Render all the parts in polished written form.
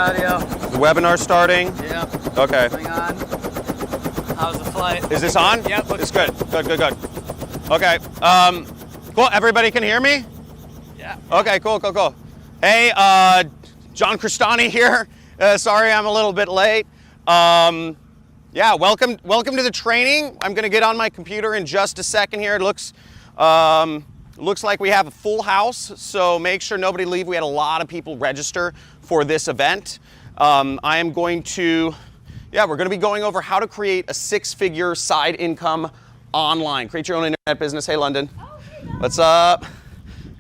audio. The webinar starting? Yeah. Okay. Hang on. How's the flight? Is this on? Yep. It's good. Good. Okay. Cool. Everybody can hear me? Yeah. Okay, cool. Hey, John Cristani here. Sorry I'm a little bit late. Yeah, welcome to the training. I'm going to get on my computer in just a second here. It looks like we have a full house, so make sure nobody leave. We had a lot of people register for this event. We're going to be going over how to create a six-figure side income online. Create your own internet business. Hey, London. Oh, hey, London. What's up?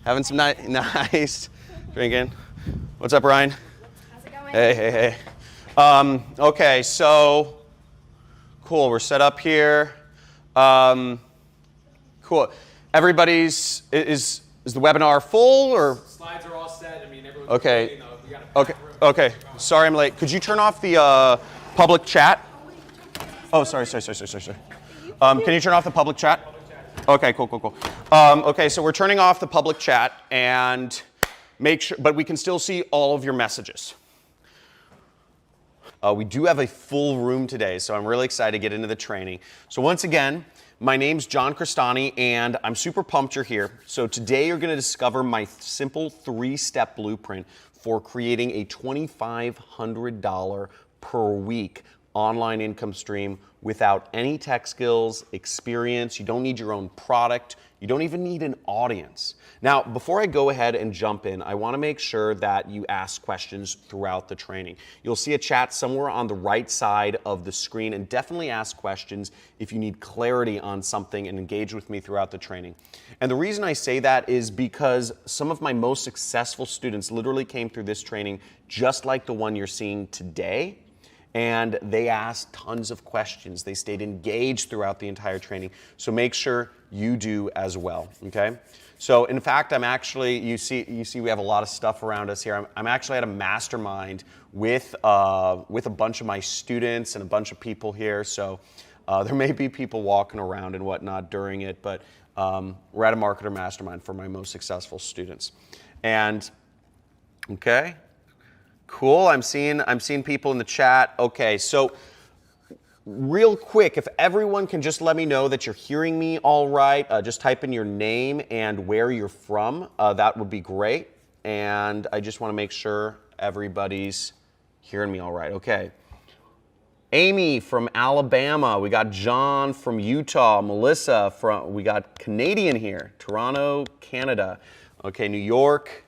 Having some nice drinking. What's up, Ryan? How's it going? Hey. Okay, so cool. We're set up here. Cool. Everybody's is the webinar full or? Slides are all set. I mean, everyone's okay. ready, we got a Okay. Okay. Sorry, I'm late. Could you turn off the public chat? Oh, sorry. Can you turn off the public chat? Okay, cool. Okay, so we're turning off the public chat and make sure, but we can still see all of your messages. We do have a full room today, so I'm really excited to get into the training. So once again, my name's John Cristani, and I'm super pumped you're here. So today you're going to discover my simple three-step blueprint for creating a $2,500 per week online income stream without any tech skills, experience. You don't need your own product. You don't even need an audience. Now, before I go ahead and jump in, I want to make sure that you ask questions throughout the training. You'll see a chat somewhere on the right side of the screen, and definitely ask questions if you need clarity on something and engage with me throughout the training. And the reason I say that is because some of my most successful students literally came through this training just like the one you're seeing today. And they asked tons of questions. They stayed engaged throughout the entire training. So make sure you do as well, okay? So in fact, I'm actually, you see we have a lot of stuff around us here. I'm actually at a mastermind with a bunch of my students and a bunch of people here. So there may be people walking around and whatnot during it, but we're at a marketer mastermind for my most successful students. And, okay. Cool, I'm seeing people in the chat. Okay, so real quick, if everyone can just let me know that you're hearing me all right, just type in your name and where you're from. That would be great. And I just want to make sure everybody's hearing me all right. Okay. Amy from Alabama. We got John from Utah. Melissa we got Canadian here. Toronto, Canada. Okay, New York.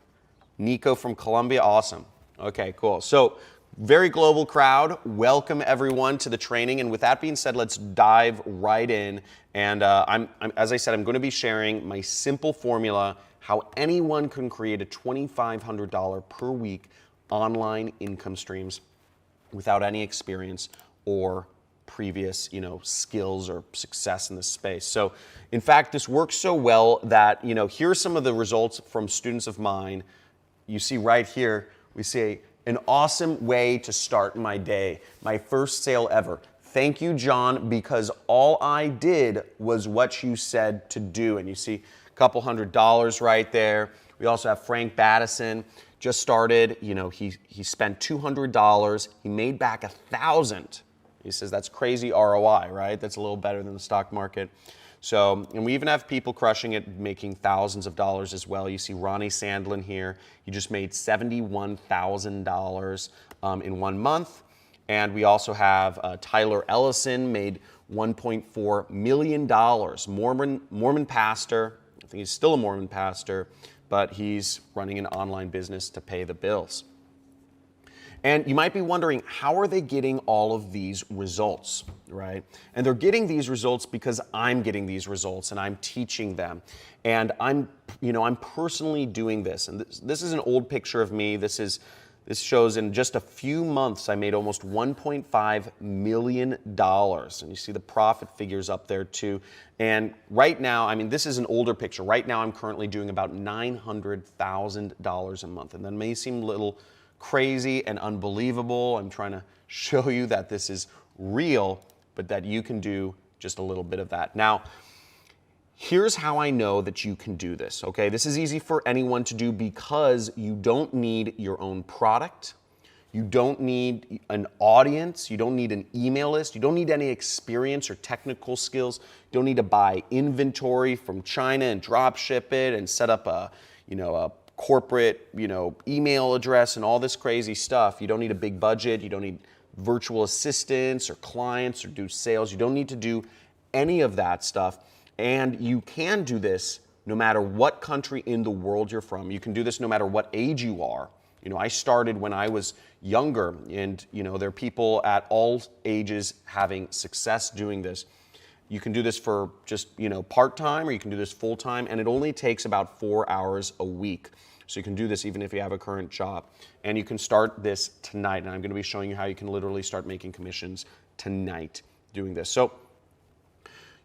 Nico from Colombia. Awesome. Okay, cool. So very global crowd. Welcome everyone to the training. And with that being said, let's dive right in. And as I said, I'm going to be sharing my simple formula, how anyone can create a $2,500 per week online income streams without any experience or previous, skills or success in this space. So in fact, this works so well that, here's some of the results from students of mine. You see right here, we see an awesome way to start my day. My first sale ever. Thank you, John, because all I did was what you said to do. And you see a couple $100 right there. We also have Frank Battison, just started. He spent $200. He made back $1,000. He says that's crazy ROI, right? That's a little better than the stock market. So, and we even have people crushing it, making thousands of dollars as well. You see Ronnie Sandlin here. He just made $71,000 in 1 month. And we also have Tyler Ellison, made $1.4 million. Mormon pastor. I think he's still a Mormon pastor, but he's running an online business to pay the bills. And you might be wondering, how are they getting all of these results, right? And they're getting these results because I'm getting these results and I'm teaching them. And I'm personally doing this. And this is an old picture of me. This shows in just a few months, I made almost $1.5 million. And you see the profit figures up there too. And right now, this is an older picture. Right now, I'm currently doing about $900,000 a month. And that may seem a little crazy and unbelievable. I'm trying to show you that this is real, but that you can do just a little bit of that. Now, here's how I know that you can do this, okay? This is easy for anyone to do because you don't need your own product. You don't need an audience. You don't need an email list. You don't need any experience or technical skills. You don't need to buy inventory from China and drop ship it and set up a corporate, email address and all this crazy stuff. You don't need a big budget. You don't need virtual assistants or clients or do sales. You don't need to do any of that stuff. And you can do this no matter what country in the world you're from. You can do this no matter what age you are. I started when I was younger, and there are people at all ages having success doing this. You can do this for just part-time, or you can do this full-time, and it only takes about 4 hours a week. So you can do this even if you have a current job. And you can start this tonight, and I'm going to be showing you how you can literally start making commissions tonight doing this. So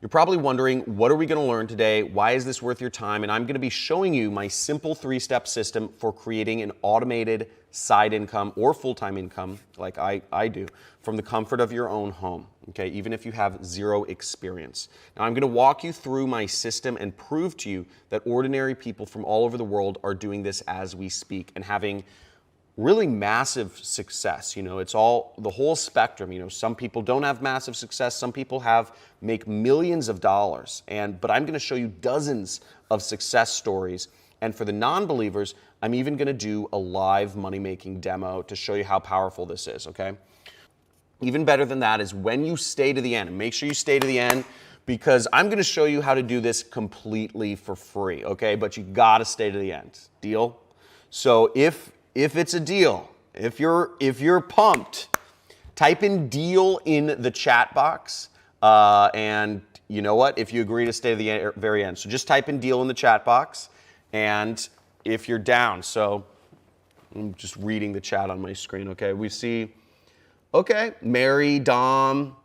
you're probably wondering, what are we going to learn today? Why is this worth your time? And I'm going to be showing you my simple 3-step system for creating an automated side income or full-time income, like I do, from the comfort of your own home, okay, even if you have zero experience. Now, I'm going to walk you through my system and prove to you that ordinary people from all over the world are doing this as we speak and having really massive success. It's all the whole spectrum. Some people don't have massive success. Some people make millions of dollars. But I'm going to show you dozens of success stories. And for the non-believers, I'm even going to do a live money-making demo to show you how powerful this is, okay? Even better than that is when you stay to the end. And make sure you stay to the end, because I'm going to show you how to do this completely for free, okay? But you got to stay to the end. Deal? So if it's a deal, if you're pumped, type in deal in the chat box. And you know what? If you agree to stay to the very end. So just type in deal in the chat box. And if you're down, so I'm just reading the chat on my screen, okay? We see, okay, Mary, Dom,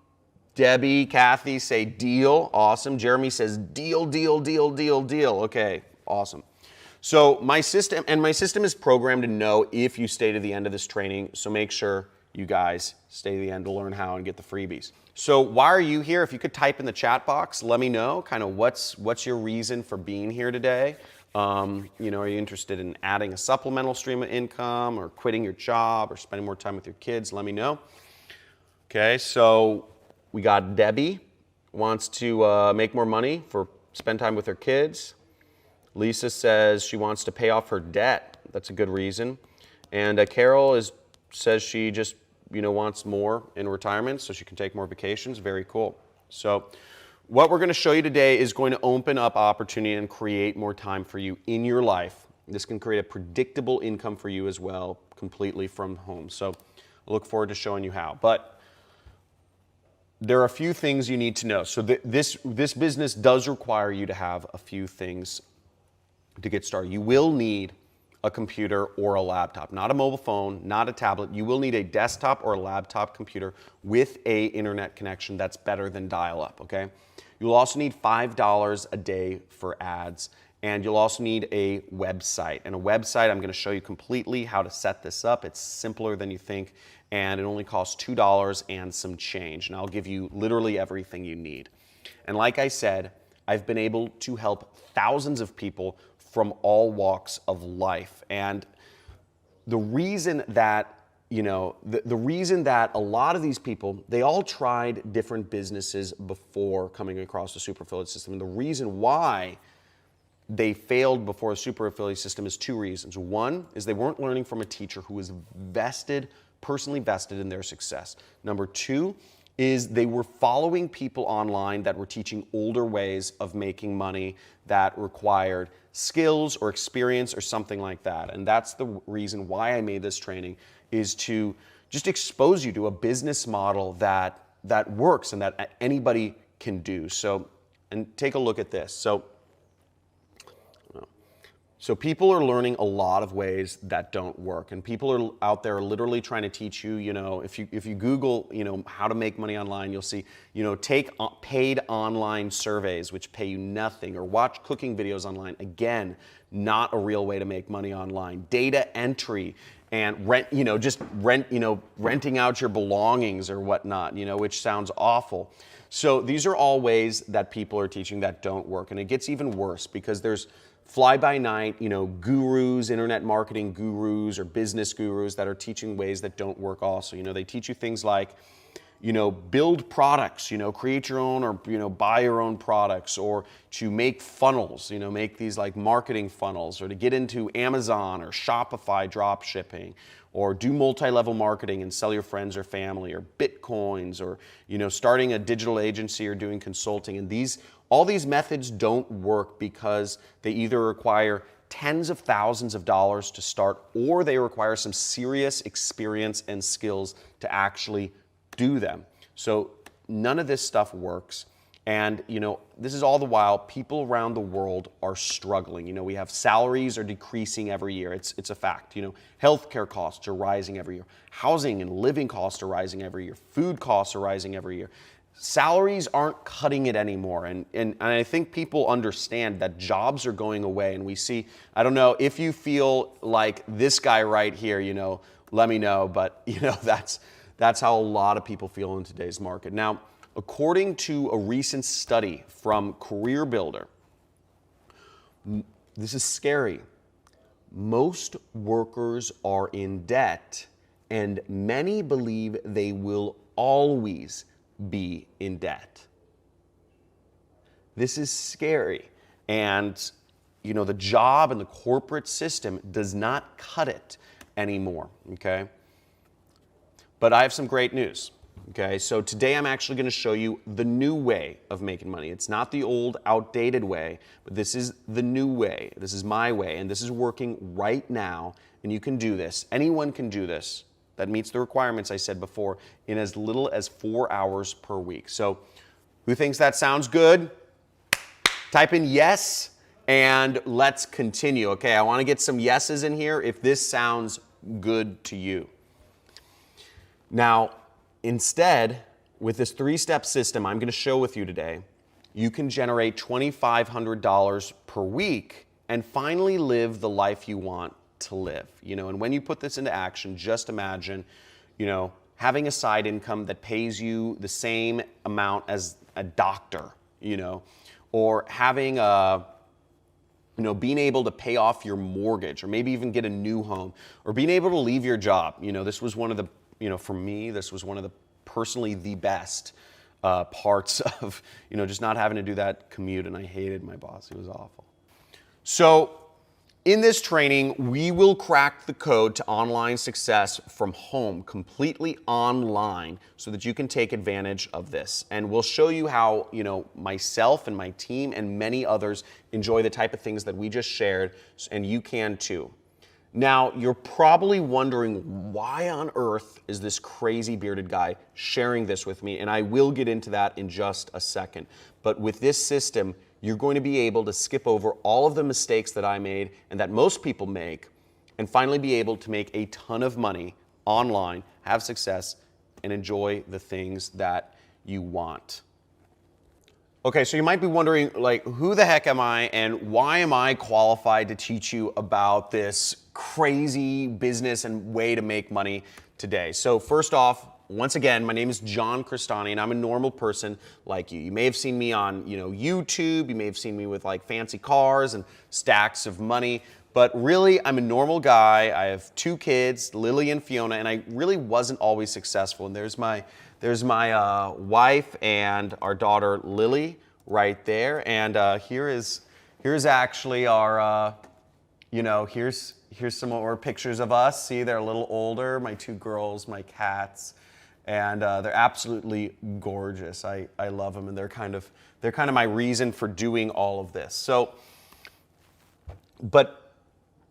Debbie, Kathy say deal. Awesome. Jeremy says deal, deal, deal, deal, deal. Okay, awesome. So my system is programmed to know if you stay to the end of this training, so make sure you guys stay to the end to learn how and get the freebies. So why are you here? If you could type in the chat box, let me know kind of what's your reason for being here today. Are you interested in adding a supplemental stream of income or quitting your job or spending more time with your kids? Let me know. Okay, so we got Debbie wants to make more money for spend time with her kids. Lisa says she wants to pay off her debt. That's a good reason. And Carol says she just wants more in retirement so she can take more vacations. Very cool. So what we're going to show you today is going to open up opportunity and create more time for you in your life. This can create a predictable income for you as well, completely from home. So I look forward to showing you how. But there are a few things you need to know. So this business does require you to have a few things to get started. You will need a computer or a laptop, not a mobile phone, not a tablet. You will need a desktop or a laptop computer with an internet connection that's better than dial-up, okay? You'll also need $5 a day for ads, and you'll also need a website. And a website, I'm going to show you completely how to set this up. It's simpler than you think, and it only costs $2 and some change. And I'll give you literally everything you need. And like I said, I've been able to help thousands of people from all walks of life. And the reason that, the reason that a lot of these people, they all tried different businesses before coming across the super affiliate system. And the reason why they failed before the super affiliate system is 2 reasons. One is they weren't learning from a teacher who was personally vested in their success. Number 2 is they were following people online that were teaching older ways of making money that required skills or experience or something like that. And that's the reason why I made this training, is to just expose you to a business model that works and that anybody can do. So, and take a look at this. So people are learning a lot of ways that don't work, and people are out there literally trying to teach you, if you Google, how to make money online, you'll see, take paid online surveys which pay you nothing, or watch cooking videos online. Again, not a real way to make money online. Data entry and renting out your belongings or whatnot, which sounds awful. So these are all ways that people are teaching that don't work, and it gets even worse because there's fly-by-night, gurus, internet marketing gurus or business gurus that are teaching ways that don't work also. They teach you things like, build products, create your own or, buy your own products, or to make funnels, make these like marketing funnels, or to get into Amazon or Shopify drop shipping, or do multi-level marketing and sell your friends or family, or Bitcoins, or, starting a digital agency or doing consulting. And all these methods don't work because they either require tens of thousands of dollars to start, or they require some serious experience and skills to actually do them. So none of this stuff works. And, this is all the while people around the world are struggling. We have salaries are decreasing every year. It's a fact. Healthcare costs are rising every year. Housing and living costs are rising every year. Food costs are rising every year. Salaries aren't cutting it anymore. And I think people understand that jobs are going away. And we see, I don't know if you feel like this guy right here, let me know. But, that's how a lot of people feel in today's market. Now, according to a recent study from Career Builder, this is scary. Most workers are in debt, and many believe they will always be in debt. This is scary. And, the job and the corporate system does not cut it anymore, okay? But I have some great news, okay? So today I'm actually going to show you the new way of making money. It's not the old, outdated way, but this is the new way. This is my way, and this is working right now, and you can do this. Anyone can do this. That meets the requirements I said before in as little as 4 hours per week. So who thinks that sounds good? Type in yes, and let's continue. Okay, I want to get some yeses in here if this sounds good to you. Now, instead, with this 3-step system I'm going to show with you today, you can generate $2,500 per week and finally live the life you want to live. And when you put this into action, just imagine, having a side income that pays you the same amount as a doctor, or having being able to pay off your mortgage, or maybe even get a new home, or being able to leave your job. This was one of the, for me, this was one of the personally the best parts of, just not having to do that commute. And I hated my boss. He was awful. So in this training, we will crack the code to online success from home, completely online, so that you can take advantage of this. And we'll show you how, myself and my team and many others enjoy the type of things that we just shared, and you can too. Now, you're probably wondering, why on earth is this crazy bearded guy sharing this with me? And I will get into that in just a second. But with this system, you're going to be able to skip over all of the mistakes that I made and that most people make, and finally be able to make a ton of money online, have success, and enjoy the things that you want. Okay, so you might be wondering, who the heck am I and why am I qualified to teach you about this crazy business and way to make money today? So first off, once again, my name is John Cristani, and I'm a normal person like you. You may have seen me on, YouTube. You may have seen me with fancy cars and stacks of money. But really, I'm a normal guy. I have 2 kids, Lily and Fiona, and I really wasn't always successful. And there's my wife and our daughter Lily right there. And here's actually our, here's some more pictures of us. See, they're a little older. My 2 girls, my cats. And they're absolutely gorgeous. I love them, and they're kind of my reason for doing all of this. So, but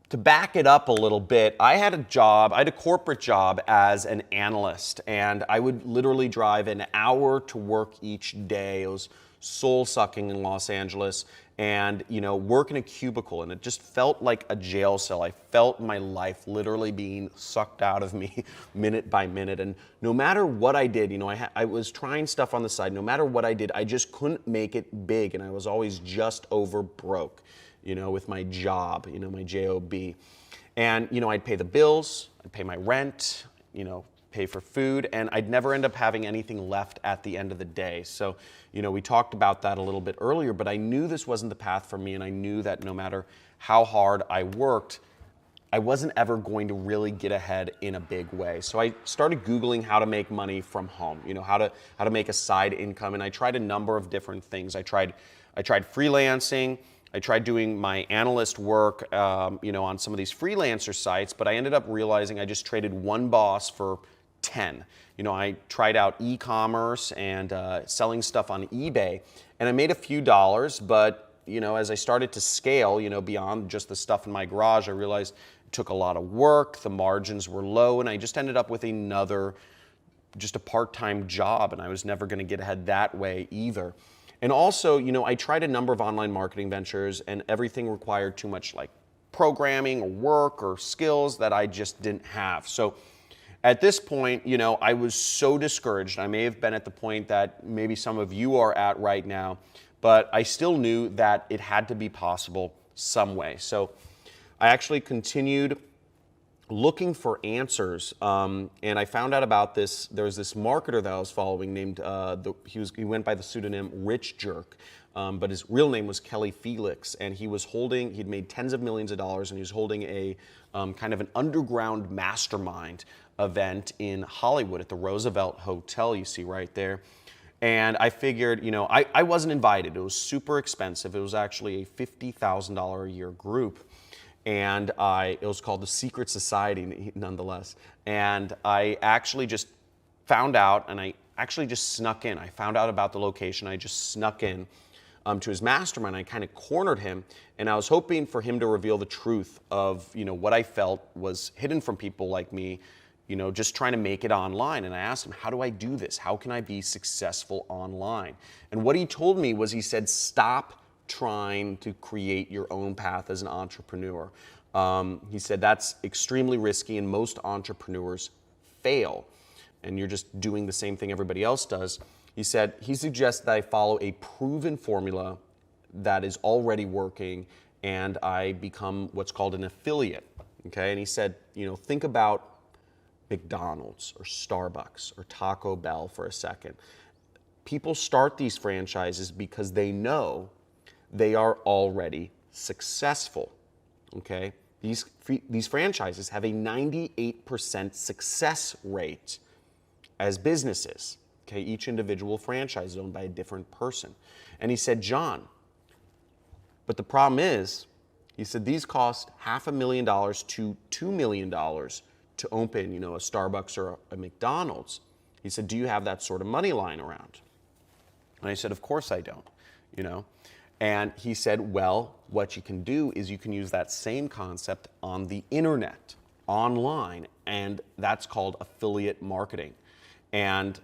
to back it up a little bit, I had a corporate job as an analyst, and I would literally drive an hour to work each day. It was soul-sucking in Los Angeles, and work in a cubicle, and it just felt like a jail cell. I felt my life literally being sucked out of me minute by minute. And no matter what I did, I was trying stuff on the side. No matter what I did, I just couldn't make it big, and I was always just over broke, with my job, my job. And I'd pay the bills, I'd pay my rent, pay for food, and I'd never end up having anything left at the end of the day. So, we talked about that a little bit earlier, but I knew this wasn't the path for me, and I knew that no matter how hard I worked, I wasn't ever going to really get ahead in a big way. So I started Googling how to make money from home, how to make a side income, and I tried a number of different things. I tried freelancing. I tried doing my analyst work, on some of these freelancer sites, but I ended up realizing I just traded one boss for 10. I tried out e-commerce and selling stuff on eBay, and I made a few dollars, but as I started to scale, beyond just the stuff in my garage, I realized it took a lot of work, the margins were low, and I just ended up with just a part-time job, and I was never going to get ahead that way either. And also, I tried a number of online marketing ventures, and everything required too much like programming or work or skills that I just didn't have. So at this point, I was so discouraged. I may have been at the point that maybe some of you are at right now, but I still knew that it had to be possible some way. So I actually continued looking for answers, and I found out about this. There was this marketer that I was following named, he went by the pseudonym Rich Jerk, but his real name was Kelly Felix, and he'd made tens of millions of dollars, and he was holding a kind of an underground mastermind event in Hollywood at the Roosevelt Hotel, you see right there. And I figured, I wasn't invited. It was super expensive. It was actually a $50,000 a year group. And it was called the Secret Society, nonetheless. And I actually just found out, and I actually just snuck in. I found out about the location. I just snuck in to his mastermind. I kind of cornered him, and I was hoping for him to reveal the truth of what I felt was hidden from people like me, just trying to make it online. And I asked him, how do I do this? How can I be successful online? And what he told me was, he said, stop trying to create your own path as an entrepreneur. He said that's extremely risky, and most entrepreneurs fail, and you're just doing the same thing everybody else does. He said he suggests that I follow a proven formula that is already working, and I become what's called an affiliate. Okay, and he said, think about McDonald's or Starbucks or Taco Bell for a second. People start these franchises because they know they are already successful, okay? These franchises have a 98% success rate as businesses, okay? Each individual franchise is owned by a different person. And he said, John, but the problem is, he said, these cost $500,000 to $2 million to open, a Starbucks or a McDonald's. He said, do you have that sort of money lying around? And I said, of course I don't, And he said, well, what you can do is you can use that same concept on the internet, online, and that's called affiliate marketing. And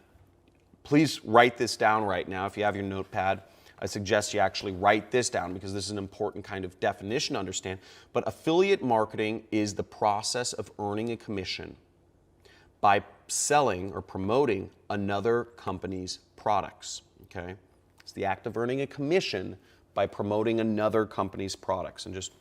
please write this down right now. If you have your notepad, I suggest you actually write this down, because this is an important kind of definition to understand. But affiliate marketing is the process of earning a commission by selling or promoting another company's products, okay? It's the act of earning a commission by promoting another company's products. And just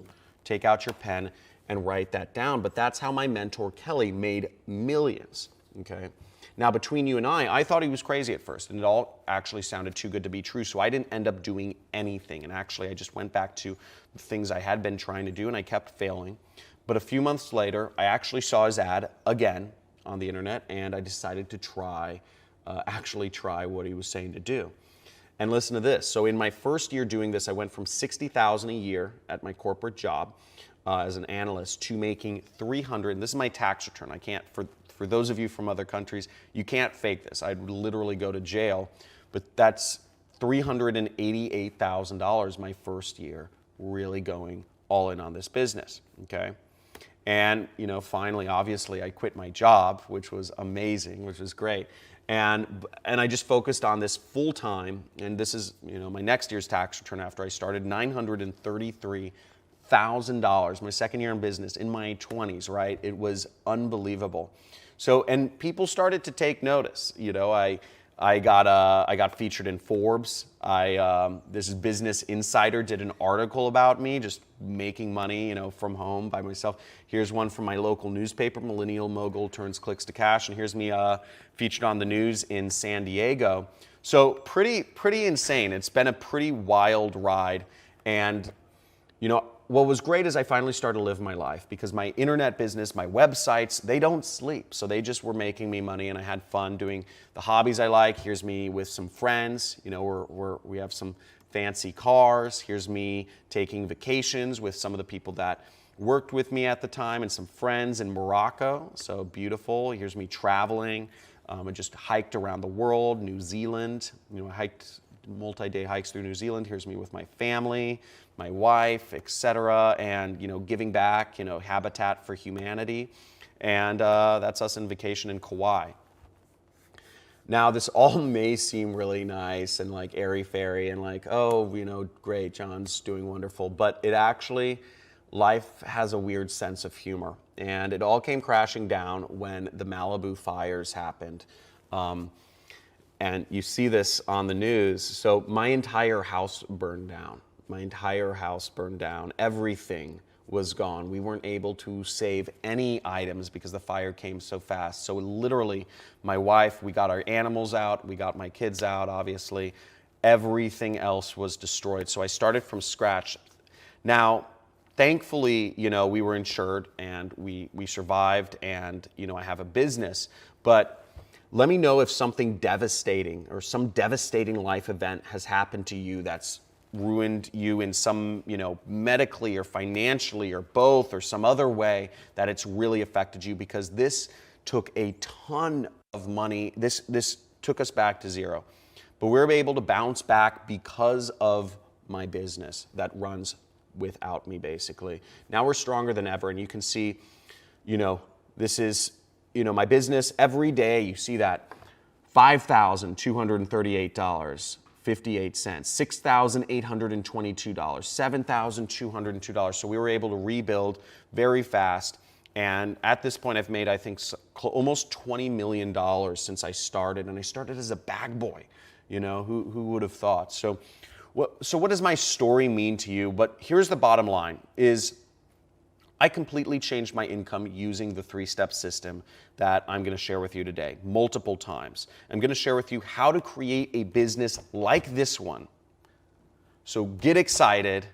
take out your pen and write that down. But that's how my mentor Kelly made millions, okay? Now, between you and I thought he was crazy at first, and it all actually sounded too good to be true, so I didn't end up doing anything. And actually, I just went back to the things I had been trying to do, and I kept failing. But a few months later, I actually saw his ad again on the internet, and I decided to actually try what he was saying to do. And listen to this. So in my first year doing this, I went from $60,000 a year at my corporate job as an analyst to making $300,000. And this is my tax return. I can't, for those of you from other countries, you can't fake this. I'd literally go to jail. But that's $388,000 my first year, really going all in on this business, okay? And, finally, obviously, I quit my job, which was amazing, which was great. And I just focused on this full time, and this is, my next year's tax return after I started, $933,000, my second year in business, in my 20s, right? It was unbelievable. So, and people started to take notice. I got featured in Forbes. This is Business Insider did an article about me, just making money, from home by myself. Here's one from my local newspaper, Millennial Mogul Turns Clicks to Cash, and here's me featured on the news in San Diego. So pretty insane. It's been a pretty wild ride, and what was great is I finally started to live my life because my internet business, my websites, they don't sleep. So they just were making me money, and I had fun doing the hobbies I like. Here's me with some friends. We have some fancy cars. Here's me taking vacations with some of the people that worked with me at the time and some friends in Morocco. So beautiful. Here's me traveling. I just hiked around the world, New Zealand. I hiked multi-day hikes through New Zealand. Here's me with my family, my wife, etc., and giving back, Habitat for Humanity, and that's us in vacation in Kauai. Now, this all may seem really nice and like airy-fairy and like, oh, great, John's doing wonderful, but it actually, life has a weird sense of humor, and it all came crashing down when the Malibu fires happened. And you see this on the news. So my entire house burned down. My entire house burned down. Everything was gone. We weren't able to save any items because the fire came so fast. So literally, my wife, we got our animals out, we got my kids out, obviously. Everything else was destroyed. So I started from scratch. Now, thankfully, we were insured and we survived, and I have a business. But let me know if something devastating or some devastating life event has happened to you that's ruined you in some, medically or financially or both or some other way that it's really affected you, because this took a ton of money. This took us back to zero. But we were able to bounce back because of my business that runs without me, basically. Now we're stronger than ever, and you can see, this is my business every day. You see that $5,238.58, $6,822, $7,202. So we were able to rebuild very fast. And at this point, I've made, I think, almost $20 million since I started. And I started as a bag boy. Who would have thought? So what does my story mean to you? But here's the bottom line is, I completely changed my income using the 3-step system that I'm going to share with you today, multiple times. I'm going to share with you how to create a business like this one. So get excited,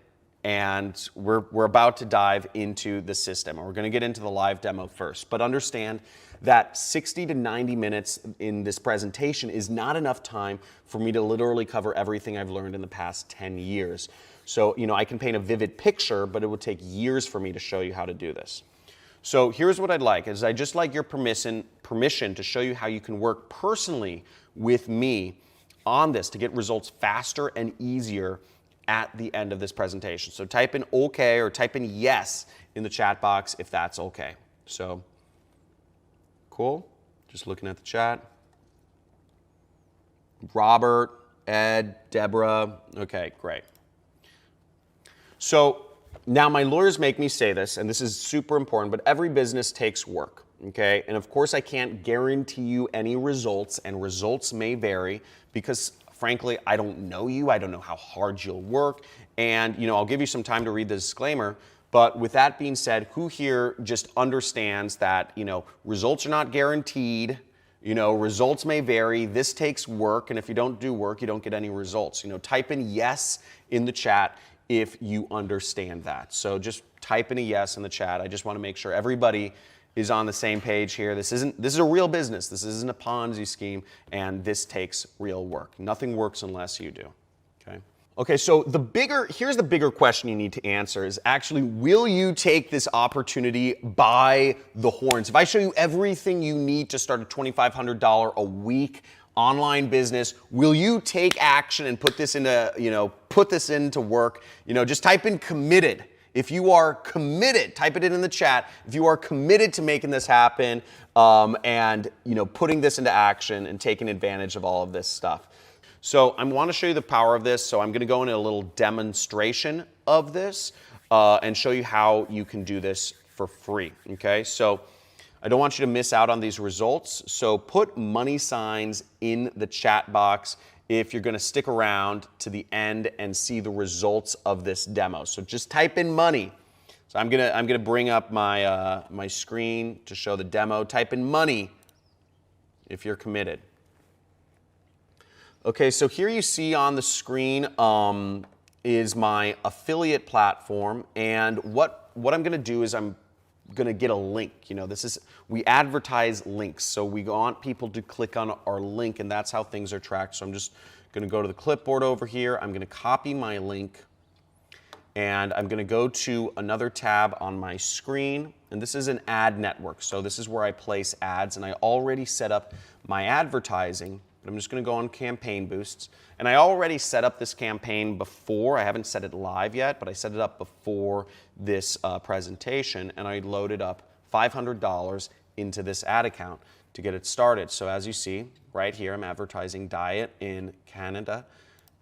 and we're about to dive into the system. We're going to get into the live demo first, but understand that 60 to 90 minutes in this presentation is not enough time for me to literally cover everything I've learned in the past 10 years. So, I can paint a vivid picture, but it would take years for me to show you how to do this. So here's what I'd like, is I'd just like your permission to show you how you can work personally with me on this to get results faster and easier at the end of this presentation. So type in okay or type in yes in the chat box if that's okay. So, cool. Just looking at the chat. Robert, Ed, Deborah. Okay, great. So now my lawyers make me say this, and this is super important, but every business takes work, okay? And of course I can't guarantee you any results, and results may vary because frankly, I don't know you, I don't know how hard you'll work, and I'll give you some time to read the disclaimer, but with that being said, who here just understands that, results are not guaranteed, results may vary, this takes work, and if you don't do work, you don't get any results. Type in yes in the chat if you understand that. So just type in a yes in the chat. I just want to make sure everybody is on the same page here. This is a real business. This isn't a Ponzi scheme, and this takes real work. Nothing works unless you do. Okay, so here's the bigger question you need to answer is actually, will you take this opportunity by the horns? If I show you everything you need to start a $2,500 a week online business, will you take action and put this into work? Just type in committed. If you are committed, type it in the chat. If you are committed to making this happen, and putting this into action and taking advantage of all of this stuff. So I want to show you the power of this. So I'm going to go into a little demonstration of this and show you how you can do this for free. Okay, so I don't want you to miss out on these results, so put money signs in the chat box if you're going to stick around to the end and see the results of this demo. So just type in money. So I'm gonna bring up my my screen to show the demo. Type in money if you're committed. Okay, so here you see on the screen is my affiliate platform, and what I'm going to do is I'm going to get a link. You know, we advertise links, so we want people to click on our link, and that's how things are tracked. So I'm just going to go to the clipboard over here. I'm going to copy my link, and I'm going to go to another tab on my screen, and this is an ad network. So this is where I place ads, and I already set up my advertising. I'm just going to go on campaign boosts, and I already set up this campaign before. I haven't set it live yet, but I set it up before this presentation, and I loaded up $500 into this ad account to get it started. So as you see right here, I'm advertising diet in Canada,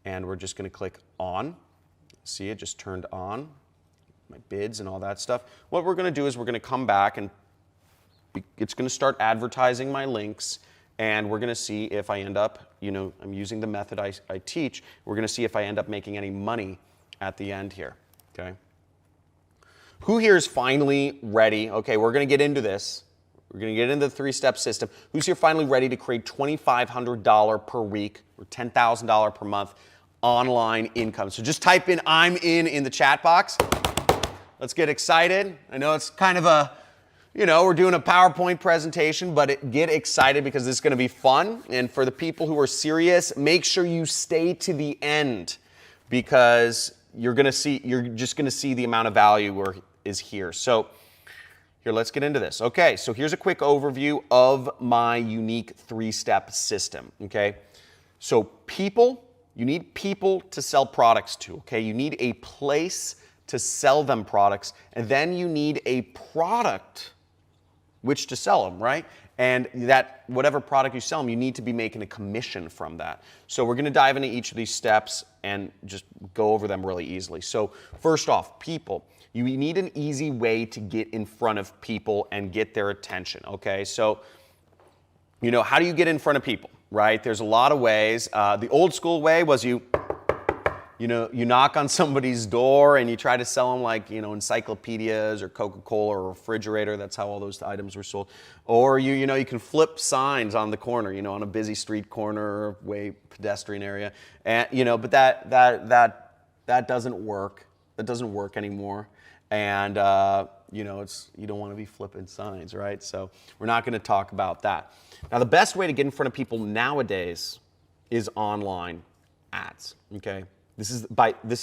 and we're just going to click on. See, it just turned on, my bids and all that stuff. What we're going to do is we're going to come back, and it's going to start advertising my links. And we're going to see if I end up, you know, I'm using the method I teach. We're going to see if I end up making any money at the end here, okay? Who here is finally ready? Okay, we're going to get into this. We're going to get into the three-step system. Who's here finally ready to create $2,500 per week or $10,000 per month online income? So just type in "I'm in the chat box. Let's get excited. I know it's kind of a, you know, we're doing a PowerPoint presentation, but get excited because this is going to be fun. And for the people who are serious, make sure you stay to the end because you're just going to see the amount of value is here. So here, let's get into this. Okay, so here's a quick overview of my unique three-step system, okay? So you need people to sell products to, okay? You need a place to sell them products, and then you need a product which to sell them, right? And that whatever product you sell them, you need to be making a commission from that. So we're going to dive into each of these steps and just go over them really easily. So first off, people. You need an easy way to get in front of people and get their attention, okay? So, you know, how do you get in front of people, right? There's a lot of ways. The old school way was you knock on somebody's door and you try to sell them like, you know, encyclopedias or Coca-Cola or a refrigerator. That's how all those items were sold. Or you can flip signs on the corner, you know, on a busy street corner, way pedestrian area. And, you know, but that doesn't work. That doesn't work anymore. And, you know, you don't want to be flipping signs, right? So we're not going to talk about that. Now, the best way to get in front of people nowadays is online ads, okay? This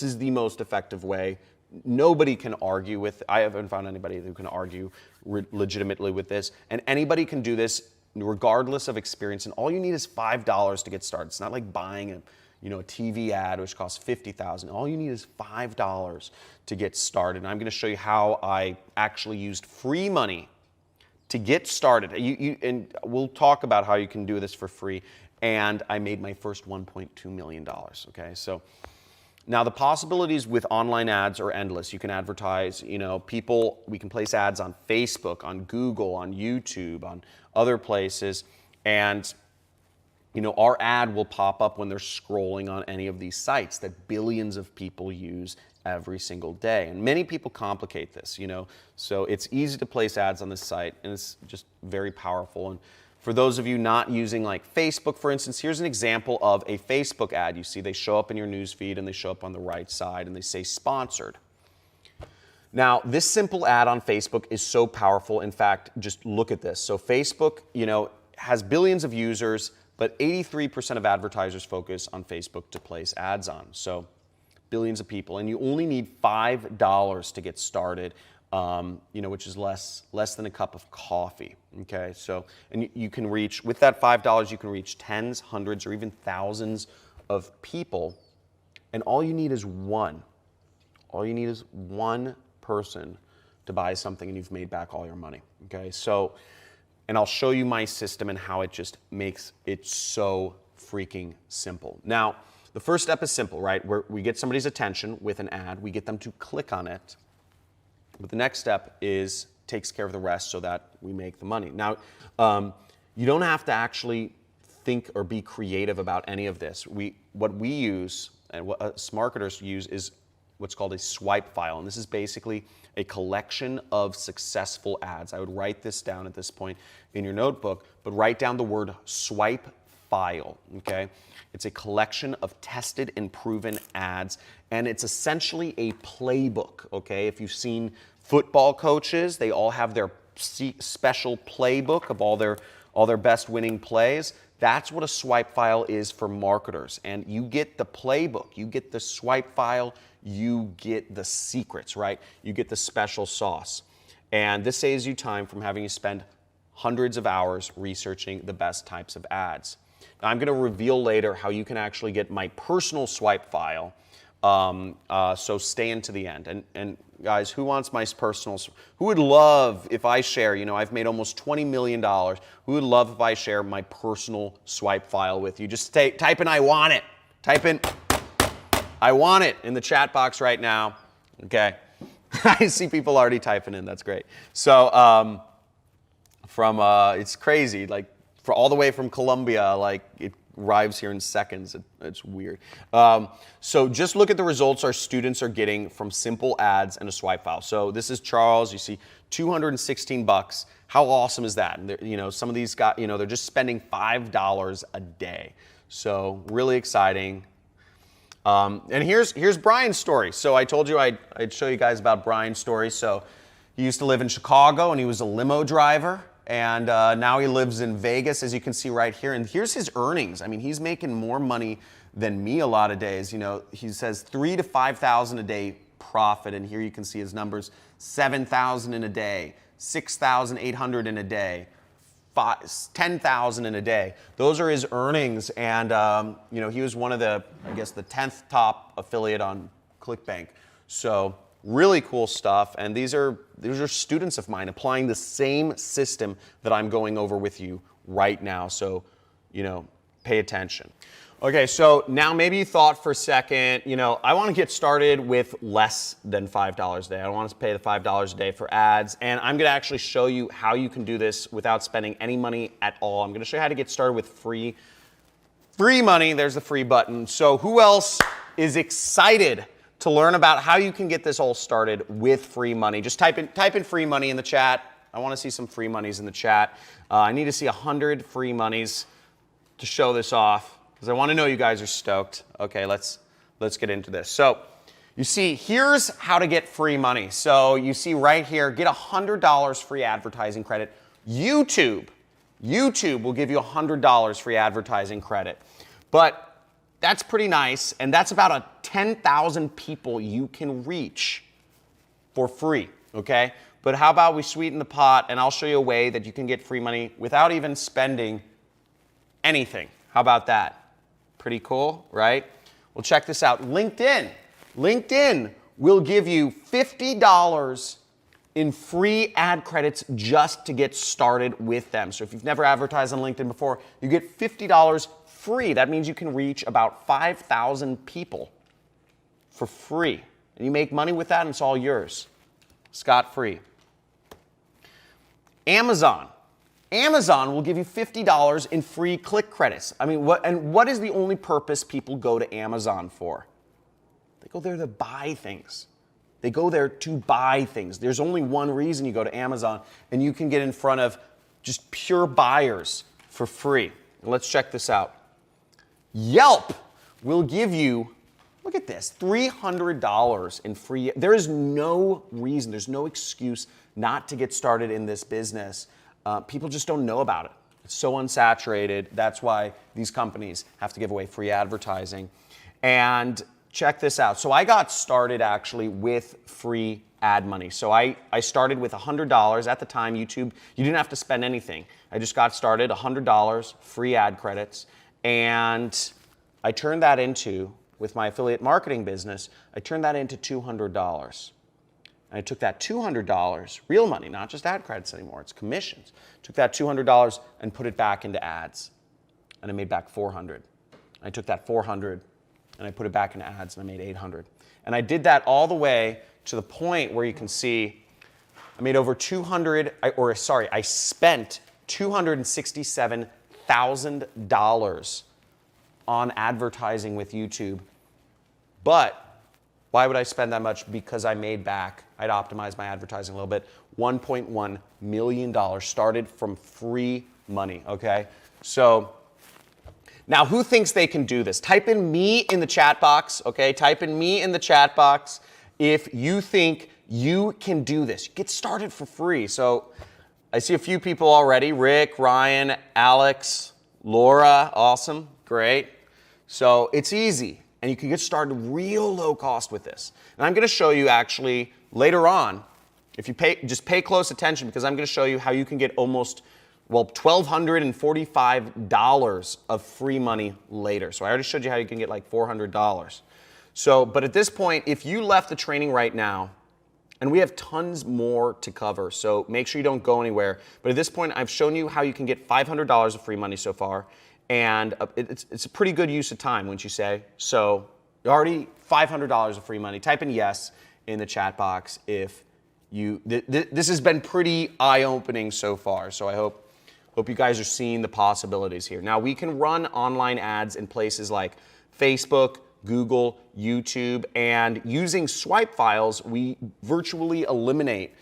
is the most effective way. Nobody can argue with, I haven't found anybody who can argue legitimately with this, and anybody can do this regardless of experience, and all you need is $5 to get started. It's not like buying a TV ad which costs $50,000. All you need is $5 to get started. And I'm going to show you how I actually used free money to get started. And we'll talk about how you can do this for free. And I made my first $1.2 million, okay? So now the possibilities with online ads are endless. You can advertise, we can place ads on Facebook, on Google, on YouTube, on other places. And our ad will pop up when they're scrolling on any of these sites that billions of people use every single day. And many people complicate this, so it's easy to place ads on this site, and it's just very powerful. And for those of you not using like Facebook, for instance, here's an example of a Facebook ad. You see they show up in your news feed, and they show up on the right side, and they say sponsored. Now, this simple ad on Facebook is so powerful. In fact, just look at this. So Facebook, has billions of users, but 83% of advertisers focus on Facebook to place ads on. So billions of people, and you only need $5 to get started, which is less than a cup of coffee. Okay, so and you can reach, with that $5, you can reach tens, hundreds, or even thousands of people, and all you need is one. All you need is one person to buy something, and you've made back all your money. Okay, so. And I'll show you my system and how it just makes it so freaking simple. Now, the first step is simple, right? We get somebody's attention with an ad. We get them to click on it. But the next step is takes care of the rest so that we make the money. Now, you don't have to actually think or be creative about any of this. What we use and what us marketers use is what's called a swipe file. And this is basically a collection of successful ads. I would write this down at this point in your notebook, but write down the word swipe file, okay? It's a collection of tested and proven ads, and it's essentially a playbook, okay? If you've seen football coaches, they all have their special playbook of all their best winning plays. That's what a swipe file is for marketers. And you get the playbook, you get the swipe file, you get the secrets, right? You get the special sauce. And this saves you time from having to spend hundreds of hours researching the best types of ads. Now, I'm going to reveal later how you can actually get my personal swipe file. So stay into the end. And guys, who wants my personal? Who would love if I share? You know, I've made almost $20 million. Who would love if I share my personal swipe file with you? Just type in "I want it." Type in "I want it" in the chat box right now. Okay, I see people already typing in. That's great. So it's crazy. Like for all the way from Colombia, like it arrives here in seconds. It's weird. So just look at the results our students are getting from simple ads and a swipe file. So this is Charles. You see $216. How awesome is that? And you know, some of these guys, you know, they're just spending $5 a day. So really exciting. And here's Brian's story. So I told you I'd show you guys about Brian's story. So he used to live in Chicago and he was a limo driver. And now he lives in Vegas, as you can see right here. And here's his earnings. I mean, he's making more money than me a lot of days. You know, he says $3,000 to $5,000 a day profit. And here you can see his numbers: $7,000 in a day, $6,800 in a day, $10,000 in a day. Those are his earnings. And you know, he was one of the, I guess, the 10th top affiliate on ClickBank. So really cool stuff, and these are students of mine applying the same system that I'm going over with you right now. So, you know, pay attention. Okay, so now maybe you thought for a second, you know, I want to get started with less than $5 a day. I don't want to pay the $5 a day for ads, and I'm going to actually show you how you can do this without spending any money at all. I'm going to show you how to get started with free money. There's the free button. So who else is excited to learn about how you can get this all started with free money? Just type in free money in the chat. I want to see some free monies in the chat. I need to see 100 free monies to show this off because I want to know you guys are stoked. Okay, let's get into this. So you see, here's how to get free money. So you see right here, get $100 free advertising credit. YouTube will give you $100 free advertising credit. But that's pretty nice, and that's about 10,000 people you can reach for free, okay? But how about we sweeten the pot, and I'll show you a way that you can get free money without even spending anything. How about that? Pretty cool, right? Well, check this out. LinkedIn will give you $50 in free ad credits just to get started with them. So if you've never advertised on LinkedIn before, you get $50 free. That means you can reach about 5,000 people for free. And you make money with that, and it's all yours, scot-free. Amazon will give you $50 in free click credits. I mean, what is the only purpose people go to Amazon for? They go there to buy things. They go there to buy things. There's only one reason you go to Amazon, and you can get in front of just pure buyers for free. Let's check this out. Yelp will give you, look at this, $300 in free. There is no reason, there's no excuse not to get started in this business. People just don't know about it. It's so unsaturated. That's why these companies have to give away free advertising. And check this out. So I got started actually with free ad money. So I started with $100. At the time, YouTube, you didn't have to spend anything. I just got started, $100, free ad credits. And I turned that into, with my affiliate marketing business, I turned that into $200. And I took that $200, real money, not just ad credits anymore, it's commissions. Took that $200 and put it back into ads. And I made back $400. I took that $400 and I put it back into ads and I made $800. And I did that all the way to the point where you can see I made over I spent $267,000 on advertising with YouTube. But why would I spend that much? Because I'd optimized my advertising a little bit. $1.1 million started from free money, okay? So now who thinks they can do this? Type in me in the chat box, okay? Type in me in the chat box if you think you can do this. Get started for free. So I see a few people already. Rick, Ryan, Alex, Laura, awesome, great. So it's easy, and you can get started real low cost with this. And I'm gonna show you actually later on, if you just pay close attention, because I'm gonna show you how you can get almost, well, $1,245 of free money later. So I already showed you how you can get like $400. So, but at this point, if you left the training right now, and we have tons more to cover, so make sure you don't go anywhere. But at this point, I've shown you how you can get $500 of free money so far, and it's a pretty good use of time, wouldn't you say? So already $500 of free money. Type in yes in the chat box if you, this has been pretty eye-opening so far, so I hope you guys are seeing the possibilities here. Now, we can run online ads in places like Facebook, Google, YouTube, and using swipe files, we virtually eliminate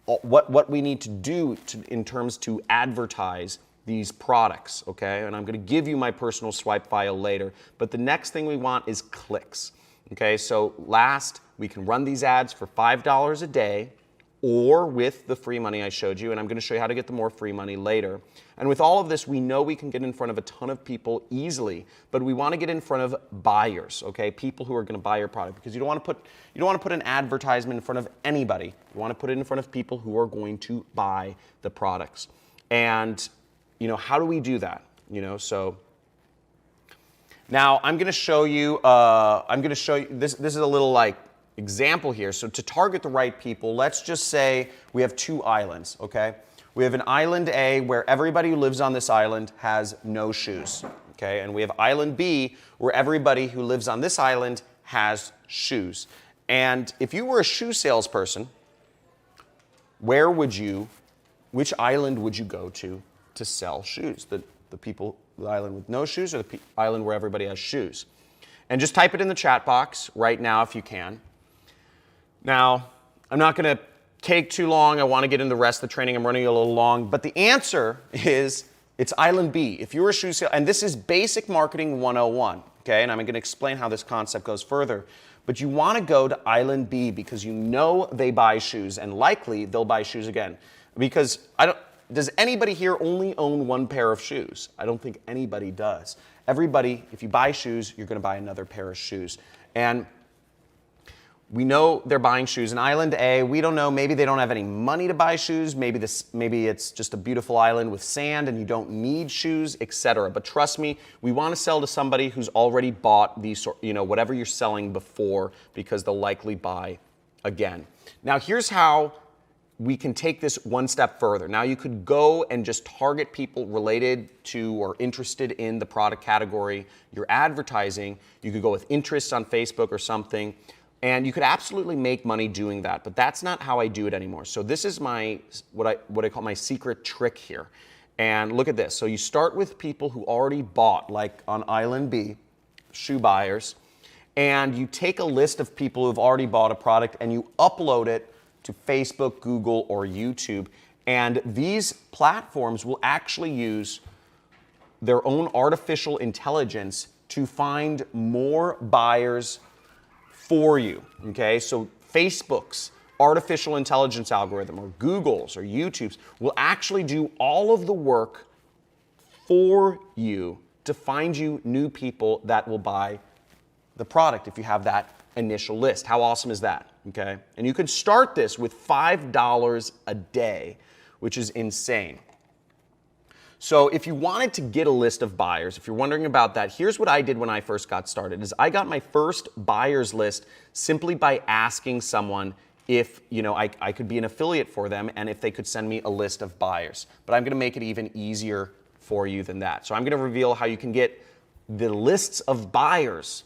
what we need to do in terms to advertise these products, okay? And I'm gonna give you my personal swipe file later, but the next thing we want is clicks, okay? So last, we can run these ads for $5 a day, or with the free money I showed you, and I'm gonna show you how to get the more free money later. And with all of this, we know we can get in front of a ton of people easily, but we wanna get in front of buyers, okay? People who are gonna buy your product, because you don't wanna put an advertisement in front of anybody. You wanna put it in front of people who are going to buy the products. And, you know, how do we do that? You know, so now I'm gonna show you, this is a little like, example here. So to target the right people, let's just say we have two islands, okay? We have an island A where everybody who lives on this island has no shoes, okay? And we have island B where everybody who lives on this island has shoes. And if you were a shoe salesperson, which island would you go to sell shoes? The island with no shoes, or the island where everybody has shoes? And just type it in the chat box right now if you can. Now, I'm not going to take too long. I want to get into the rest of the training. I'm running a little long. But the answer is, it's Island B. If you're a shoe sale, and this is basic marketing 101, okay? And I'm going to explain how this concept goes further. But you want to go to Island B because you know they buy shoes, and likely they'll buy shoes again. Because does anybody here only own one pair of shoes? I don't think anybody does. Everybody, if you buy shoes, you're going to buy another pair of shoes. And we know they're buying shoes. In Island A, we don't know, maybe they don't have any money to buy shoes, maybe it's just a beautiful island with sand and you don't need shoes, etc. But trust me, we want to sell to somebody who's already bought these, whatever you're selling before, because they'll likely buy again. Now here's how we can take this one step further. Now you could go and just target people related to or interested in the product category you're advertising. You could go with interests on Facebook or something. And you could absolutely make money doing that, but that's not how I do it anymore. So this is what I call my secret trick here. And look at this. So you start with people who already bought, like on Island B, shoe buyers, and you take a list of people who've already bought a product and you upload it to Facebook, Google, or YouTube. And these platforms will actually use their own artificial intelligence to find more buyers for you, okay? So Facebook's artificial intelligence algorithm, or Google's or YouTube's, will actually do all of the work for you to find you new people that will buy the product if you have that initial list. How awesome is that, okay? And you can start this with $5 a day, which is insane. So if you wanted to get a list of buyers, if you're wondering about that, here's what I did when I first got started, is I got my first buyers list simply by asking someone if I could be an affiliate for them and if they could send me a list of buyers. But I'm gonna make it even easier for you than that. So I'm gonna reveal how you can get the lists of buyers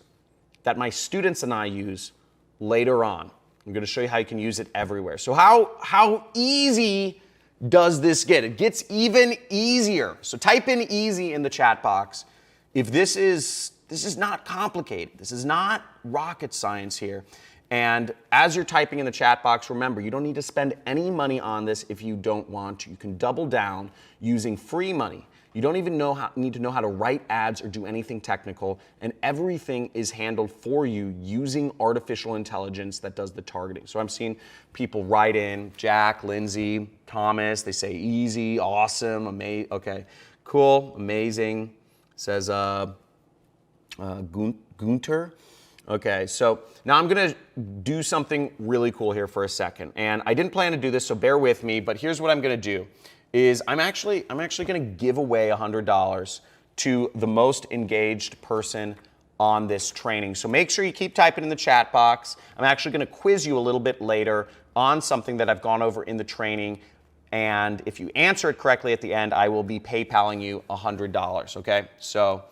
that my students and I use later on, I'm going to show you how you can use it everywhere. So how easy does this get? It gets even easier. So type in easy in the chat box. If this is not complicated. This is not rocket science here. And as you're typing in the chat box, remember, you don't need to spend any money on this if you don't want to. You can double down using free money. You don't even need to know how to write ads or do anything technical, and everything is handled for you using artificial intelligence that does the targeting. So I'm seeing people write in, Jack, Lindsay, Thomas, they say easy, awesome, amazing, okay, cool, amazing, says Gunter. Okay, so now I'm gonna do something really cool here for a second. And I didn't plan to do this, so bear with me, but here's what I'm gonna do, is I'm actually gonna give away $100 to the most engaged person on this training. So make sure you keep typing in the chat box. I'm actually gonna quiz you a little bit later on something that I've gone over in the training. And if you answer it correctly at the end, I will be PayPaling you $100, okay? So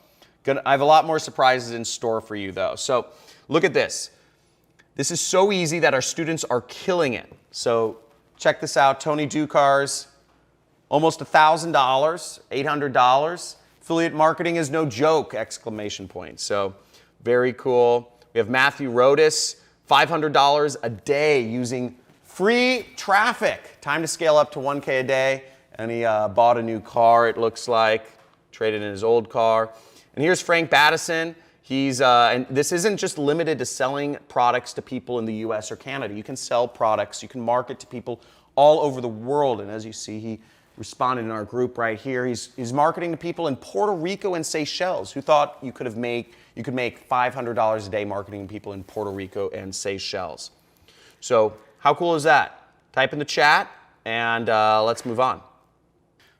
I have a lot more surprises in store for you though. So look at this. This is so easy that our students are killing it. So check this out, Tony Ducars, almost $1,000, $800. Affiliate marketing is no joke, exclamation point. So very cool. We have Matthew Rodas, $500 a day using free traffic. Time to scale up to 1K a day. And he bought a new car, it looks like, traded in his old car. And here's Frank Battison. He's, and this isn't just limited to selling products to people in the US or Canada. You can sell products, you can market to people all over the world. And as you see, he responded in our group right here. He's marketing to people in Puerto Rico and Seychelles. Who thought you could make $500 a day marketing to people in Puerto Rico and Seychelles? So how cool is that? Type in the chat and let's move on.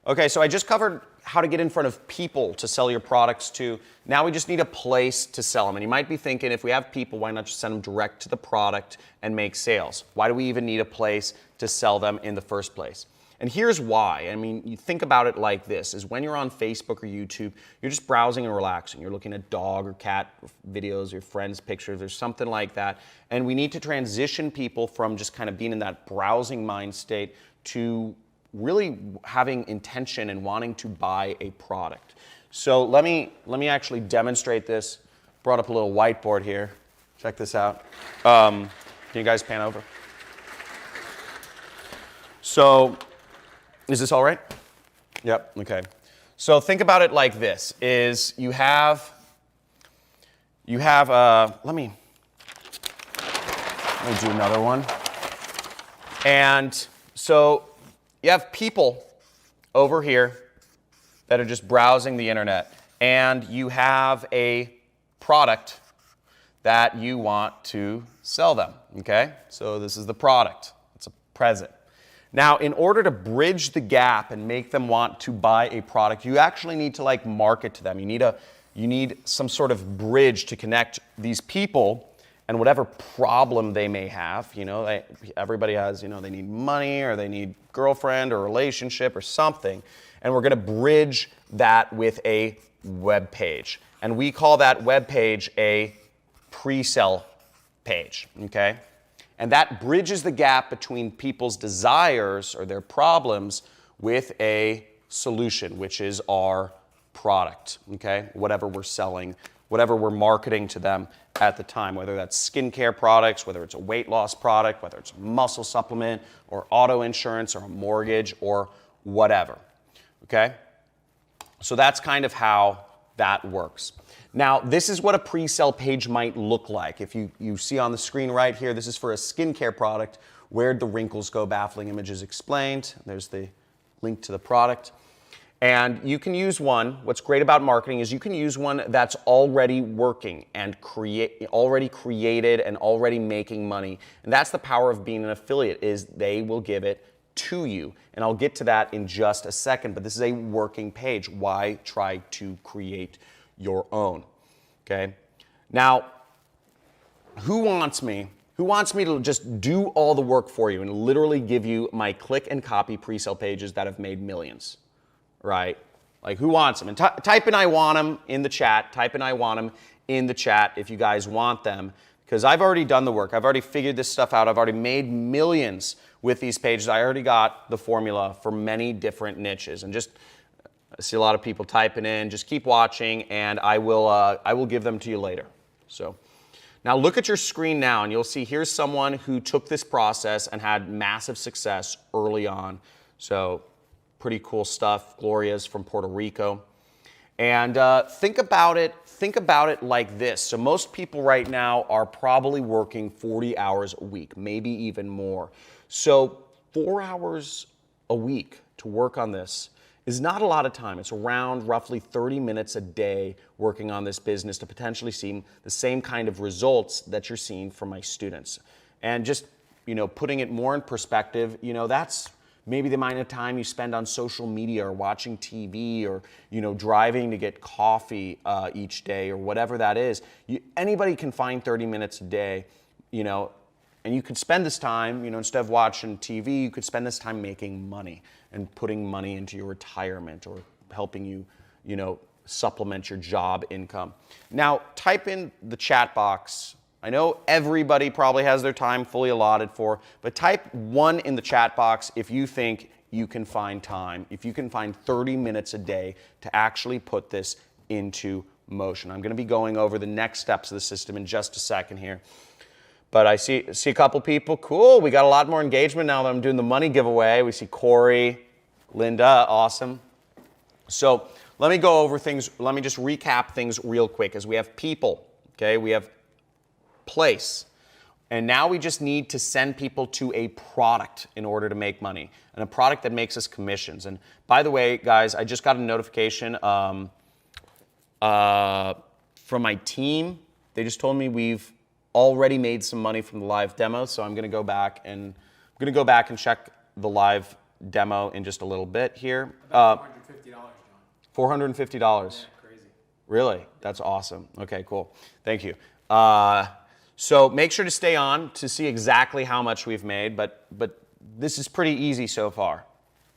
Okay, so I just covered how to get in front of people to sell your products to. Now we just need a place to sell them. And you might be thinking, if we have people, why not just send them direct to the product and make sales? Why do we even need a place to sell them in the first place? And here's why. I mean, you think about it like this, is when you're on Facebook or YouTube, you're just browsing and relaxing. You're looking at dog or cat videos, your friends' pictures, or something like that. And we need to transition people from just kind of being in that browsing mind state to really having intention and wanting to buy a product. So let me actually demonstrate this. Brought up a little whiteboard here. Check this out. Can you guys pan over? So, is this all right? Yep, okay. So think about it like this, is you have let me do another one. And so you have people over here that are just browsing the internet, and you have a product that you want to sell them, okay? So this is the product, it's a present. Now, in order to bridge the gap and make them want to buy a product, you actually need to like market to them. You need some sort of bridge to connect these people and whatever problem they may have. You know, everybody has, you know, they need money or they need girlfriend or relationship or something. And we're gonna bridge that with a web page. And we call that web page a pre-sale page, okay? And that bridges the gap between people's desires or their problems with a solution, which is our product, okay? Whatever we're selling, whatever we're marketing to them at the time, whether that's skincare products, whether it's a weight loss product, whether it's a muscle supplement or auto insurance or a mortgage or whatever, okay? So that's kind of how that works. Now, this is what a pre-sale page might look like. If you see on the screen right here, this is for a skincare product. Where'd the wrinkles go? Baffling images explained. There's the link to the product. And you can use one. What's great about marketing is you can use one that's already working and already created and already making money. And that's the power of being an affiliate, is they will give it to you. And I'll get to that in just a second, but this is a working page. Why try to create your own, okay? Now, who wants me to just do all the work for you and literally give you my click and copy pre-sale pages that have made millions, right? Like, who wants them? And type in I want them in the chat. Type in I want them in the chat if you guys want them, because I've already done the work. I've already figured this stuff out. I've already made millions with these pages. I already got the formula for many different niches. And just, I see a lot of people typing in. Just keep watching, and I will give them to you later. So now look at your screen now, and you'll see here's someone who took this process and had massive success early on. So pretty cool stuff. Gloria's from Puerto Rico. And think about it like this. So most people right now are probably working 40 hours a week, maybe even more. So 4 hours a week to work on this is not a lot of time. It's around roughly 30 minutes a day working on this business to potentially see the same kind of results that you're seeing from my students. And just, putting it more in perspective, that's maybe the amount of time you spend on social media or watching TV or, driving to get coffee each day or whatever that is. Anybody can find 30 minutes a day, and you could spend this time, instead of watching TV, you could spend this time making money and putting money into your retirement or helping you, supplement your job income. Now, type in the chat box. I know everybody probably has their time fully allotted for, but type 1 in the chat box if you think you can find time, if you can find 30 minutes a day to actually put this into motion. I'm going to be going over the next steps of the system in just a second here. But I see a couple people. Cool, we got a lot more engagement now that I'm doing the money giveaway. We see Corey, Linda, awesome. So let me go over things. Let me just recap things real quick as we have people, okay? We have place. And now we just need to send people to a product in order to make money, and a product that makes us commissions. And by the way, guys, I just got a notification from my team. They just told me we've already made some money from the live demo, so I'm going to go back and check the live demo in just a little bit here. $450, John. $450. Yeah, crazy. Really? That's awesome. Okay, cool. Thank you. So make sure to stay on to see exactly how much we've made, but this is pretty easy so far.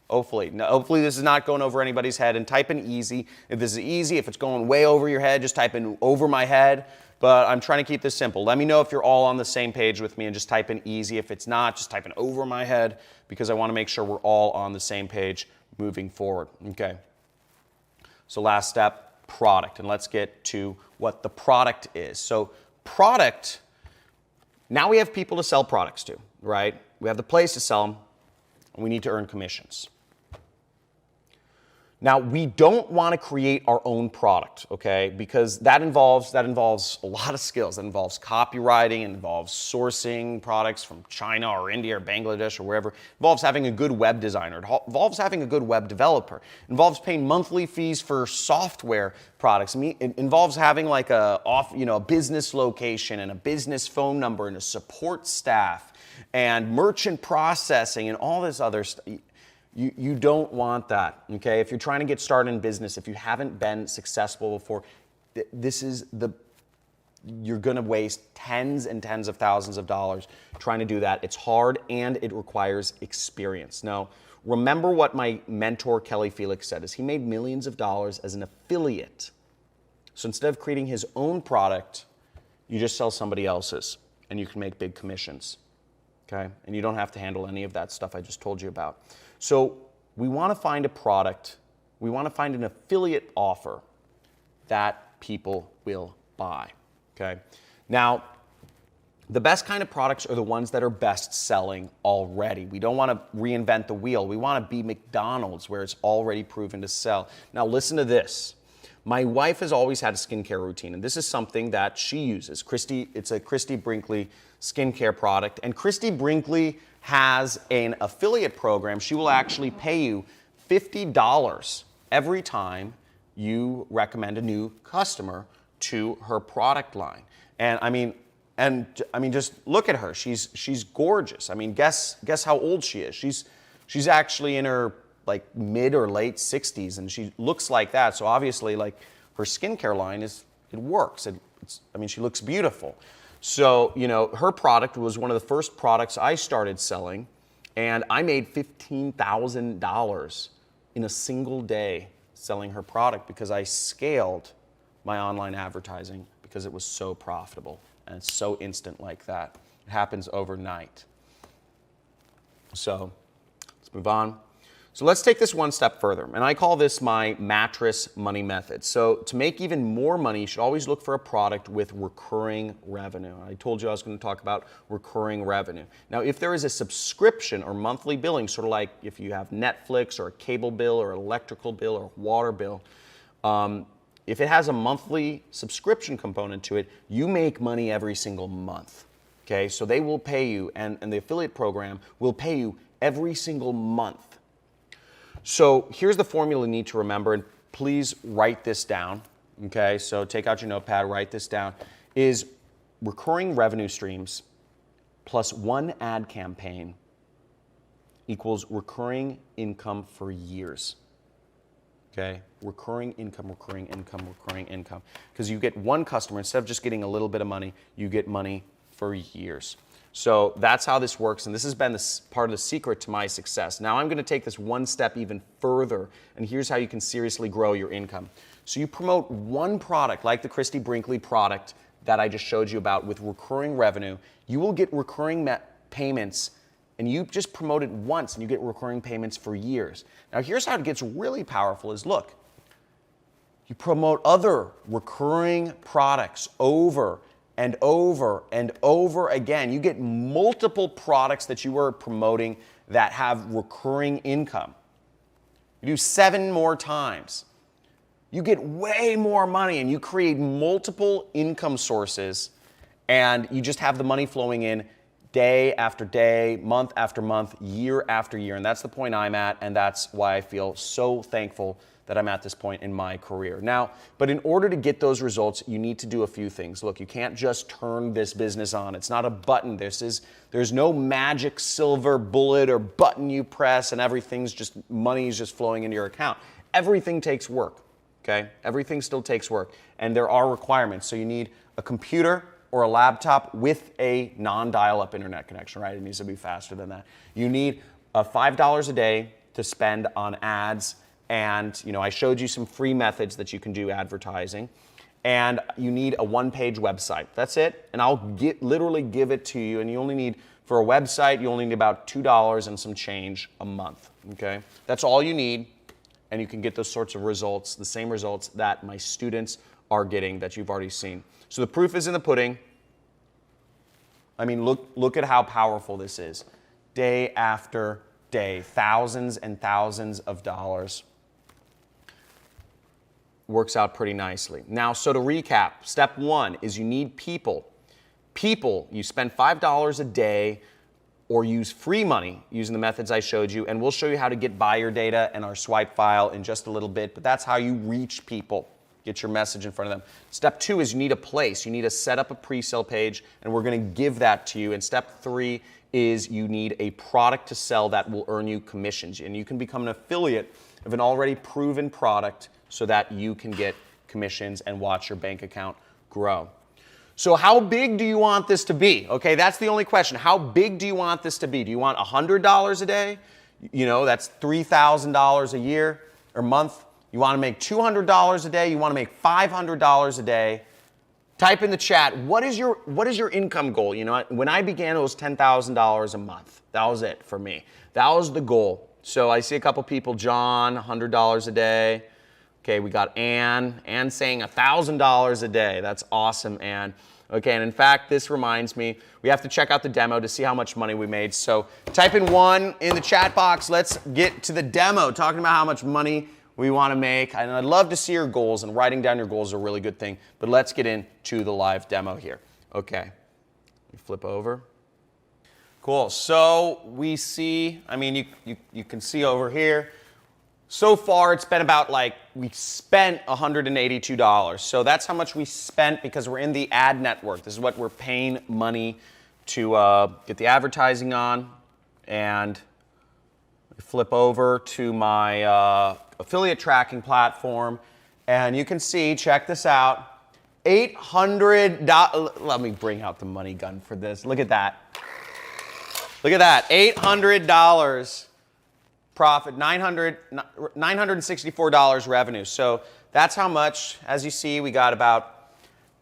Hopefully. Now, hopefully this is not going over anybody's head, and type in easy. If this is easy, if it's going way over your head, just type in over my head. But I'm trying to keep this simple. Let me know if you're all on the same page with me and just type in easy. If it's not, just type in over my head, because I want to make sure we're all on the same page moving forward. Okay. So last step, product. And let's get to what the product is. So product, now we have people to sell products to, right? We have the place to sell them, and we need to earn commissions. Now, we don't want to create our own product, okay? Because that involves a lot of skills. That involves copywriting, it involves sourcing products from China or India or Bangladesh or wherever. It involves having a good web designer. It involves having a good web developer. It involves paying monthly fees for software products. It involves having like a business location and a business phone number and a support staff and merchant processing and all this other stuff. You don't want that, okay? If you're trying to get started in business, if you haven't been successful before, you're gonna waste tens and tens of thousands of dollars trying to do that. It's hard and it requires experience. Now, remember what my mentor, Kelly Felix, said, is he made millions of dollars as an affiliate. So instead of creating his own product, you just sell somebody else's and you can make big commissions, okay? And you don't have to handle any of that stuff I just told you about. So we want to find a product, we want to find an affiliate offer that people will buy, okay? Now, the best kind of products are the ones that are best selling already. We don't want to reinvent the wheel. We want to be McDonald's where it's already proven to sell. Now listen to this. My wife has always had a skincare routine, and this is something that she uses. It's a Christy Brinkley skincare product, and Christy Brinkley has an affiliate program. She will actually pay you $50 every time you recommend a new customer to her product line. And I mean, just look at her. She's gorgeous. I mean, guess how old she is. She's actually in her like mid or late 60s, and she looks like that. So obviously, like her skincare line it works. She looks beautiful. So, her product was one of the first products I started selling, and I made $15,000 in a single day selling her product because I scaled my online advertising because it was so profitable. And it's so instant like that. It happens overnight. So let's move on. So let's take this one step further, and I call this my mattress money method. So to make even more money, you should always look for a product with recurring revenue. I told you I was going to talk about recurring revenue. Now, if there is a subscription or monthly billing, sort of like if you have Netflix or a cable bill or an electrical bill or a water bill, if it has a monthly subscription component to it, you make money every single month. Okay, so they will pay you, and the affiliate program will pay you every single month. So here's the formula you need to remember, and please write this down. Okay, so take out your notepad, write this down, is recurring revenue streams plus one ad campaign equals recurring income for years. Okay, recurring income, recurring income, recurring income. Because you get one customer, instead of just getting a little bit of money, you get money for years. So that's how this works, and this has been part of the secret to my success. Now I'm going to take this one step even further, and here's how you can seriously grow your income. So you promote one product, like the Christy Brinkley product that I just showed you about with recurring revenue. You will get recurring payments, and you just promote it once, and you get recurring payments for years. Now here's how it gets really powerful is, look, you promote other recurring products over and over and over again. You get multiple products that you are promoting that have recurring income. You do 7 more times. You get way more money, and you create multiple income sources, and you just have the money flowing in day after day, month after month, year after year. And that's the point I'm at, and that's why I feel so thankful that I'm at this point in my career. Now, but in order to get those results, you need to do a few things. Look, you can't just turn this business on. It's not a button. There's no magic silver bullet or button you press and money is just flowing into your account. Everything takes work, okay? Everything still takes work, and there are requirements. So you need a computer or a laptop with a non-dial-up internet connection, right? It needs to be faster than that. You need $5 a day to spend on ads. And I showed you some free methods that you can do advertising. And you need a one-page website. That's it. And I'll literally give it to you. And you only need, for a website, you only need about $2 and some change a month. Okay? That's all you need. And you can get those sorts of results, the same results that my students are getting that you've already seen. So the proof is in the pudding. I mean, look at how powerful this is. Day after day, thousands and thousands of dollars. Works out pretty nicely. Now, so to recap, step 1 is you need people. People, you spend $5 a day or use free money using the methods I showed you, and we'll show you how to get buyer data and our swipe file in just a little bit, but that's how you reach people. Get your message in front of them. Step 2 is you need a place. You need to set up a pre-sale page, and we're going to give that to you. And step 3 is you need a product to sell that will earn you commissions, and you can become an affiliate of an already proven product so that you can get commissions and watch your bank account grow. So how big do you want this to be? Okay, that's the only question. How big do you want this to be? Do you want $100 a day? That's $3,000 a year or month. You want to make $200 a day? You want to make $500 a day? Type in the chat, what is your income goal? When I began, it was $10,000 a month. That was it for me. That was the goal. So I see a couple people, John, $100 a day. Okay, we got Ann. Ann saying $1,000 a day. That's awesome, Ann. Okay, and in fact, this reminds me, we have to check out the demo to see how much money we made. So type in 1 in the chat box. Let's get to the demo, talking about how much money we want to make. And I'd love to see your goals, and writing down your goals is a really good thing. But let's get into the live demo here. Okay, flip over. Cool, so we see, you can see over here, so far it's been about we spent $182. So that's how much we spent because we're in the ad network. This is what we're paying money to get the advertising on. And flip over to my affiliate tracking platform. And you can see, check this out, $800, let me bring out the money gun for this. Look at that. Look at that, $800 profit, $964 revenue. So that's how much, as you see, we got about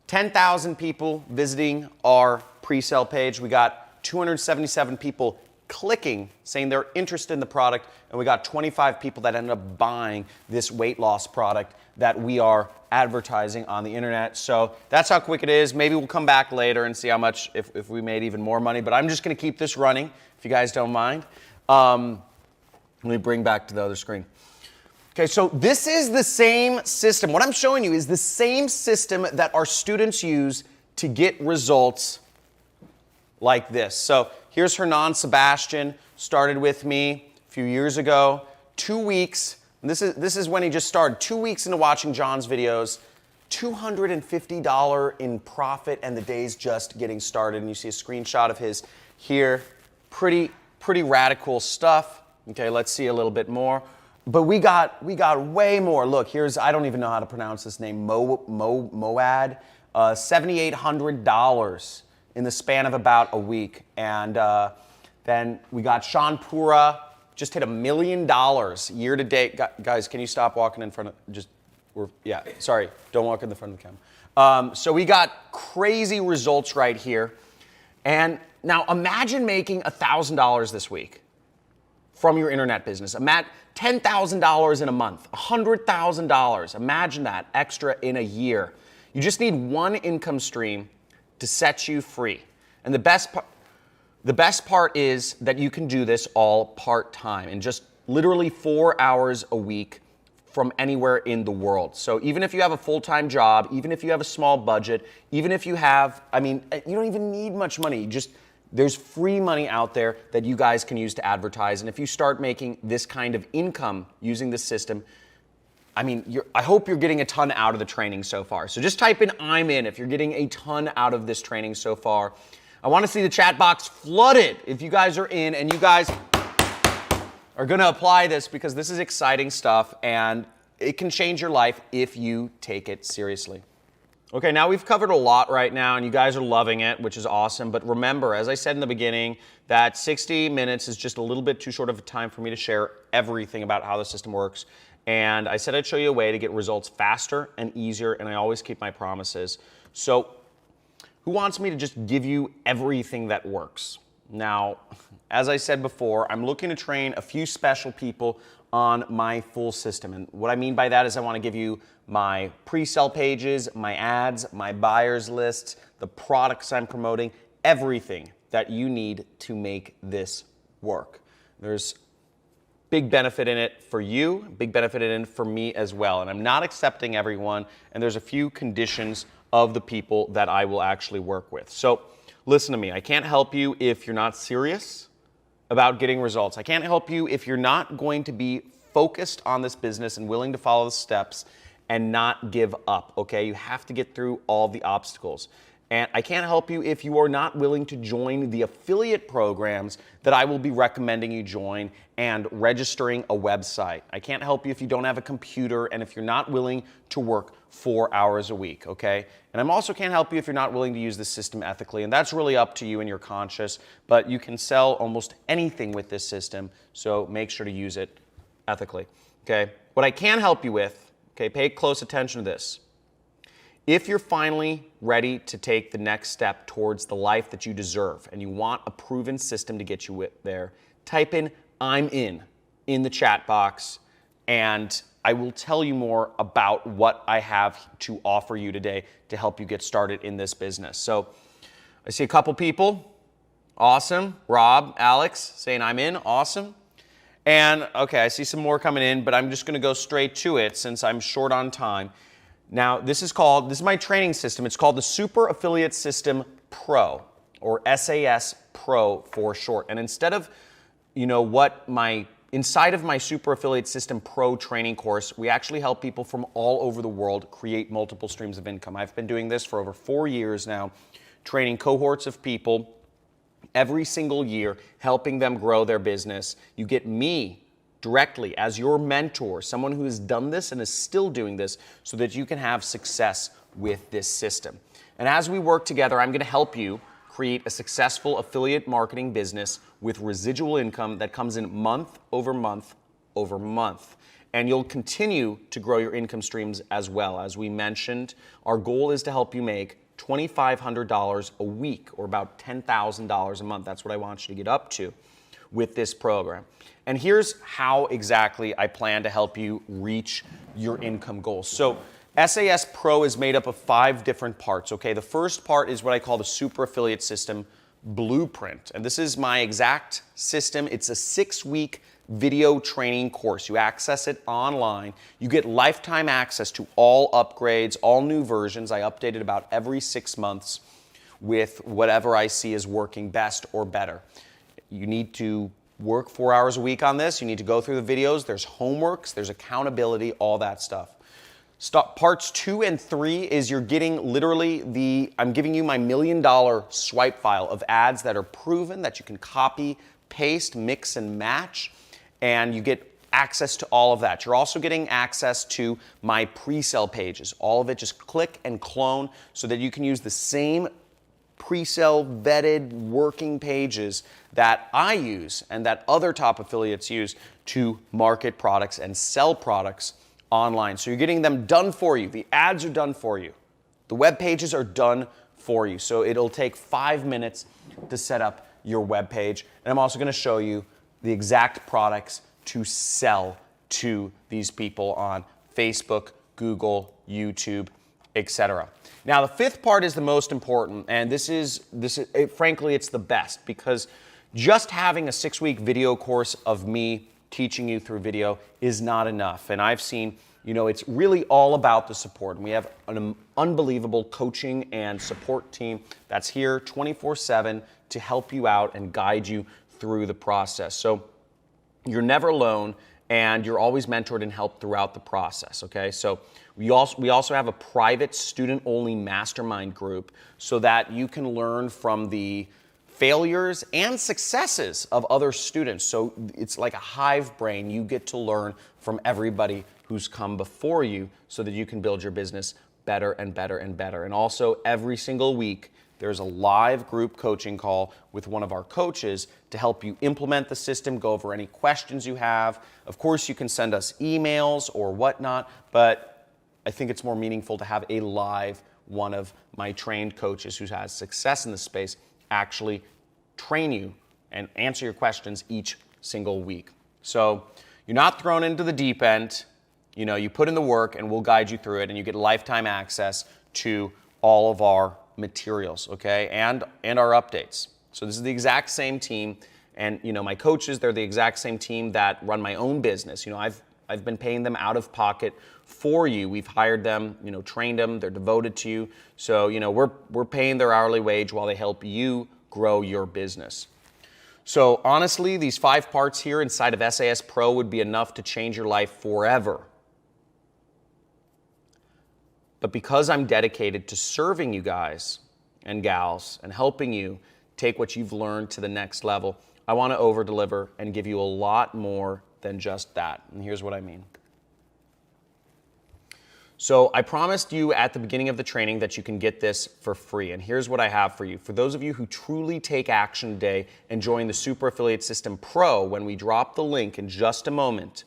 10,000 people visiting our pre-sale page. We got 277 people clicking, saying they're interested in the product, and we got 25 people that ended up buying this weight loss product that we are advertising on the internet. So that's how quick it is. Maybe we'll come back later and see how much, if we made even more money, but I'm just gonna keep this running, if you guys don't mind. Let me bring back to the other screen. Okay, so this is the same system. What I'm showing you is the same system that our students use to get results like this. So here's Hernan Sebastian, started with me a few years ago, 2 weeks. And this is when he just started. 2 weeks into watching John's videos, $250 in profit, and the day's just getting started. And you see a screenshot of his here. Pretty radical stuff. Okay, let's see a little bit more. But we got way more. Look, here's, I don't even know how to pronounce this name, Moad, $7,800 in the span of about a week. And then we got Sean Pura, just hit $1 million year to date. Guys, can you stop walking in front of, yeah, sorry, don't walk in the front of the camera. So we got crazy results right here. And now imagine making $1,000 this week from your internet business. Imagine $10,000 in a month, $100,000. Imagine that extra in a year. You just need one income stream to set you free. And the best part is that you can do this all part-time in just literally 4 hours a week from anywhere in the world. So even if you have a full-time job, even if you have a small budget, even if you have, I mean, you don't even need much money. There's free money out there that you guys can use to advertise. And if you start making this kind of income using this system, I mean, I hope you're getting a ton out of the training so far. So just type in "I'm in" if you're getting a ton out of this training so far. I want to see the chat box flooded if you guys are in and you guys are going to apply this, because this is exciting stuff and it can change your life if you take it seriously. Okay, now we've covered a lot right now and you guys are loving it, which is awesome. But remember, as I said in the beginning, that 60 minutes is just a little bit too short of a time for me to share everything about how the system works. And I said I'd show you a way to get results faster and easier, and I always keep my promises. So who wants me to just give you everything that works? Now, as I said before, I'm looking to train a few special people on my full system. And what I mean by that is I want to give you my pre-sale pages, my ads, my buyers lists, the products I'm promoting, everything that you need to make this work. There's big benefit in it for you, big benefit in it for me as well. And I'm not accepting everyone, and there's a few conditions of the people that I will actually work with. So listen to me, I can't help you if you're not serious about getting results. I can't help you if you're not going to be focused on this business and willing to follow the steps and not give up, okay? You have to get through all the obstacles. And I can't help you if you are not willing to join the affiliate programs that I will be recommending you join and registering a website. I can't help you if you don't have a computer and if you're not willing to work 4 hours a week, okay? And I also can't help you if you're not willing to use this system ethically, and that's really up to you and your conscience, but you can sell almost anything with this system, so make sure to use it ethically, okay? What I can help you with, okay, pay close attention to this. If you're finally ready to take the next step towards the life that you deserve and you want a proven system to get you there, type in "I'm in" the chat box, and I will tell you more about what I have to offer you today to help you get started in this business. So I see a couple people. Awesome. Rob, Alex saying "I'm in." Awesome. And okay, I see some more coming in, but I'm just going to go straight to it since I'm short on time. Now, this is my training system. It's called the Super Affiliate System Pro, or SAS Pro for short. And instead of, inside of my Super Affiliate System Pro training course, we actually help people from all over the world create multiple streams of income. I've been doing this for over 4 years now, training cohorts of people every single year, helping them grow their business. You get me directly as your mentor, someone who has done this and is still doing this, so that you can have success with this system. And as we work together, I'm going to help you create a successful affiliate marketing business with residual income that comes in month over month over month. and you'll continue to grow your income streams as well. As we mentioned, our goal is to help you make $2,500 a week, or about $10,000 a month. That's what I want you to get up to with this program. And here's how exactly I plan to help you reach your income goals. So SAS Pro is made up of 5 different parts, okay? The first part is what I call the Super Affiliate System Blueprint. And this is my exact system. It's a 6-week video training course. You access it online. You get lifetime access to all upgrades, all new versions. I update it about every 6 months with whatever I see is working best or better. You need to work 4 hours a week on this. You need to go through the videos. There's homeworks, there's accountability, all that stuff. Parts 2 and 3 is you're getting literally I'm giving you my $1 million swipe file of ads that are proven, that you can copy, paste, mix, and match, and you get access to all of that. You're also getting access to my pre-sale pages. All of it, just click and clone so that you can use the same pre-sale vetted working pages that I use and that other top affiliates use to market products and sell products online. So you're getting them done for you. The ads are done for you. The web pages are done for you. So it'll take 5 minutes to set up your web page. And I'm also going to show you the exact products to sell to these people on Facebook, Google, YouTube, etc. Now, the 5th part is the most important, and frankly, it's the best, because just having a 6-week video course of me teaching you through video is not enough. And I've seen, it's really all about the support. And we have an unbelievable coaching and support team that's here 24/7 to help you out and guide you through the process. So you're never alone, and you're always mentored and helped throughout the process, okay? So we also have a private student-only mastermind group so that you can learn from the failures and successes of other students. So it's like a hive brain. You get to learn from everybody who's come before you so that you can build your business better and better and better. And also every single week, there's a live group coaching call with one of our coaches to help you implement the system, go over any questions you have. Of course, you can send us emails or whatnot, but I think it's more meaningful to have a live one of my trained coaches who has success in this space actually train you and answer your questions each single week. So you're not thrown into the deep end. You put in the work and we'll guide you through it, and you get lifetime access to all of our materials, okay, and our updates. So this is the exact same team, and my coaches, they're the exact same team that run my own business. I've been paying them out of pocket for you. We've hired them, trained them, they're devoted to you. So, we're paying their hourly wage while they help you grow your business. So honestly, these 5 parts here inside of SAS Pro would be enough to change your life forever. But because I'm dedicated to serving you guys and gals and helping you take what you've learned to the next level, I want to over-deliver and give you a lot more than just that. And here's what I mean. So I promised you at the beginning of the training that you can get this for free. And here's what I have for you. For those of you who truly take action today and join the Super Affiliate System Pro, when we drop the link in just a moment,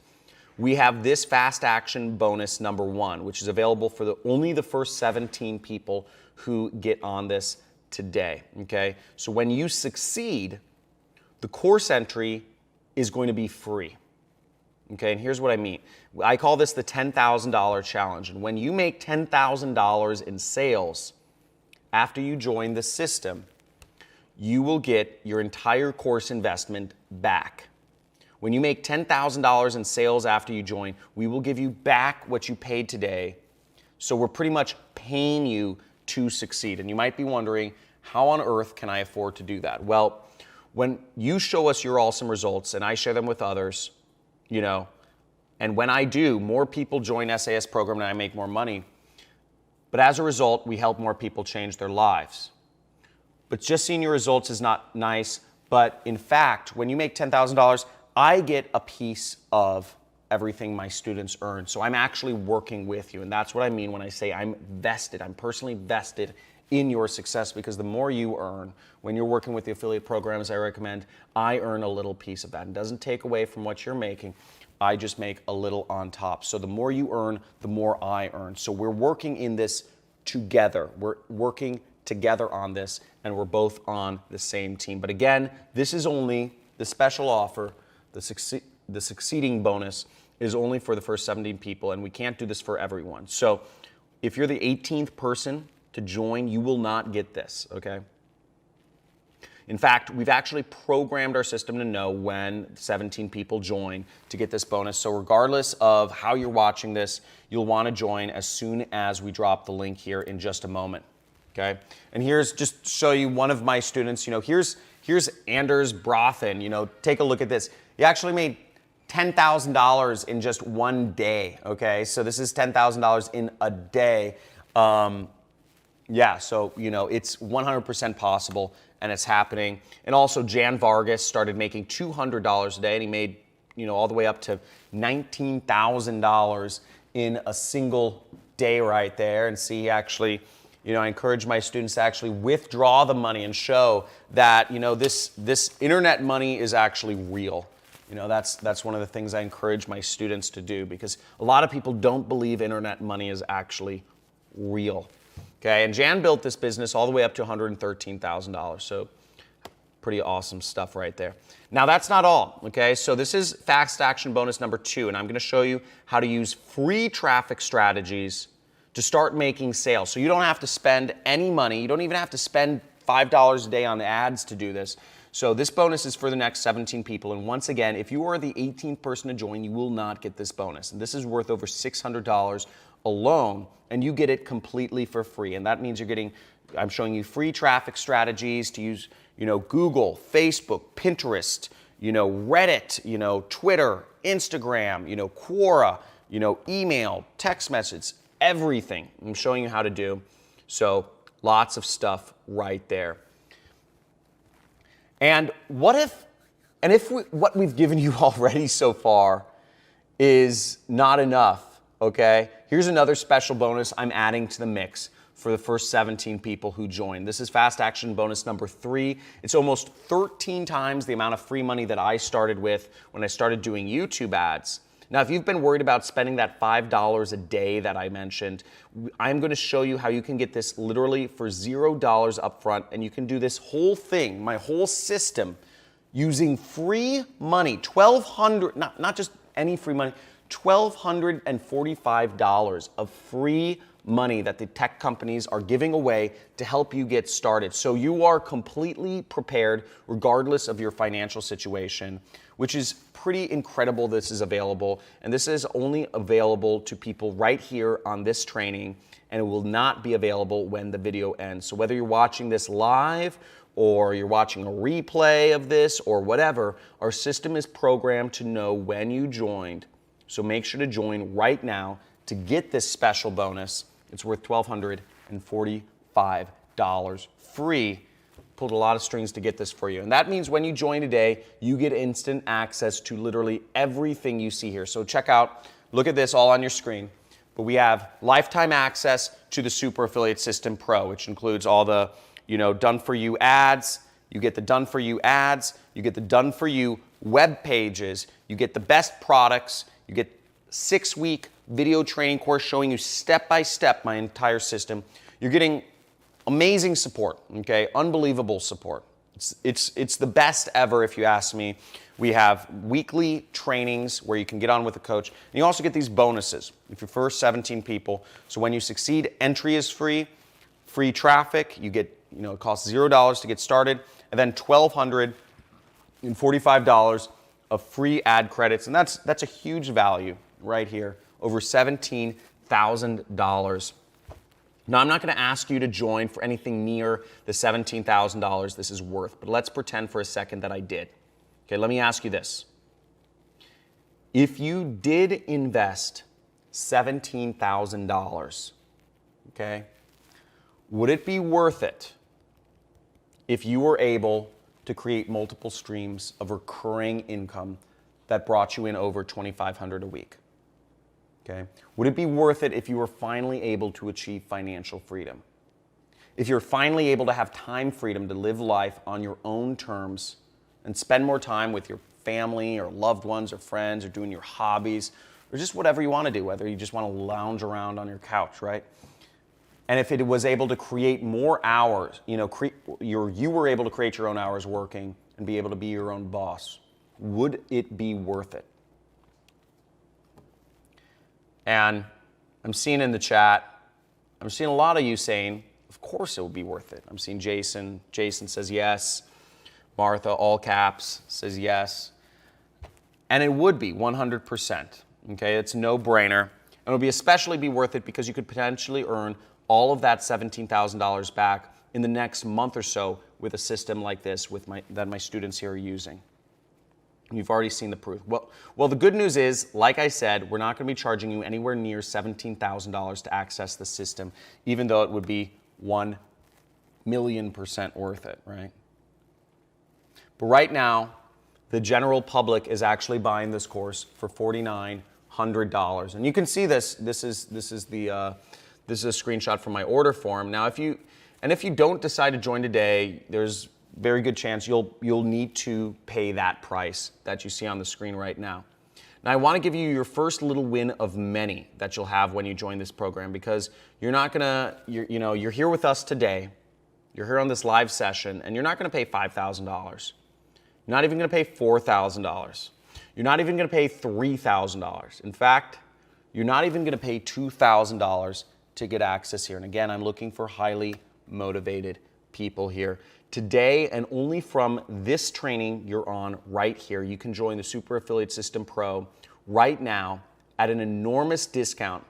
we have this fast action bonus number 1, which is available for only the first 17 people who get on this today, okay? So when you succeed, the course entry is going to be free, okay? And here's what I mean. I call this the $10,000 challenge. And when you make $10,000 in sales after you join the system, you will get your entire course investment back. When you make $10,000 in sales after you join, we will give you back what you paid today. So we're pretty much paying you to succeed. And you might be wondering, how on earth can I afford to do that? Well, when you show us your awesome results and I share them with others, and when I do, more people join SAS program and I make more money. But as a result, we help more people change their lives. But just seeing your results is not nice. But in fact, when you make $10,000, I get a piece of everything my students earn. So I'm actually working with you. And that's what I mean when I say I'm vested. I'm personally vested in your success, because the more you earn when you're working with the affiliate programs I recommend, I earn a little piece of that. It doesn't take away from what you're making, I just make a little on top. So the more you earn, the more I earn. So we're working in this together. We're working together on this, and we're both on the same team. But again, this is only the special offer. The succeeding bonus is only for the first 17 people, and we can't do this for everyone. So if you're the 18th person to join, you will not get this, okay? In fact, we've actually programmed our system to know when 17 people join to get this bonus. So regardless of how you're watching this, you'll want to join as soon as we drop the link here in just a moment, okay? And here's just to show you one of my students. Here's Anders Brothen. Take a look at this. He actually made $10,000 in just one day, okay? So this is $10,000 in a day. Yeah, so, it's 100% possible, and it's happening. And also, Jan Vargas started making $200 a day, and he made, all the way up to $19,000 in a single day right there. And see, actually, I encourage my students to actually withdraw the money and show that, this internet money is actually real. That's one of the things I encourage my students to do, because a lot of people don't believe internet money is actually real. Okay, and Jan built this business all the way up to $113,000. So pretty awesome stuff right there. Now that's not all, okay? So this is fast action bonus number 2, and I'm gonna show you how to use free traffic strategies to start making sales. So you don't have to spend any money. You don't even have to spend $5 a day on ads to do this. So this bonus is for the next 17 people. And once again, if you are the 18th person to join, you will not get this bonus. And this is worth over $600 alone, and you get it completely for free. And that means I'm showing you free traffic strategies to use, Google, Facebook, Pinterest, Reddit, Twitter, Instagram, Quora, email, text messages, everything I'm showing you how to do. So lots of stuff right there. And what we've given you already so far is not enough, okay? Here's another special bonus I'm adding to the mix for the first 17 people who join. This is fast action bonus number 3. It's almost 13 times the amount of free money that I started with when I started doing YouTube ads. Now, if you've been worried about spending that $5 a day that I mentioned, I'm going to show you how you can get this literally for $0 upfront, and you can do this whole thing, my whole system, using free money, not just any free money, $1,245 of free money that the tech companies are giving away to help you get started. So you are completely prepared regardless of your financial situation, which is pretty incredible. This is available, and this is only available to people right here on this training, and it will not be available when the video ends. So whether you're watching this live or you're watching a replay of this or whatever, our system is programmed to know when you joined. So make sure to join right now to get this special bonus. It's worth $1,245 free. Pulled a lot of strings to get this for you. And that means when you join today, you get instant access to literally everything you see here. So check out, look at this all on your screen. But we have lifetime access to the Super Affiliate System Pro, which includes all the, done for you ads. You get the done for you ads. You get the done for you web pages. You get the best products. You get 6-week video training course showing you step-by-step my entire system. You're getting amazing support, okay? Unbelievable support. It's the best ever if you ask me. We have weekly trainings where you can get on with a coach. And you also get these bonuses if you're first 17 people. So when you succeed, entry is free, free traffic. You get, it costs $0 to get started, and then $1,245 of free ad credits. And that's a huge value right here, over $17,000. Now, I'm not going to ask you to join for anything near the $17,000 this is worth, but let's pretend for a second that I did. Okay, let me ask you this. If you did invest $17,000, okay, would it be worth it if you were able to create multiple streams of recurring income that brought you in over $2,500 a week? Okay. Would it be worth it if you were finally able to achieve financial freedom? If you're finally able to have time freedom to live life on your own terms and spend more time with your family or loved ones or friends or doing your hobbies or just whatever you want to do, whether you just want to lounge around on your couch, right? And if it was able to create more hours, you were able to create your own hours working and be able to be your own boss, would it be worth it? And I'm seeing in the chat, I'm seeing a lot of you saying, of course it would be worth it. I'm seeing Jason. Jason says yes. Martha, all caps, says yes. And it would be 100%. Okay, it's a no-brainer. And it would especially be worth it because you could potentially earn all of that $17,000 back in the next month or so with a system like this that my students here are using. You've already seen the proof. Well, the good news is, like I said, we're not going to be charging you anywhere near $17,000 to access the system, even though it would be 1,000,000% worth it, right? But right now, the general public is actually buying this course for $4,900, and you can see this. This is a screenshot from my order form. Now, if you don't decide to join today, there's very good chance you'll need to pay that price that you see on the screen right now. Now, I want to give you your first little win of many that you'll have when you join this program, because you're here with us today. You're here on this live session, and you're not going to pay $5,000. You're not even going to pay $4,000. You're not even going to pay $3,000. In fact, you're not even going to pay $2,000 to get access here. And again, I'm looking for highly motivated people here. Today, and only from this training you're on right here, you can join the Super Affiliate System Pro right now at an enormous discount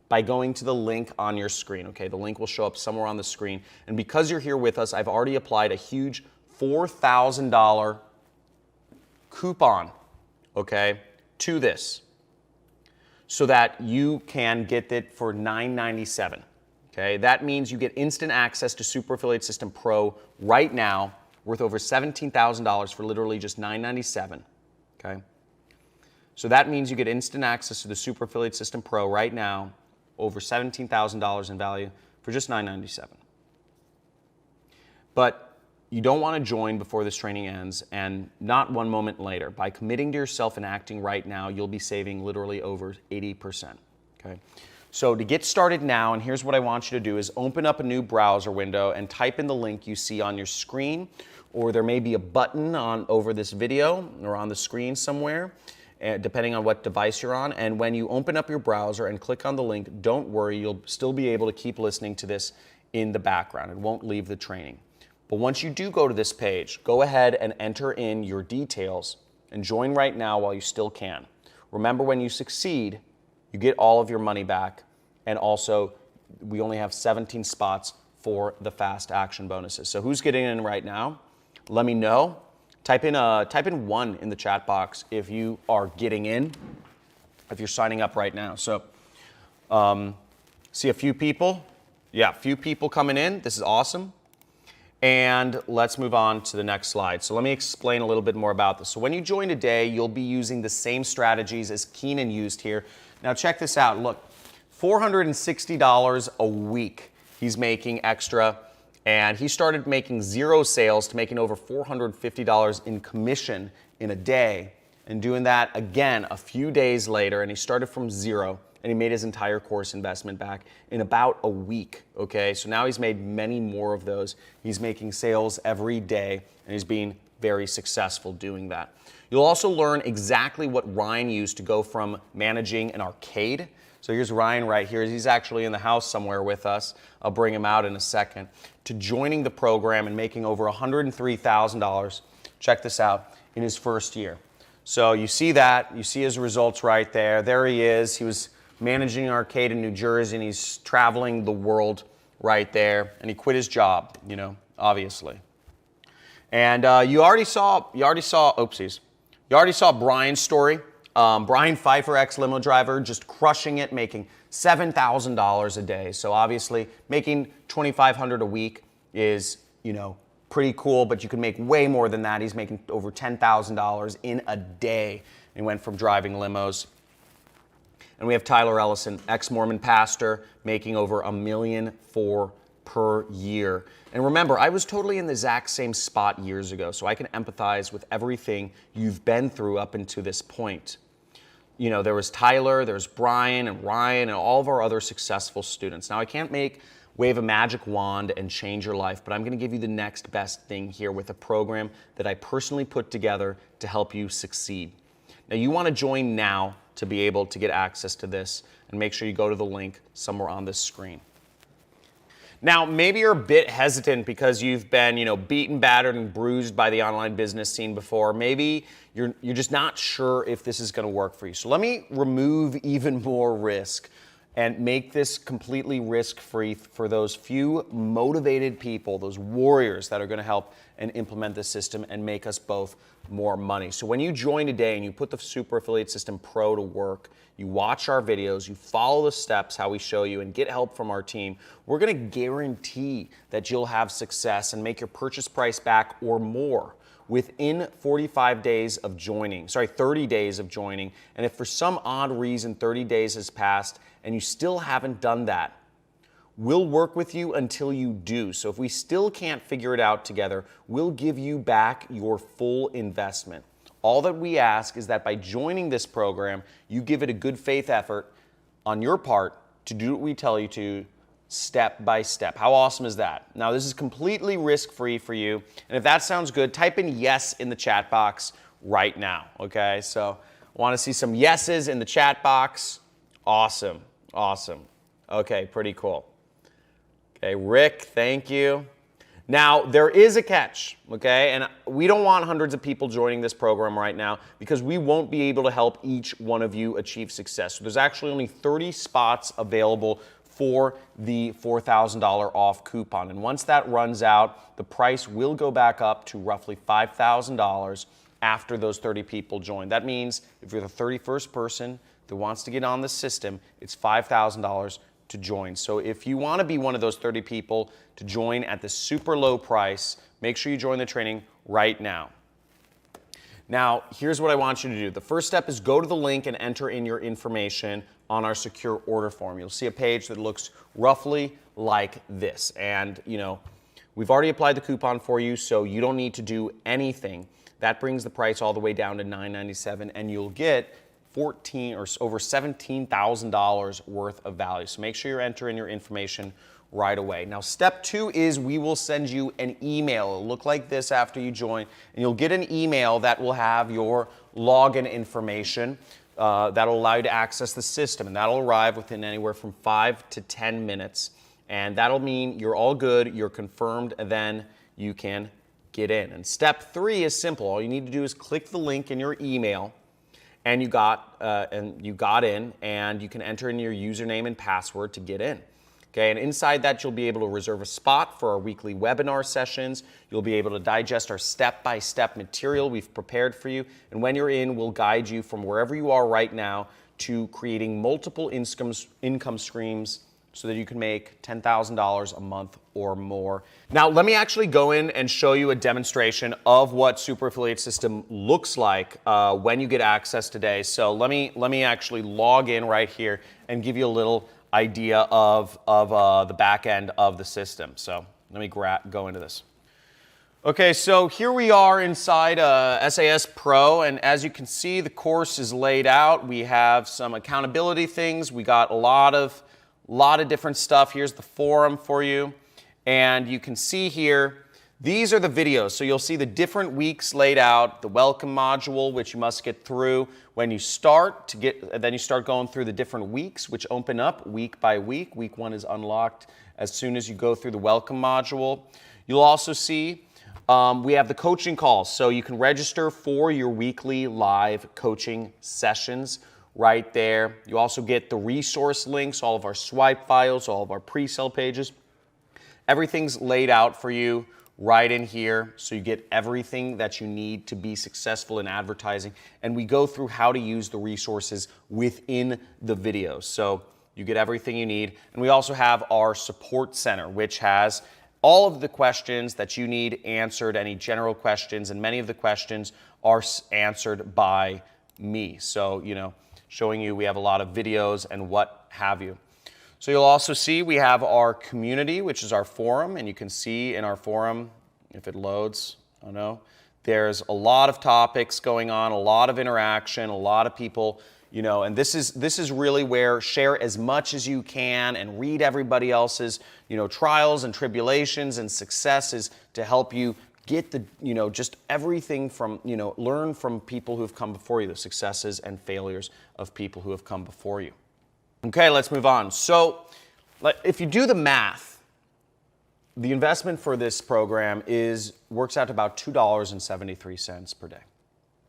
by going to the link on your screen. Okay, the link will show up somewhere on the screen. And because you're here with us, I've already applied a huge $4,000 coupon, okay, to this, so that you can get it for $997. Okay, that means you get instant access to Super Affiliate System Pro right now, worth over $17,000 for literally just $997. Okay, so that means you get instant access to the Super Affiliate System Pro right now, over $17,000 in value for just $997. But you don't want to join before this training ends, and not one moment later. By committing to yourself and acting right now, you'll be saving literally over 80%. Okay. So to get started now, and here's what I want you to do, is open up a new browser window and type in the link you see on your screen, or there may be a button over this video or on the screen somewhere, depending on what device you're on. And when you open up your browser and click on the link, don't worry, you'll still be able to keep listening to this in the background. It won't leave the training. But once you do go to this page, go ahead and enter in your details and join right now while you still can. Remember, when you succeed, you get all of your money back, and also we only have 17 spots for the fast action bonuses. So who's getting in right now? Let me know. Type in 1 in the chat box if you are getting in, if you're signing up right now. So see a few people. Yeah, a few people coming in. This is awesome. And let's move on to the next slide. So let me explain a little bit more about this. So when you join today, you'll be using the same strategies as Keenan used here. Now check this out. Look, $460 a week he's making extra, and he started making 0 sales to making over $450 in commission in a day, and doing that again a few days later, and he started from 0. And he made his entire course investment back in about a week, okay? So now he's made many more of those. He's making sales every day, and he's being very successful doing that. You'll also learn exactly what Ryan used to go from managing an arcade. So here's Ryan right here. He's actually in the house somewhere with us. I'll bring him out in a second. To joining the program and making over $103,000, check this out, in his first year. So you see that, you see his results right there. There he is. He was managing an arcade in New Jersey, and he's traveling the world right there. And he quit his job, obviously. And you already saw Brian's story. Brian Pfeiffer, ex-limo driver, just crushing it, making $7,000 a day. So obviously, making $2,500 a week is, pretty cool, but you can make way more than that. He's making over $10,000 in a day. And he went from driving limos. And we have Tyler Ellison, ex-Mormon pastor, making over $1 million for per year. And remember, I was totally in the exact same spot years ago, so I can empathize with everything you've been through up until this point. You know, there was Tyler, there's Brian and Ryan and all of our other successful students. Now, I can't wave a magic wand and change your life, but I'm gonna give you the next best thing here with a program that I personally put together to help you succeed. Now, you wanna join now to be able to get access to this, and make sure you go to the link somewhere on this screen. Now, maybe you're a bit hesitant because you've been, beaten, battered, and bruised by the online business scene before. Maybe you're just not sure if this is going to work for you. So let me remove even more risk and make this completely risk-free for those few motivated people, those warriors that are going to help and implement this system and make us both more money. So when you join today and you put the Super Affiliate System Pro to work, you watch our videos, you follow the steps, how we show you, and get help from our team, we're gonna guarantee that you'll have success and make your purchase price back or more within 30 days of joining. And if for some odd reason 30 days has passed and you still haven't done that, we'll work with you until you do. So if we still can't figure it out together, we'll give you back your full investment. All that we ask is that by joining this program, you give it a good faith effort on your part to do what we tell you to, step by step. How awesome is that? Now, this is completely risk-free for you. And if that sounds good, type in yes in the chat box right now, okay? So I want to see some yeses in the chat box. Awesome, awesome. Okay, pretty cool. Okay, Rick, thank you. Now, there is a catch, okay? And we don't want hundreds of people joining this program right now because we won't be able to help each one of you achieve success. So there's actually only 30 spots available for the $4,000 off coupon. And once that runs out, the price will go back up to roughly $5,000 after those 30 people join. That means if you're the 31st person that wants to get on the system, it's $5,000 to join. So if you want to be one of those 30 people to join at the super low price, make sure you join the training right now. Now, here's what I want you to do. The first step is go to the link and enter in your information on our secure order form. You'll see a page that looks roughly like this. And, we've already applied the coupon for you, so you don't need to do anything. That brings the price all the way down to $9.97, and you'll get over $17,000 worth of value. So make sure you're entering your information right away. Now, step 2 is we will send you an email. It'll look like this after you join, and you'll get an email that will have your login information that'll allow you to access the system, and that'll arrive within anywhere from 5 to 10 minutes, and that'll mean you're all good, you're confirmed, and then you can get in. And step 3 is simple. All you need to do is click the link in your email, and you got in, and you can enter in your username and password to get in. Okay, and inside that, you'll be able to reserve a spot for our weekly webinar sessions. You'll be able to digest our step-by-step material we've prepared for you. And when you're in, we'll guide you from wherever you are right now to creating multiple income streams so that you can make $10,000 a month or more. Now, let me actually go in and show you a demonstration of what Super Affiliate System looks like when you get access today. So let me actually log in right here and give you a little idea of the back end of the system. So let me go into this. Okay, so here we are inside SAS Pro, and as you can see, the course is laid out. We have some accountability things. We got a lot of different stuff. Here's the forum for you, and you can see here, these are the videos. So you'll see the different weeks laid out, the welcome module, which you must get through when you start then you start going through the different weeks, which open up week by week. Week 1 is unlocked as soon as you go through the welcome module. You'll also see we have the coaching calls, so you can register for your weekly live coaching sessions right there. You also get the resource links, all of our swipe files, all of our pre-sale pages. Everything's laid out for you right in here, so you get everything that you need to be successful in advertising. And we go through how to use the resources within the videos. So you get everything you need. And we also have our support center, which has all of the questions that you need answered, any general questions, and many of the questions are answered by me. So, showing you we have a lot of videos and what have you. So you'll also see we have our community, which is our forum, and you can see in our forum, if it loads, I don't know, there's a lot of topics going on, a lot of interaction, a lot of people, and this is really where share as much as you can and read everybody else's, trials and tribulations and successes to help you get the, just everything from, learn from people who have come before you, the successes and failures of people who have come before you. Okay, let's move on. So if you do the math, the investment for this program works out to about $2.73 per day.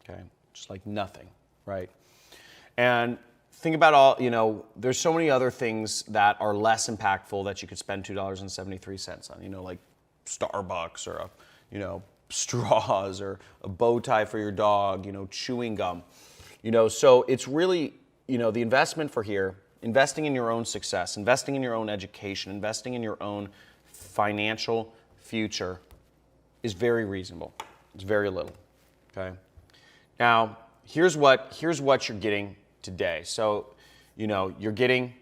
Okay, just like nothing, right? And think about all, there's so many other things that are less impactful that you could spend $2.73 on, like Starbucks or, straws or a bow tie for your dog, chewing gum. So it's really, the investment for here, investing in your own success, investing in your own education, investing in your own financial future is very reasonable. It's very little, okay? Now, here's what you're getting today. So, you're getting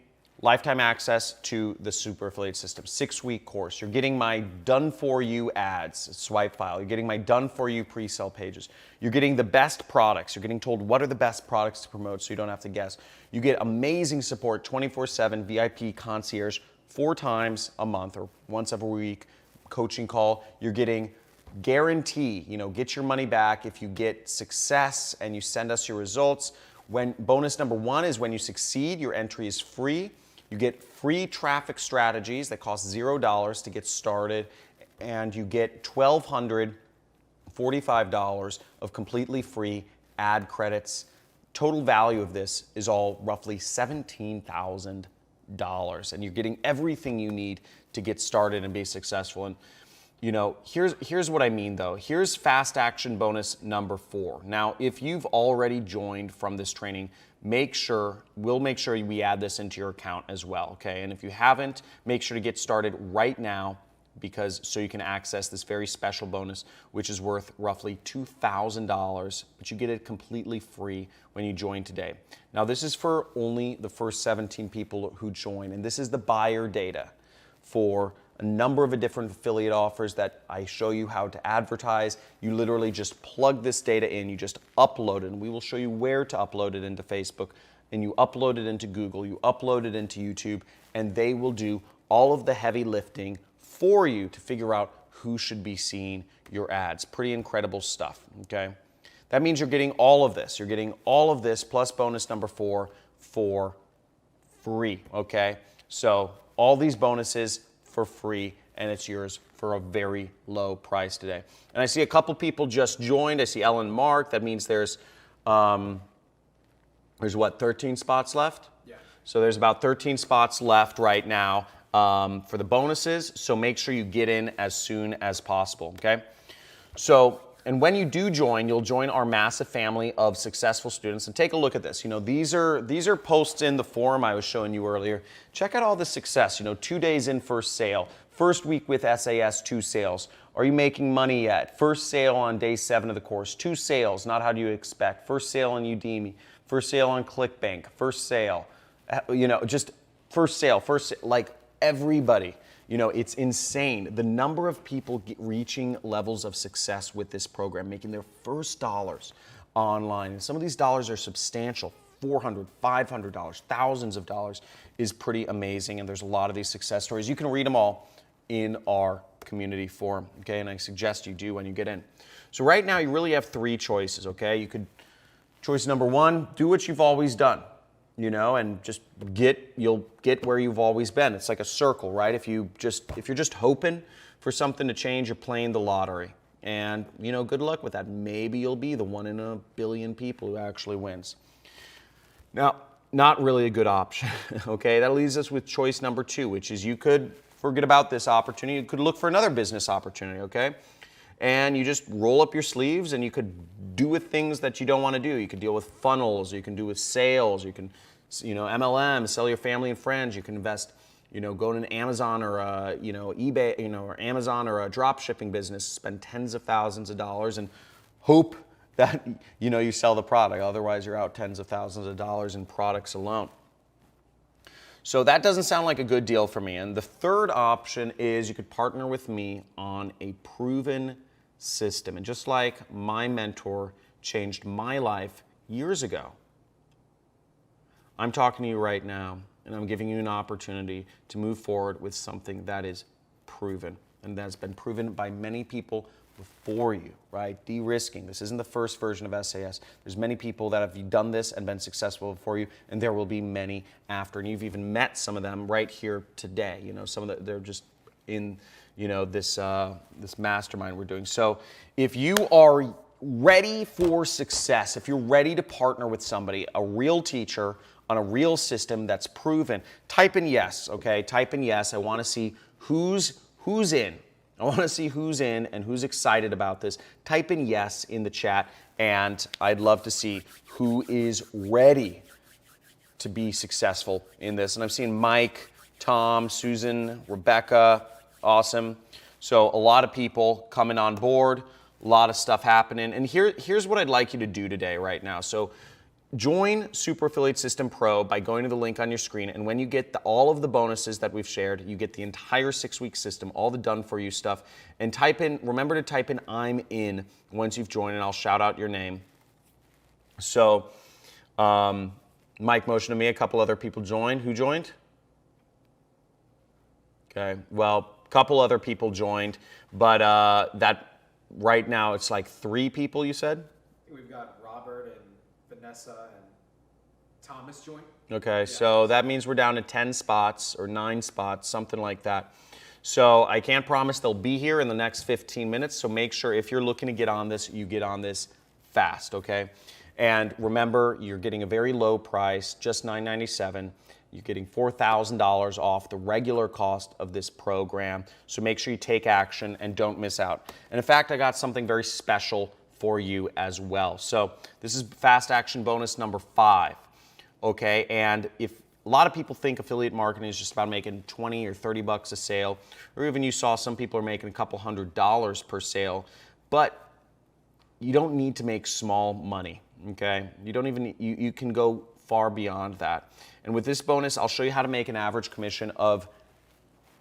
lifetime access to the Super Affiliate System, 6-week course. You're getting my done-for-you ads, swipe file. You're getting my done-for-you pre-sale pages. You're getting the best products. You're getting told what are the best products to promote so you don't have to guess. You get amazing support, 24/7 VIP concierge, 4 times a month or once every week, coaching call. You're getting guarantee, get your money back if you get success and you send us your results. When bonus number 1 is when you succeed, your entry is free. You get free traffic strategies that cost $0 to get started, and you get $1,245 of completely free ad credits. Total value of this is all roughly $17,000, and you're getting everything you need to get started and be successful. And here's what I mean though. Here's fast action bonus number 4. Now, if you've already joined from this training, we'll make sure we add this into your account as well, okay? And if you haven't, make sure to get started right now so you can access this very special bonus, which is worth roughly $2,000, but you get it completely free when you join today. Now, this is for only the first 17 people who join, and this is the buyer data for a number of different affiliate offers that I show you how to advertise. You literally just plug this data in, you just upload it, and we will show you where to upload it into Facebook, and you upload it into Google, you upload it into YouTube, and they will do all of the heavy lifting for you to figure out who should be seeing your ads. Pretty incredible stuff, okay? That means you're getting all of this. You're getting all of this plus bonus number 4 for free, okay? So all these bonuses for free, and it's yours for a very low price today. And I see a couple people just joined. I see Ellen Mark. That means there's what, 13 spots left? Yeah. So there's about 13 spots left right now for the bonuses. So make sure you get in as soon as possible, okay? So, and when you do join, you'll join our massive family of successful students. And take a look at this. These are posts in the forum I was showing you earlier. Check out all the success. 2 days in, first sale. First week with SAS, 2 sales. Are you making money yet? First sale on day 7 of the course. 2 sales, not how do you expect. First sale on Udemy. First sale on ClickBank. First sale. Just first sale, like everybody. It's insane. The number of people reaching levels of success with this program, making their first dollars online. And some of these dollars are substantial, $400, $500, thousands of dollars is pretty amazing. And there's a lot of these success stories. You can read them all in our community forum, okay? And I suggest you do when you get in. So right now you really have 3 choices, okay? Choice number 1, do what you've always done. And you'll get where you've always been. It's like a circle, right? If you're just hoping for something to change, you're playing the lottery. And, good luck with that. Maybe you'll be the 1 in a billion people who actually wins. Now, not really a good option, okay? That leaves us with choice number 2, which is you could forget about this opportunity. You could look for another business opportunity, okay? And you just roll up your sleeves and you could do with things that you don't want to do. You can deal with funnels, you can do with sales, you can, MLM, sell your family and friends, you can invest, go to an Amazon or eBay, or Amazon or a drop shipping business, spend tens of thousands of dollars and hope that, you sell the product. Otherwise, you're out tens of thousands of dollars in products alone. So that doesn't sound like a good deal for me. And the third option is you could partner with me on a proven system. And just like my mentor changed my life years ago, I'm talking to you right now, and I'm giving you an opportunity to move forward with something that is proven, and that's been proven by many people before you, right? De-risking. This isn't the first version of SAS. There's many people that have done this and been successful before you, and there will be many after. And you've even met some of them right here today. You know, some of they're just in, you know, this mastermind we're doing. So if you are ready for success, if you're ready to partner with somebody, a real teacher on a real system that's proven, type in yes, okay? Type in yes. I want to see who's in. I want to see who's in and who's excited about this. Type in yes in the chat, and I'd love to see who is ready to be successful in this. And I've seen Mike, Tom, Susan, Rebecca, awesome. So a lot of people coming on board, a lot of stuff happening. And here's what I'd like you to do today right now. So join Super Affiliate System Pro by going to the link on your screen, and when you get all of the bonuses that we've shared, you get the entire 6-week system, all the done-for-you stuff, and remember to type in I'm in once you've joined, and I'll shout out your name. So Mike motioned to me, a couple other people joined. Who joined? Okay, well, a couple other people joined, but that right now it's like 3 people, you said? We've got Robert and Vanessa and Thomas joined. Okay, yeah. So that means we're down to 10 spots or 9 spots, something like that. So I can't promise they'll be here in the next 15 minutes, so make sure if you're looking to get on this, you get on this fast, okay? And remember, you're getting a very low price, just $997. You're getting $4,000 off the regular cost of this program, so make sure you take action and don't miss out. And in fact, I got something very special for you as well. So this is fast action bonus number 5, okay? And if a lot of people think affiliate marketing is just about making 20 or 30 bucks a sale, or even you saw some people are making a couple $100s per sale, but you don't need to make small money, okay? You don't even, you can go far beyond that. And with this bonus, I'll show you how to make an average commission of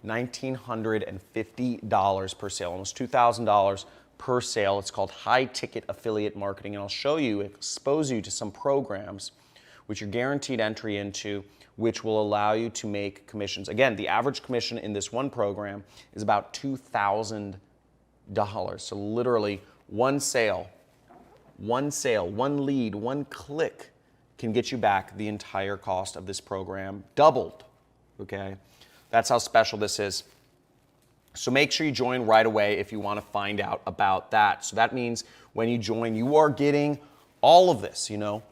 $1,950 per sale, almost $2,000 per sale. It's called high ticket affiliate marketing, and I'll show you, expose you to some programs which you're guaranteed entry into, which will allow you to make commissions. Again, the average commission in this one program is about $2,000. So literally one sale, one lead, one click can get you back the entire cost of this program, doubled, okay? That's how special this is. So make sure you join right away if you want to find out about that. So that means when you join, you are getting all of this, you know,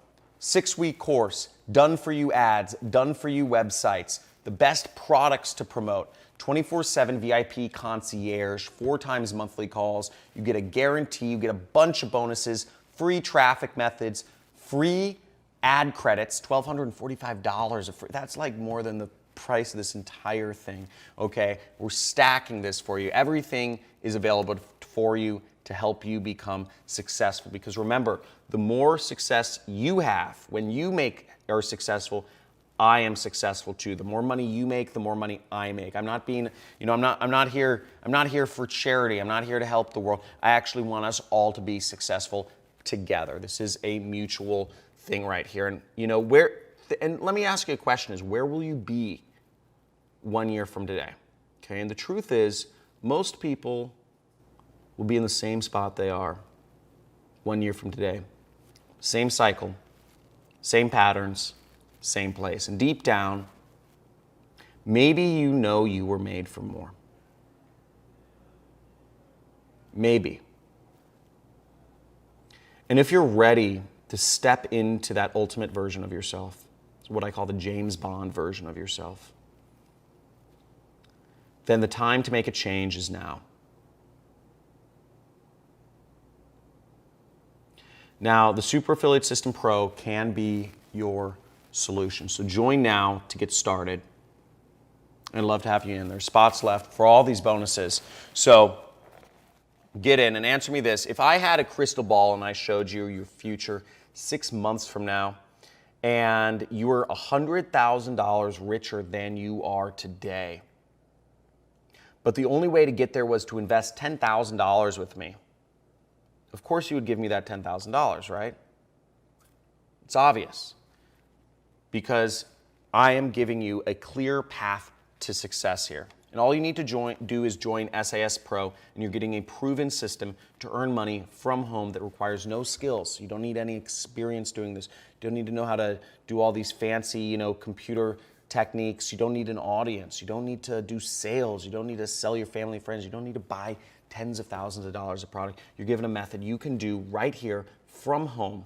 6-week course, done-for-you ads, done-for-you websites, the best products to promote, 24/7 VIP concierge, 4 times monthly calls. You get a guarantee, you get a bunch of bonuses, free traffic methods, free ad credits, $1,245 of free. That's like more than the price of this entire thing, okay? We're stacking this for you. Everything is available for you to help you become successful, because remember, the more success you have, when you are successful, I am successful too. The more money you make, the more money I make. I'm not being, you know, I'm not here for charity. I'm not here to help the world. I actually want us all to be successful together. This is a mutual thing right here. And you know, and let me ask you a question, is where will you be 1 year from today? Okay, and the truth is, most people will be in the same spot they are 1 year from today. Same cycle, same patterns, same place. And deep down, maybe you know you were made for more. Maybe. And if you're ready to step into that ultimate version of yourself, it's what I call the James Bond version of yourself, then the time to make a change is now. Now, the Super Affiliate System Pro can be your solution. So join now to get started. I'd love to have you in. There's spots left for all these bonuses. So get in and answer me this. If I had a crystal ball and I showed you your future 6 months from now, and you were $100,000 richer than you are today. But the only way to get there was to invest $10,000 with me. Of course you would give me that $10,000, right? It's obvious. Because I am giving you a clear path to success here. And all you need to do is join SAS Pro, and you're getting a proven system to earn money from home that requires no skills. You don't need any experience doing this. You don't need to know how to do all these fancy, computer techniques. You don't need an audience. You don't need to do sales. You don't need to sell your family and friends. You don't need to buy tens of thousands of dollars of product. You're given a method you can do right here from home.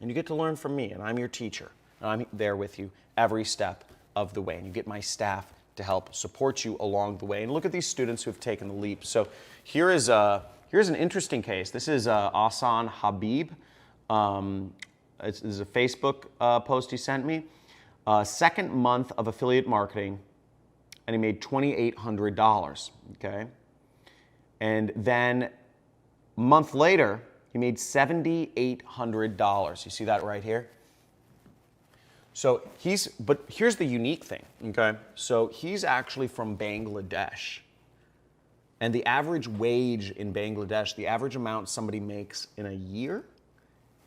And you get to learn from me, and I'm your teacher. And I'm there with you every step of the way. And you get my staff to help support you along the way. And look at these students who have taken the leap. So here's an interesting case. This is Ahsan Habib. This is a Facebook post he sent me. Second month of affiliate marketing, and he made $2,800, okay? And then a month later, he made $7,800. You see that right here? So but here's the unique thing, okay? So he's actually from Bangladesh. And the average wage in Bangladesh, the average amount somebody makes in a year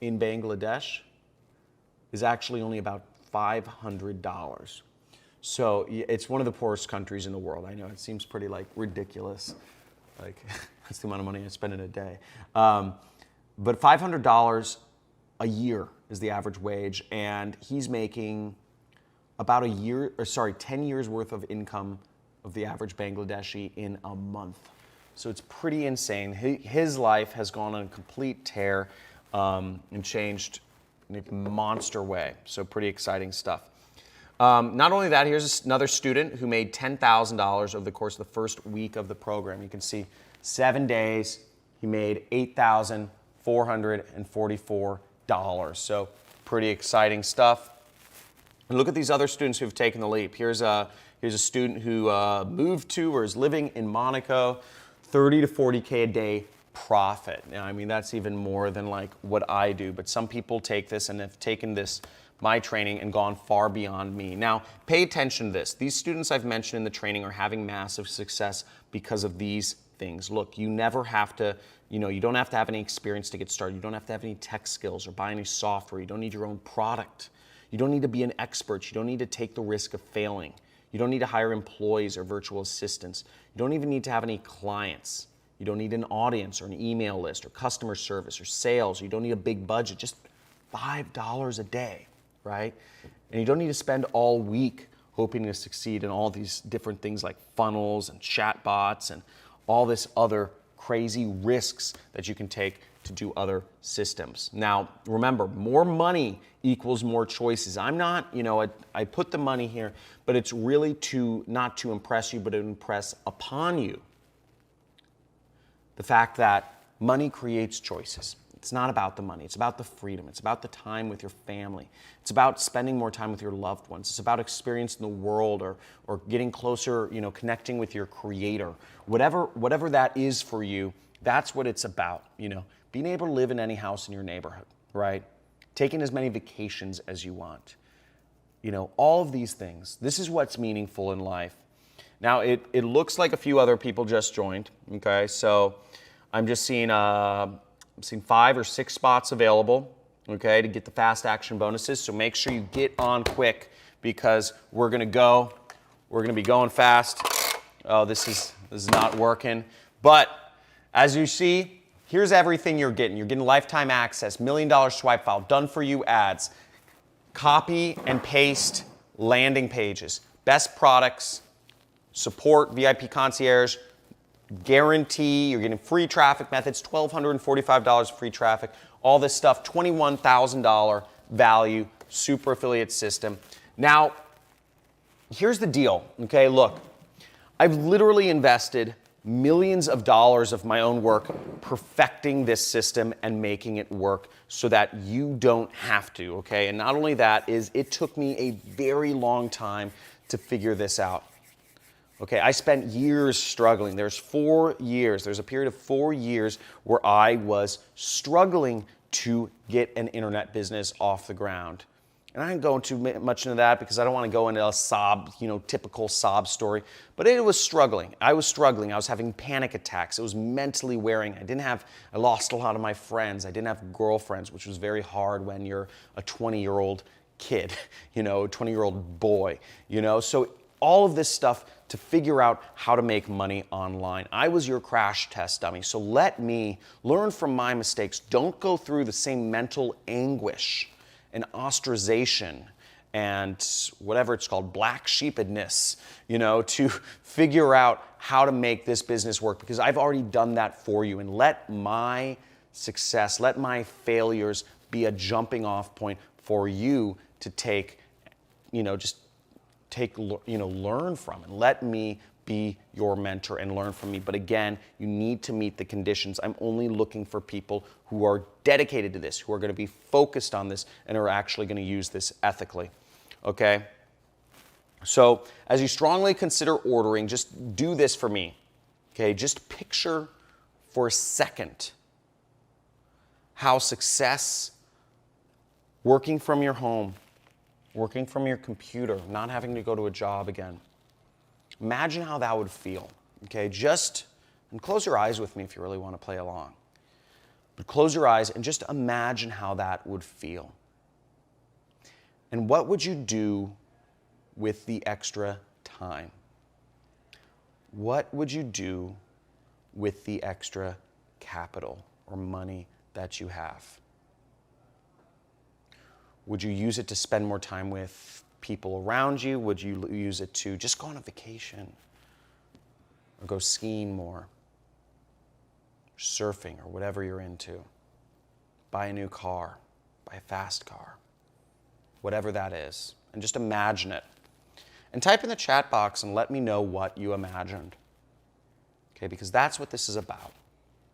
in Bangladesh is actually only about $500. So it's one of the poorest countries in the world. I know it seems pretty ridiculous. That's the amount of money I spend in a day. But $500 a year is the average wage, and he's making about 10 years worth of income of the average Bangladeshi in a month. So it's pretty insane. His life has gone on a complete tear and changed in a monster way. So pretty exciting stuff. Not only that, here's another student who made $10,000 over the course of the first week of the program. You can see 7 days, he made $8,444. So pretty exciting stuff. And look at these other students who have taken the leap. Here's a student who moved to or is living in Monaco, 30 to 40K a day profit. Now, I mean, that's even more than what I do, but some people take this and have taken my training and gone far beyond me. Now, pay attention to this. These students I've mentioned in the training are having massive success because of these things. Look, you never have to, you don't have to have any experience to get started. You don't have to have any tech skills or buy any software. You don't need your own product. You don't need to be an expert. You don't need to take the risk of failing. You don't need to hire employees or virtual assistants. You don't even need to have any clients. You don't need an audience or an email list or customer service or sales. You don't need a big budget, just $5 a day, right? And you don't need to spend all week hoping to succeed in all these different things like funnels and chatbots and all this other crazy risks that you can take to do other systems. Now, remember, more money equals more choices. I'm not, I put the money here, but it's really not to impress you, but to impress upon you the fact that money creates choices. It's not about the money. It's about the freedom. It's about the time with your family. It's about spending more time with your loved ones. It's about experiencing the world or getting closer, connecting with your creator. Whatever that is for you, that's what it's about, Being able to live in any house in your neighborhood, right? Taking as many vacations as you want. All of these things. This is what's meaningful in life. Now, it looks like a few other people just joined, okay? So I'm just seeing 5 or 6 spots available, okay, to get the fast action bonuses. So make sure you get on quick because we're gonna be going fast. Oh, this is not working. But as you see, here's everything you're getting. You're getting lifetime access, $1 million swipe file, done for you ads, copy and paste landing pages, best products, support, VIP concierge, guarantee, you're getting free traffic methods, $1,245 free traffic, all this stuff, $21,000 value, super affiliate system. Now, here's the deal, okay? Look, I've literally invested millions of dollars of my own work perfecting this system and making it work so that you don't have to, okay? And not only that, it took me a very long time to figure this out. Okay, I spent years struggling. There's a period of 4 years where I was struggling to get an internet business off the ground. And I didn't go too much into that because I don't want to go into a sob, typical sob story. But it was struggling. I was struggling. I was having panic attacks. It was mentally wearing. I lost a lot of my friends. I didn't have girlfriends, which was very hard when you're a 20-year-old kid, a 20-year-old boy, So all of this stuff to figure out how to make money online. I was your crash test dummy. So let me learn from my mistakes. Don't go through the same mental anguish and ostracization and whatever it's called, black sheepedness, to figure out how to make this business work, because I've already done that for you. And let my success, let my failures be a jumping off point for you to learn from, and let me be your mentor and learn from me. But again, you need to meet the conditions. I'm only looking for people who are dedicated to this, who are going to be focused on this, and are actually going to use this ethically. Okay? So as you strongly consider ordering, just do this for me. Okay? Just picture for a second how success, working from your home, working from your computer, not having to go to a job again. Imagine how that would feel, okay? And close your eyes with me if you really want to play along. But close your eyes and just imagine how that would feel. And what would you do with the extra time? What would you do with the extra capital or money that you have? Would you use it to spend more time with people around you? Would you use it to just go on a vacation or go skiing more, surfing, or whatever you're into? Buy a new car, buy a fast car, whatever that is, and just imagine it. And type in the chat box and let me know what you imagined. Okay, because that's what this is about.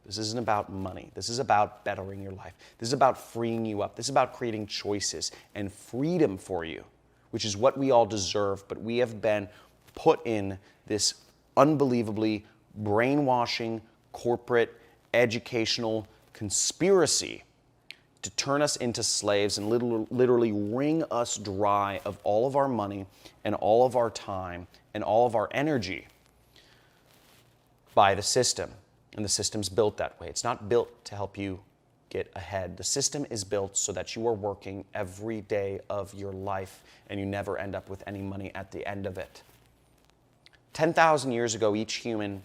This isn't about money. This is about bettering your life. This is about freeing you up. This is about creating choices and freedom for you, which is what we all deserve. But we have been put in this unbelievably brainwashing, corporate, educational conspiracy to turn us into slaves and literally wring us dry of all of our money and all of our time and all of our energy by the system. And the system's built that way. It's not built to help you get ahead. The system is built so that you are working every day of your life and you never end up with any money at the end of it. 10,000 years ago, each human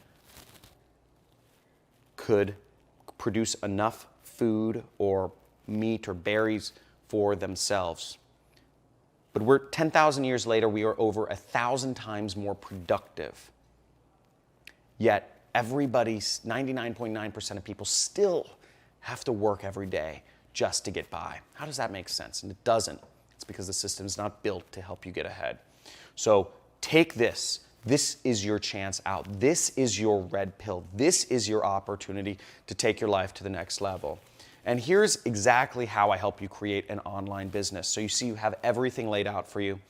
could produce enough food or meat or berries for themselves. But we're 10,000 years later, we are over 1,000 times more productive. Yet, everybody, 99.9% of people still have to work every day just to get by. How does that make sense? And it doesn't. It's because the system is not built to help you get ahead. So take this. This is your chance out. This is your red pill. This is your opportunity to take your life to the next level. And here's exactly how I help you create an online business. So you see, you have everything laid out for you.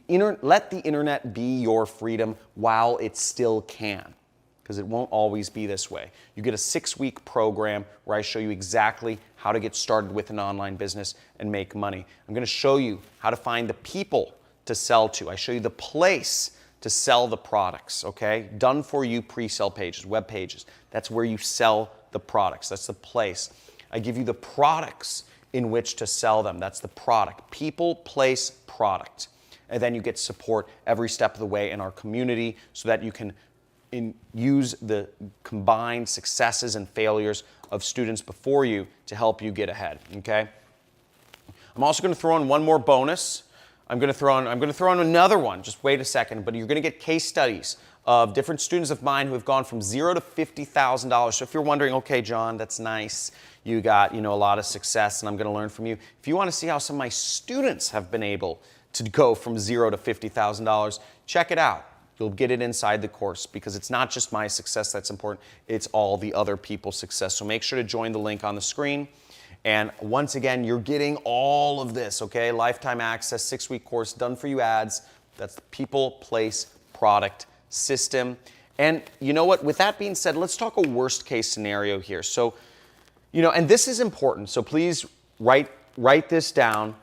Let the internet be your freedom while it still can, because it won't always be this way. You get a 6-week program where I show you exactly how to get started with an online business and make money. I'm going to show you how to find the people to sell to. I show you the place to sell the products, okay? Done for you pre-sale pages, web pages. That's where you sell the products. That's the place. I give you the products in which to sell them. That's the product. People, place, product. And then you get support every step of the way in our community so that you can use the combined successes and failures of students before you to help you get ahead, okay? I'm also going to throw in one more bonus. I'm going to throw in another one. Just wait a second, but you're going to get case studies of different students of mine who have gone from $0 to $50,000. So if you're wondering, okay, John, that's nice. You got, a lot of success and I'm going to learn from you. If you want to see how some of my students have been able to go from $0 to $50,000, check it out. You'll get it inside the course, because it's not just my success that's important, it's all the other people's success. So make sure to join the link on the screen. And once again, you're getting all of this, okay? Lifetime access, 6-week course, done for you ads. That's the people, place, product, system. And you know what? With that being said, let's talk a worst case scenario here. So, and this is important. So please write this down.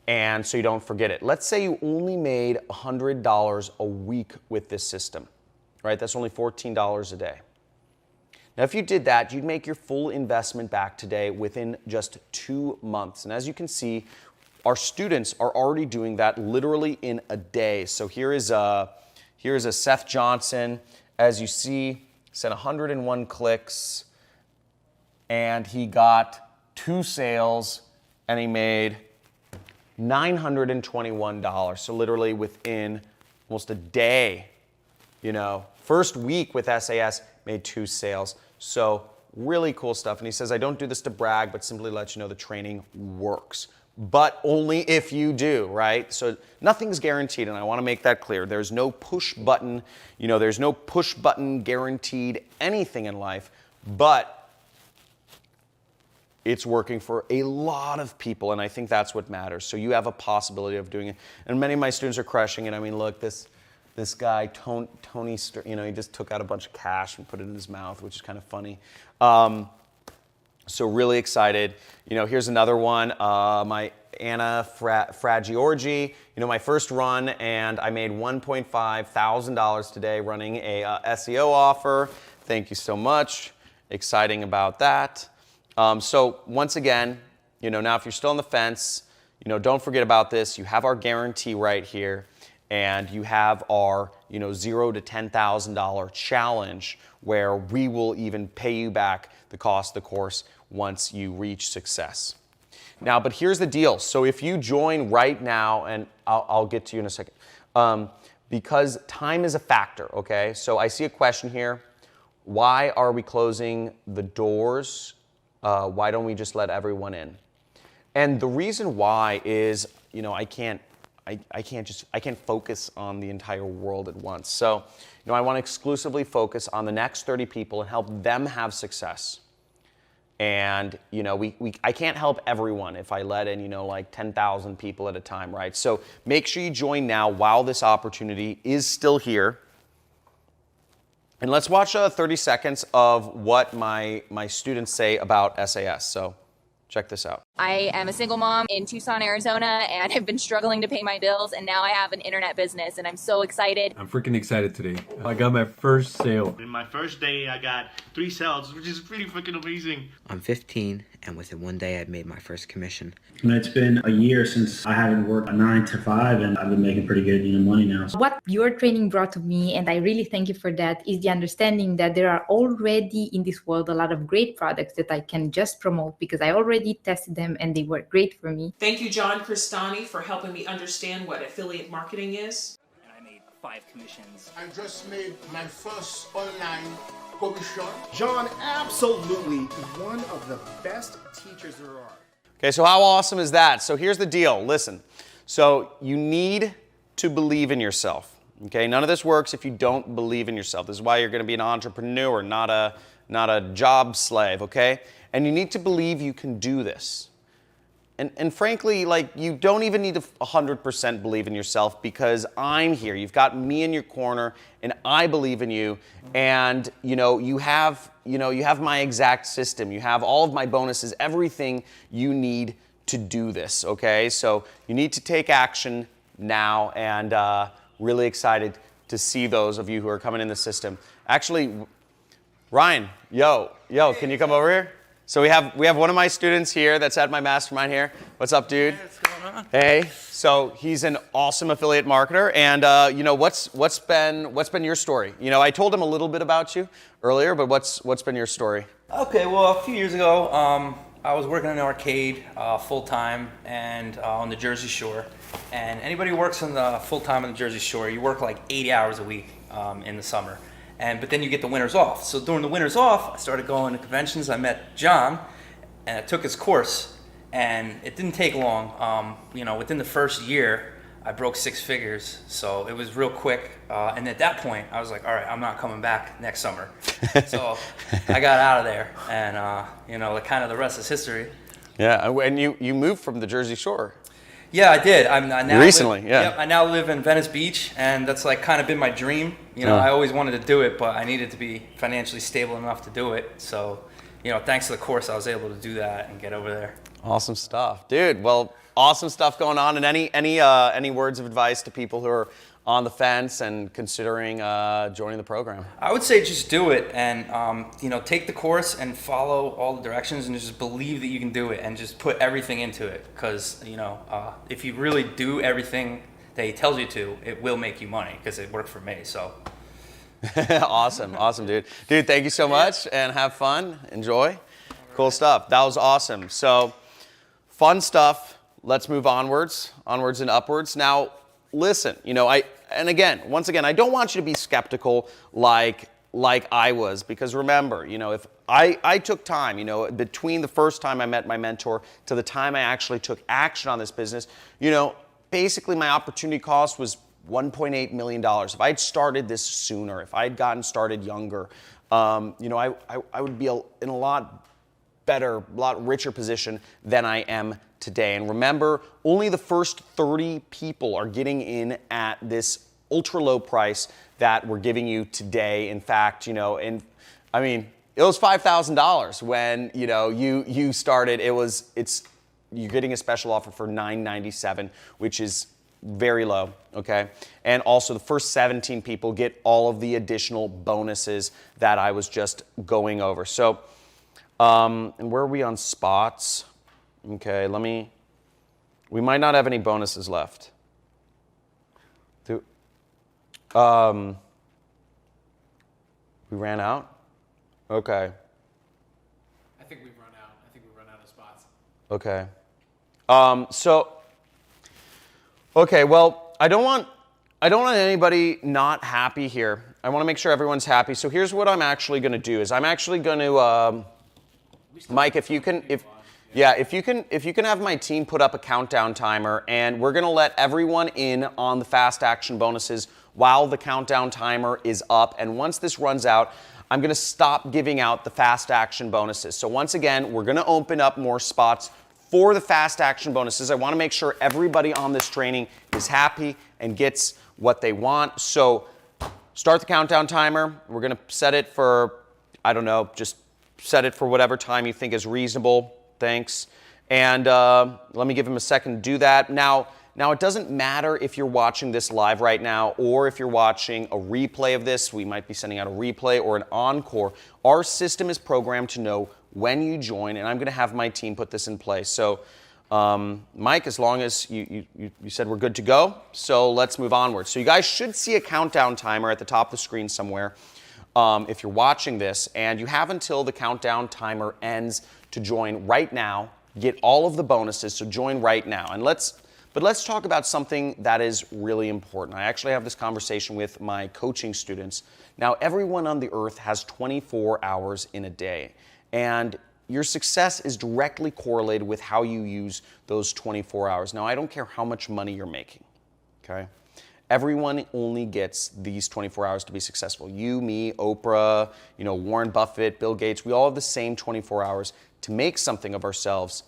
and so you don't forget it. Let's say you only made $100 a week with this system, right? That's only $14 a day. Now, if you did that, you'd make your full investment back today within just 2 months. And as you can see, our students are already doing that literally in a day. So here is a Seth Johnson. As you see, sent 101 clicks, and he got 2 sales, and he made $921. So literally within almost a day, first week with SAS, made 2 sales. So really cool stuff. And he says, I don't do this to brag, but simply let you know the training works. But only if you do, right? So nothing's guaranteed, and I want to make that clear. There's no push button, there's no push button guaranteed anything in life, but it's working for a lot of people, and I think that's what matters. So you have a possibility of doing it. And many of my students are crushing it. I mean, look, this guy, Tony, he just took out a bunch of cash and put it in his mouth, which is kind of funny. So really excited. Here's another one, my Anna Fragiorgi. My first run, and I made $1.5 thousand today running a SEO offer. Thank you so much. Exciting about that. So once again, now if you're still on the fence, don't forget about this. You have our guarantee right here, and you have our $0 to $10,000 challenge, where we will even pay you back the cost of the course once you reach success. Now, but here's the deal. So if you join right now, and I'll get to you in a second, because time is a factor, okay? So I see a question here. Why are we closing the doors? Why don't we just let everyone in? And the reason why is, I can't focus on the entire world at once. So, I want to exclusively focus on the next 30 people and help them have success. And, I can't help everyone if I let in, like 10,000 people at a time, right? So make sure you join now while this opportunity is still here. And let's watch 30 seconds of what my students say about SAS. So check this out. I am a single mom in Tucson, Arizona, and have been struggling to pay my bills, and now I have an internet business, and I'm so excited. I'm freaking excited today. I got my first sale. In my first day, I got 3 sales, which is pretty freaking amazing. I'm 15, and within 1 day, I'd made my first commission. It's been a year since I haven't worked a 9 to 5, and I've been making pretty good money now. What your training brought to me, and I really thank you for that, is the understanding that there are already in this world a lot of great products that I can just promote because I already tested them and they work great for me. Thank you, John Cristani, for helping me understand what affiliate marketing is. And I made 5 commissions. I just made my first online commission. John, absolutely one of the best teachers there are. Okay, so how awesome is that? So here's the deal. Listen, so you need to believe in yourself. Okay, none of this works if you don't believe in yourself. This is why you're going to be an entrepreneur, not a job slave. Okay, and you need to believe you can do this. And frankly, you don't even need to 100% believe in yourself, because I'm here. You've got me in your corner, and I believe in you. And you have my exact system. You have all of my bonuses, everything you need to do this. Okay, so you need to take action now, and really excited to see those of you who are coming in the system. Actually, Ryan, yo, can you come over here? So we have one of my students here that's at my mastermind here. What's up, dude? Hey, what's going on? Hey. So he's an awesome affiliate marketer, and what's been your story? I told him a little bit about you earlier, but what's been your story? Okay, well, a few years ago, I was working in an arcade full time and on the Jersey Shore. And anybody who works on the full time on the Jersey Shore, you work like 80 hours a week in the summer. But then you get the winters off. So during the winters off, I started going to conventions. I met John, and I took his course, and it didn't take long. Within the first year, I broke 6 figures. So it was real quick. And at that point, I was like, all right, I'm not coming back next summer. So I got out of there, and the rest is history. Yeah, and you moved from the Jersey Shore. Yeah, I did. I now recently, yeah. Yep, I now live in Venice Beach, and that's kind of been my dream. I always wanted to do it, but I needed to be financially stable enough to do it. So, thanks to the course, I was able to do that and get over there. Awesome stuff, dude. Well, Awesome stuff going on. And any words of advice to people who are on the fence and considering joining the program? I would say just do it and take the course and follow all the directions and just believe that you can do it and just put everything into it, because if you really do everything that he tells you to, it will make you money, because it worked for me. So awesome, dude. Thank you so much, and have fun, enjoy. Cool stuff. That was awesome. So fun stuff. Let's move onwards and upwards. Now, listen, once again, I don't want you to be skeptical like I was, because remember, if I took time, between the first time I met my mentor to the time I actually took action on this business, basically my opportunity cost was $1.8 million. If I'd started this sooner, if I'd gotten started younger, I would be in a lot better, lot richer position than I am today. And remember, only the first 30 people are getting in at this ultra low price that we're giving you today. In fact, it was $5,000 when you started. You're getting a special offer for $997, which is very low, okay? And also the first 17 people get all of the additional bonuses that I was just going over. So, and where are we on spots? Okay, we might not have any bonuses left. We ran out? Okay. I think we've run out. I think we've run out of spots. Okay. Okay, well, I don't want anybody not happy here. I want to make sure everyone's happy. So here's what I'm actually going to do is I'm actually going to, Mike, if you can have my team put up a countdown timer, and we're going to let everyone in on the fast action bonuses while the countdown timer is up. And once this runs out, I'm going to stop giving out the fast action bonuses. So once again, we're going to open up more spots for the fast action bonuses. I want to make sure everybody on this training is happy and gets what they want. So start the countdown timer. We're going to set it for, I don't know, just set it for whatever time you think is reasonable. Thanks. And let me give him a second to do that. Now it doesn't matter if you're watching this live right now or if you're watching a replay of this. We might be sending out a replay or an encore. Our system is programmed to know when you join, and I'm going to have my team put this in place. So, Mike, as long as you said we're good to go, so let's move onward. So you guys should see a countdown timer at the top of the screen somewhere if you're watching this, and you have until the countdown timer ends to join right now, get all of the bonuses, so join right now. But let's talk about something that is really important. I actually have this conversation with my coaching students. Now, everyone on the earth has 24 hours in a day, and your success is directly correlated with how you use those 24 hours. Now, I don't care how much money you're making, okay? Everyone only gets these 24 hours to be successful. You, me, Oprah, Warren Buffett, Bill Gates, we all have the same 24 hours to make something of ourselves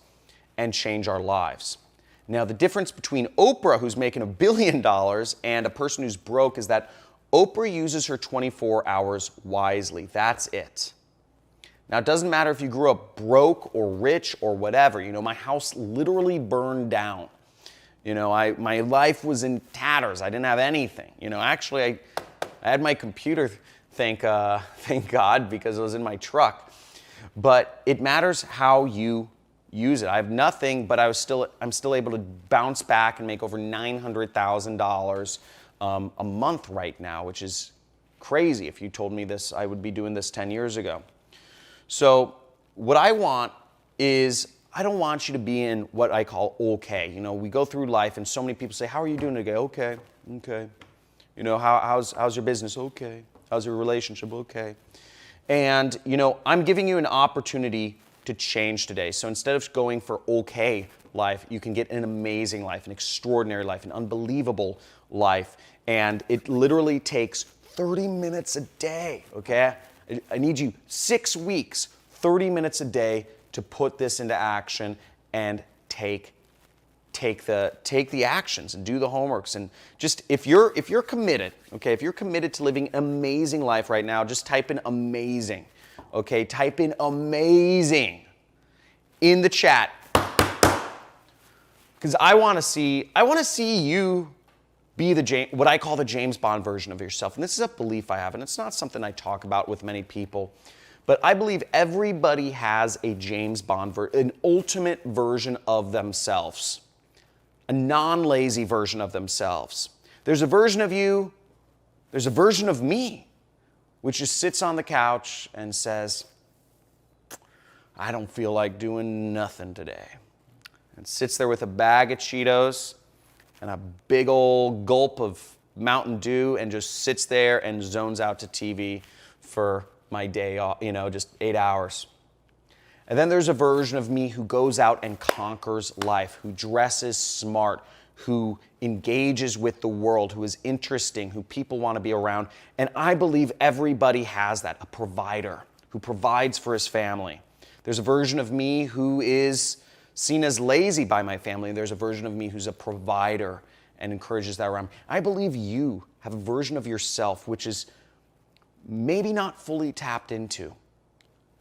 and change our lives. Now, the difference between Oprah, who's making $1 billion, and a person who's broke is that Oprah uses her 24 hours wisely. That's it. Now, it doesn't matter if you grew up broke or rich or whatever. My house literally burned down. My life was in tatters. I didn't have anything. Actually, I had my computer, thank God, because it was in my truck. But it matters how you use it. I have nothing, but I'm still able to bounce back and make over $900,000 a month right now, which is crazy. If you told me this, I would be doing this 10 years ago. So what I want is, I don't want you to be in what I call okay. We go through life and so many people say, how are you doing today? Okay. How's your business? Okay. How's your relationship? Okay. And, I'm giving you an opportunity to change today. So instead of going for okay life, you can get an amazing life, an extraordinary life, an unbelievable life. And it literally takes 30 minutes a day, okay? I need you 6 weeks, 30 minutes a day to put this into action and take the actions and do the homeworks. And just if you're committed, okay, if you're committed to living an amazing life right now, just type in amazing. Okay, type in amazing in the chat. Because I want to see you be what I call the James Bond version of yourself. And this is a belief I have, and it's not something I talk about with many people. But I believe everybody has a James Bond, an ultimate version of themselves, a non-lazy version of themselves. There's a version of you, there's a version of me, which just sits on the couch and says, I don't feel like doing nothing today. And sits there with a bag of Cheetos and a big old gulp of Mountain Dew and just sits there and zones out to TV for my day off, just 8 hours. And then there's a version of me who goes out and conquers life, who dresses smart, who engages with the world, who is interesting, who people want to be around. And I believe everybody has that, a provider who provides for his family. There's a version of me who is seen as lazy by my family. There's a version of me who's a provider and encourages that around me. I believe you have a version of yourself which is maybe not fully tapped into,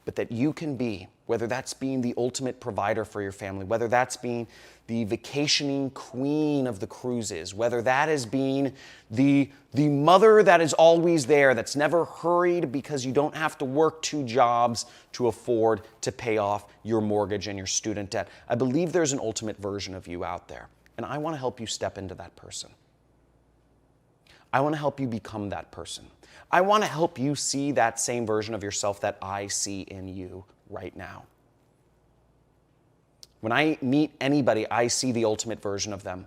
but that you can be, whether that's being the ultimate provider for your family, whether that's being the vacationing queen of the cruises, whether that is being the mother that is always there, that's never hurried because you don't have to work 2 jobs to afford to pay off your mortgage and your student debt. I believe there's an ultimate version of you out there, and I want to help you step into that person. I want to help you become that person. I want to help you see that same version of yourself that I see in you right now. When I meet anybody, I see the ultimate version of them.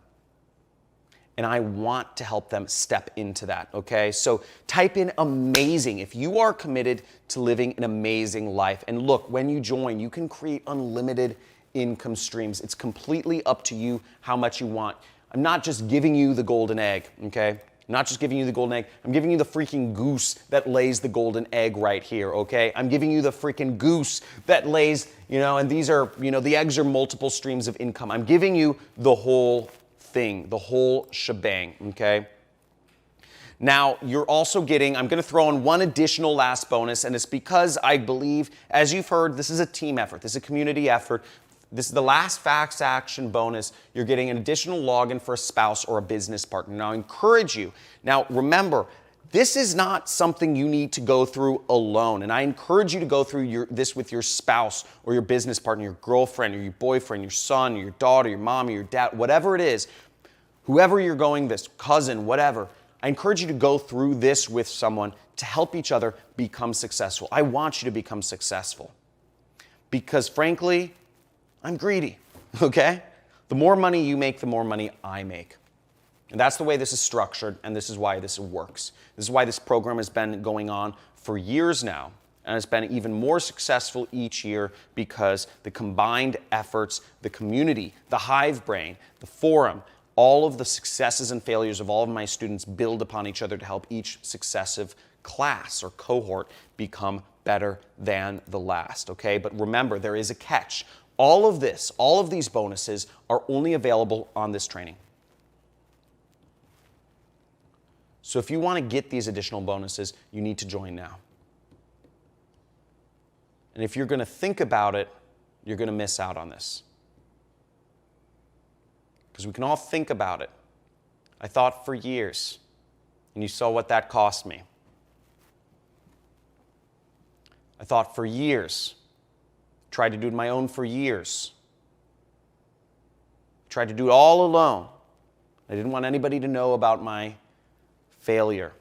And I want to help them step into that, okay? So type in amazing if you are committed to living an amazing life. And look, when you join, you can create unlimited income streams. It's completely up to you how much you want. I'm not just giving you the golden egg, okay? I'm not just giving you the golden egg. I'm giving you the freaking goose that lays the golden egg right here, okay? I'm giving you the freaking goose that lays, and these are, the eggs are multiple streams of income. I'm giving you the whole thing, the whole shebang, okay? Now, you're also getting, I'm going to throw in one additional last bonus, and it's because I believe, as you've heard, this is a team effort. This is a community effort. This is the last Fast Action bonus. You're getting an additional login for a spouse or a business partner. Now, I encourage you. Now, remember, this is not something you need to go through alone. And I encourage you to go through this with your spouse or your business partner, your girlfriend or your boyfriend, your son, or your daughter, your mom, or your dad, whatever it is, whoever you're going this, cousin, whatever. I encourage you to go through this with someone to help each other become successful. I want you to become successful because, frankly, I'm greedy, okay? The more money you make, the more money I make. And that's the way this is structured, and this is why this works. This is why this program has been going on for years now, and it's been even more successful each year because the combined efforts, the community, the hive brain, the forum, all of the successes and failures of all of my students build upon each other to help each successive class or cohort become better than the last, okay? But remember, there is a catch. All of these bonuses are only available on this training. So if you want to get these additional bonuses, you need to join now. And if you're going to think about it, you're going to miss out on this. Because we can all think about it. I thought for years, and you saw what that cost me. I thought for years. Tried to do it my own for years. Tried to do it all alone. I didn't want anybody to know about my failure.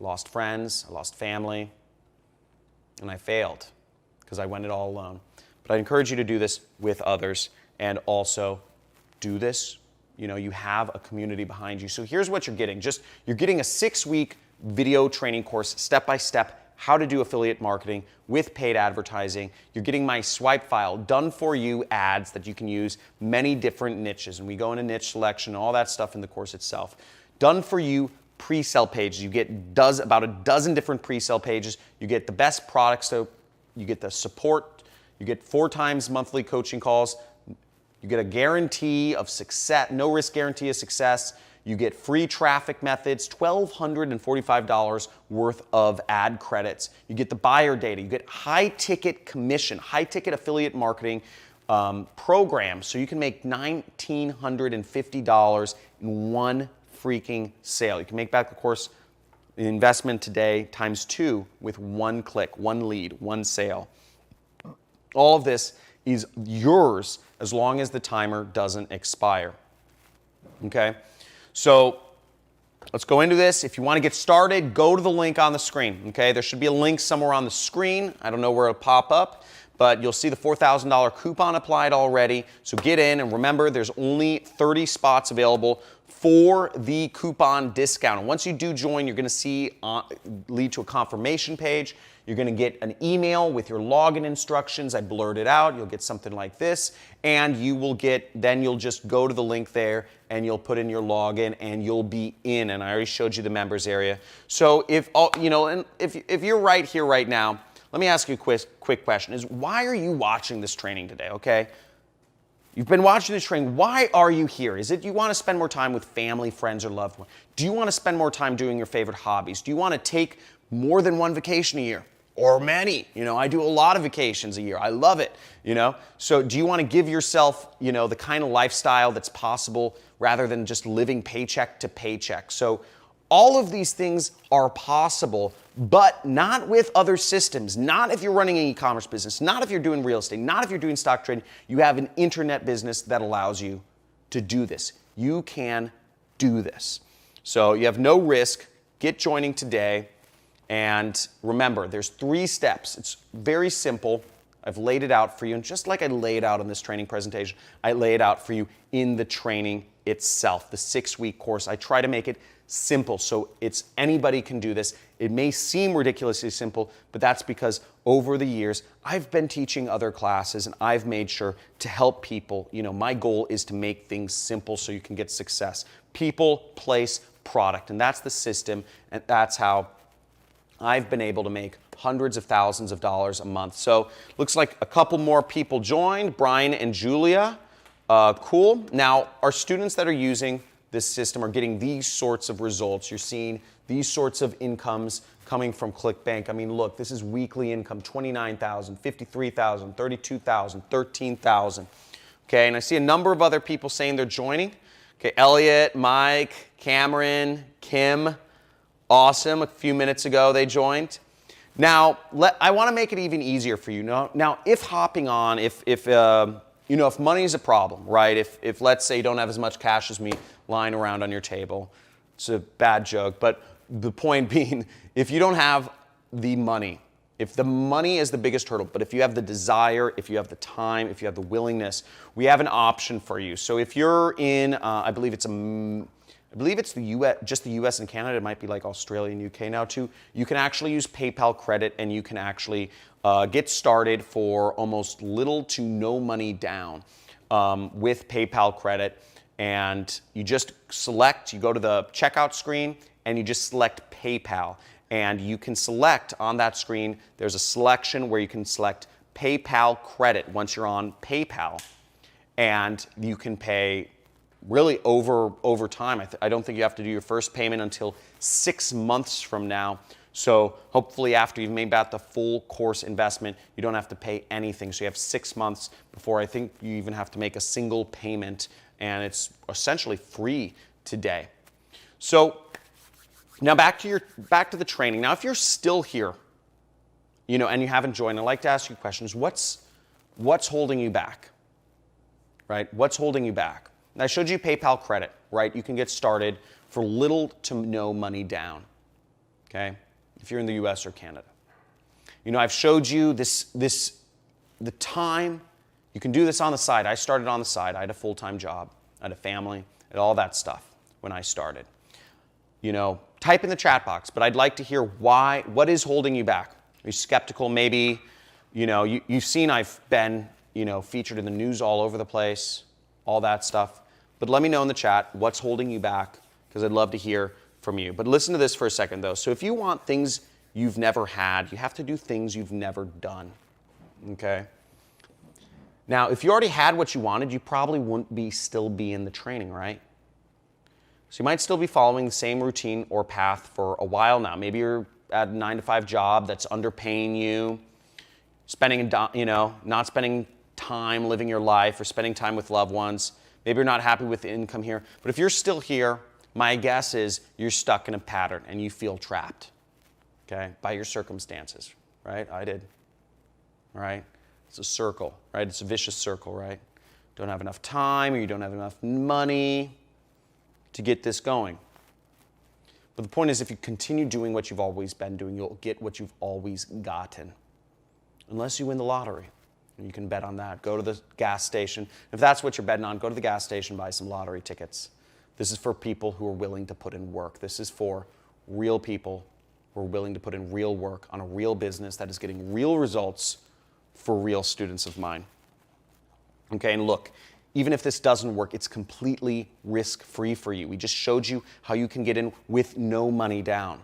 I lost friends, I lost family, and I failed because I went it all alone. But I encourage you to do this with others and also do this. You have a community behind you. So here's what you're getting. You're getting a 6-week video training course, step-by-step, how to do affiliate marketing with paid advertising. You're getting my swipe file, done for you ads that you can use many different niches. And we go into niche selection and all that stuff in the course itself. Done for you pre-sale pages. You get about a dozen different pre-sale pages. You get the best products, so you get the support. You get 4 times monthly coaching calls. You get a guarantee of success, no risk guarantee of success. You get free traffic methods, $1,245 worth of ad credits. You get the buyer data. You get high-ticket commission, high-ticket affiliate marketing program so you can make $1,950 in one freaking sale. You can make back the course investment today times 2 with one click, one lead, one sale. All of this is yours as long as the timer doesn't expire. Okay? So let's go into this. If you want to get started, go to the link on the screen. Okay? There should be a link somewhere on the screen. I don't know where it'll pop up, but you'll see the $4,000 coupon applied already. So get in, and remember, there's only 30 spots available for the coupon discount. And once you do join, you're going to see lead to a confirmation page. You're going to get an email with your login instructions. I blurred it out. You'll get something like this, and you will get, then you'll just go to the link there and you'll put in your login and you'll be in. And I already showed you the members area. So if you're right here right now, let me ask you a quick question: is why are you watching this training today? Okay. You've been watching this training. Why are you here? Is it you want to spend more time with family, friends, or loved ones? Do you want to spend more time doing your favorite hobbies? Do you want to take more than one vacation a year? Or many? I do a lot of vacations a year. I love it, So do you want to give yourself, the kind of lifestyle that's possible rather than just living paycheck to paycheck? So all of these things are possible, but not with other systems. Not if you're running an e-commerce business, not if you're doing real estate, not if you're doing stock trading. You have an internet business that allows you to do this. You can do this. So you have no risk. Get joining today. And remember, there's 3 steps. It's very simple. I've laid it out for you. And just like I laid out in this training presentation, I lay it out for you in the training itself, the 6-week course. I try to make it simple so anybody can do this. It may seem ridiculously simple, but that's because over the years, I've been teaching other classes and I've made sure to help people. My goal is to make things simple so you can get success. People, place, product. And that's the system, and that's how I've been able to make hundreds of thousands of dollars a month. So looks like a couple more people joined, Brian and Julia. Cool. Now, our students that are using this system are getting these sorts of results. You're seeing these sorts of incomes coming from ClickBank. I mean, look, this is weekly income, $29,000, $53,000, $32,000, $13,000. Okay, and I see a number of other people saying they're joining. Okay, Elliot, Mike, Cameron, Kim. Awesome. A few minutes ago, they joined. Now, I want to make it even easier for you. Now, if hopping on, if money is a problem, right? If let's say you don't have as much cash as me lying around on your table, it's a bad joke, but the point being, if you don't have the money, if the money is the biggest hurdle, but if you have the desire, if you have the time, if you have the willingness, we have an option for you. So if you're in, I believe it's the US, just the US and Canada. It might be like Australia and UK now too. You can actually use PayPal credit, and you can actually get started for almost little to no money down with PayPal credit. And you just you go to the checkout screen and you just select PayPal. And you can select on that screen, there's a selection where you can select PayPal credit once you're on PayPal. And you can pay really over time. I don't think you have to do your first payment until 6 months from now. So hopefully after you've made back the full course investment, you don't have to pay anything. So you have 6 months before I think you even have to make a single payment, and it's essentially free today. So now back to the training. Now, if you're still here, and you haven't joined, I'd like to ask you questions. What's holding you back? Right? What's holding you back? I showed you PayPal credit, right? You can get started for little to no money down, okay? If you're in the US or Canada. I've showed you the time. You can do this on the side. I started on the side. I had a full-time job. I had a family. I had all that stuff when I started. Type in the chat box, but I'd like to hear what is holding you back? Are you skeptical? Maybe, you've seen I've been, featured in the news all over the place, all that stuff. But let me know in the chat what's holding you back, because I'd love to hear from you. But listen to this for a second, though. So if you want things you've never had, you have to do things you've never done, okay? Now, if you already had what you wanted, you probably wouldn't still be in the training, right? So you might still be following the same routine or path for a while now. Maybe you're at a 9-to-5 job that's underpaying you, not spending time living your life or spending time with loved ones. Maybe you're not happy with the income here. But if you're still here, my guess is you're stuck in a pattern and you feel trapped, okay, by your circumstances, right? I did, right? It's a circle, right? It's a vicious circle, right? Don't have enough time or you don't have enough money to get this going. But the point is, if you continue doing what you've always been doing, you'll get what you've always gotten. Unless you win the lottery. And you can bet on that. Go to the gas station. If that's what you're betting on, go to the gas station, buy some lottery tickets. This is for people who are willing to put in work. This is for real people who are willing to put in real work on a real business that is getting real results for real students of mine. Okay, and look, even if this doesn't work, it's completely risk-free for you. We just showed you how you can get in with no money down,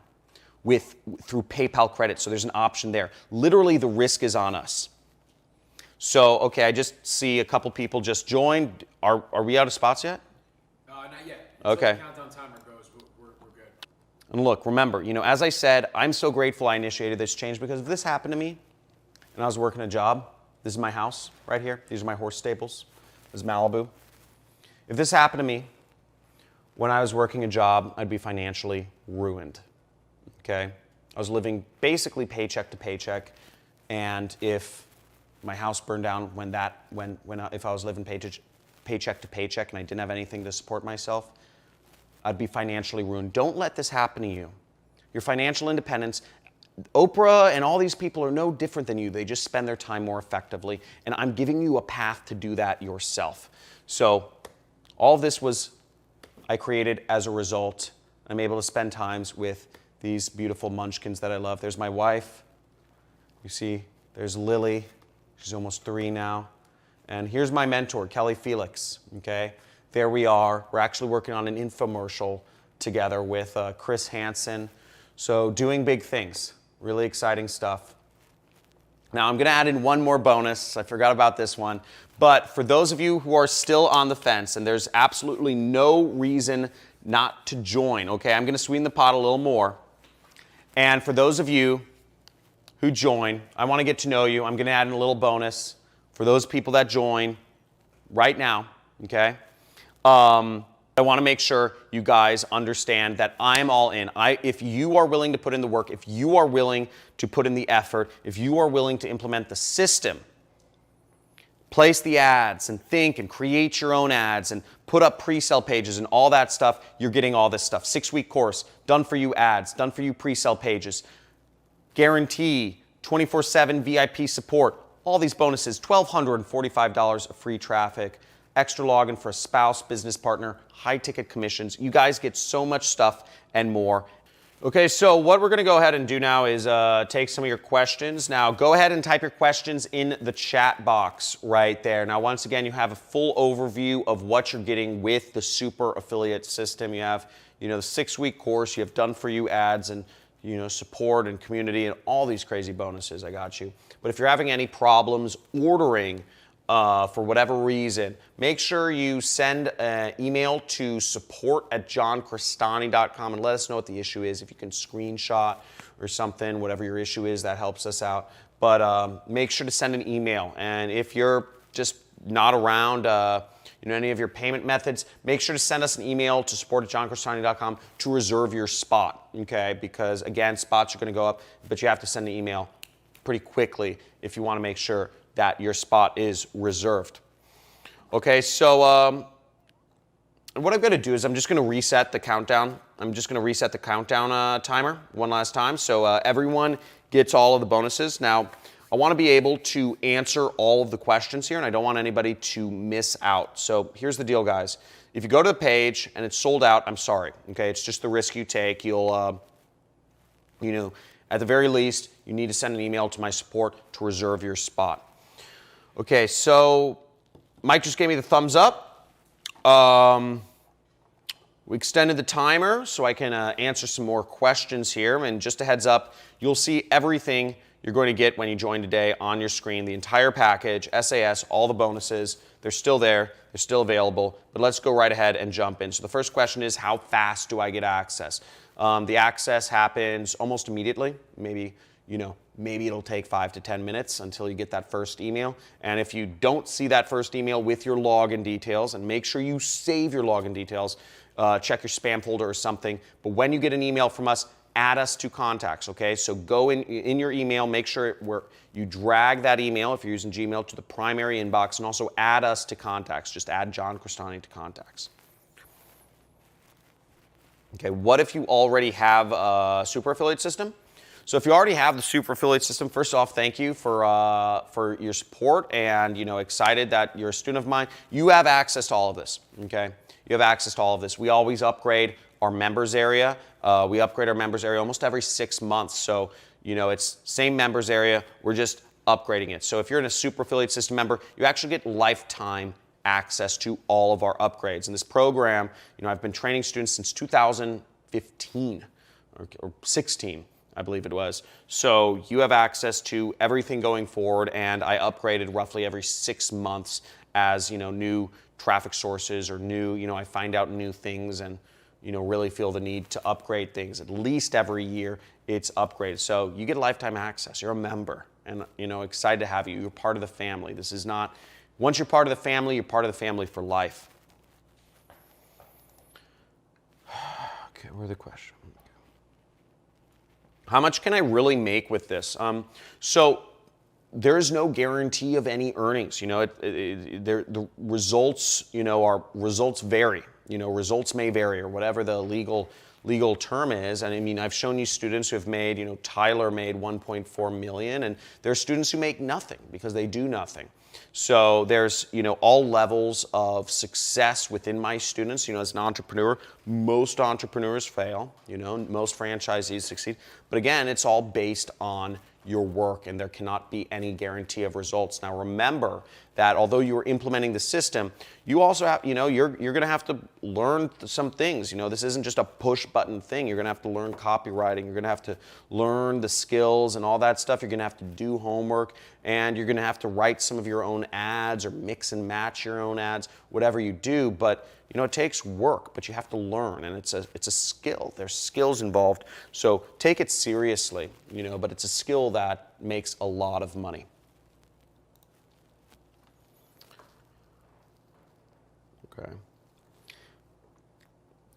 through PayPal credit, so there's an option there. Literally, the risk is on us. So, okay, I just see a couple people just joined. Are we out of spots yet? Not yet. Until Okay. the countdown timer goes, we're good. And look, remember, as I said, I'm so grateful I initiated this change because if this happened to me and I was working a job, this is my house right here. These are my horse stables. This is Malibu. If this happened to me when I was working a job, I'd be financially ruined, okay? I was living basically paycheck to paycheck, and if my house burned down if I was living paycheck to paycheck and I didn't have anything to support myself, I'd be financially ruined. Don't let this happen to you. Your financial independence, Oprah and all these people are no different than you. They just spend their time more effectively, and I'm giving you a path to do that yourself. So all of this I created as a result. I'm able to spend times with these beautiful munchkins that I love. There's my wife. You see, there's Lily. She's almost 3 now. And here's my mentor, Kelly Felix, okay? There we are. We're actually working on an infomercial together with Chris Hansen. So doing big things, really exciting stuff. Now I'm gonna add in one more bonus. I forgot about this one. But for those of you who are still on the fence, and there's absolutely no reason not to join, okay? I'm gonna sweeten the pot a little more. And for those of you who join, I wanna get to know you. I'm gonna add in a little bonus for those people that join right now, okay? I want to make sure you guys understand that I'm all in. If you are willing to put in the work, if you are willing to put in the effort, if you are willing to implement the system, place the ads and think and create your own ads and put up pre-sale pages and all that stuff, you're getting all this stuff. 6-week course, done for you ads, done for you pre-sale pages, guarantee 24/7 VIP support, all these bonuses, $1,245 of free traffic, extra login for a spouse, business partner, high ticket commissions. You guys get so much stuff and more. Okay, so what we're gonna go ahead and do now is take some of your questions. Now, go ahead and type your questions in the chat box right there. Now, once again, you have a full overview of what you're getting with the super affiliate system. You have, the 6-week course, you have done for you ads and, support and community and all these crazy bonuses. I got you. But if you're having any problems ordering, for whatever reason, make sure you send an email to support@johncristani.com and let us know what the issue is. If you can screenshot or something, whatever your issue is, that helps us out. But make sure to send an email. And if you're just not around any of your payment methods, make sure to send us an email to support@johncristani.com to reserve your spot, okay? Because, again, spots are going to go up, but you have to send an email pretty quickly if you want to make sure that your spot is reserved. Okay, so what I'm going to do is I'm just going to reset the countdown. I'm just going to reset the countdown timer one last time so everyone gets all of the bonuses. Now, I want to be able to answer all of the questions here, and I don't want anybody to miss out. So here's the deal, guys. If you go to the page and it's sold out, I'm sorry, okay? It's just the risk you take. You'll, at the very least, you need to send an email to my support to reserve your spot. Okay, so Mike just gave me the thumbs up. We extended the timer so I can answer some more questions here. And just a heads up, you'll see everything you're going to get when you join today on your screen. The entire package, SAS, all the bonuses, they're still there. They're still available. But let's go right ahead and jump in. So the first question is, how fast do I get access? The access happens almost immediately. Maybe, maybe it'll take 5 to 10 minutes until you get that first email. And if you don't see that first email with your login details, and make sure you save your login details, check your spam folder or something. But when you get an email from us, add us to contacts, okay? So go in your email, make sure you drag that email, if you're using Gmail, to the primary inbox, and also add us to contacts. Just add John Crestani to contacts. Okay, what if you already have a super affiliate system? So if you already have the super affiliate system, first off, thank you for your support, and excited that you're a student of mine. You have access to all of this, okay? You have access to all of this. We always upgrade our members area. We upgrade our members area almost every 6 months. So, it's same members area. We're just upgrading it. So if you're in a super affiliate system member, you actually get lifetime access to all of our upgrades. And this program, I've been training students since 2015 or 16, I believe it was. So you have access to everything going forward, and I upgraded roughly every 6 months as, new traffic sources or new, I find out new things and really feel the need to upgrade things. At least every year it's upgraded. So you get lifetime access. You're a member, and excited to have you. You're part of the family. This is not, once you're part of the family, you're part of the family for life. Okay, where's the question? How much can I really make with this? So there is no guarantee of any earnings. The results, results vary. Results may vary, or whatever the legal term is. And I mean, I've shown you students who have made, Tyler made 1.4 million, and there are students who make nothing because they do nothing. So there's, all levels of success within my students. As an entrepreneur, most entrepreneurs fail, most franchisees succeed. But again, it's all based on your work, and there cannot be any guarantee of results. Now remember that although you are implementing the system, you also have, you're going to have to learn some things. This isn't just a push button thing. You're going to have to learn copywriting. You're going to have to learn the skills and all that stuff. You're going to have to do homework, and you're going to have to write some of your own ads or mix and match your own ads, whatever you do. But it takes work, but you have to learn, and it's a skill. There's skills involved, so take it seriously, but it's a skill that makes a lot of money. Okay.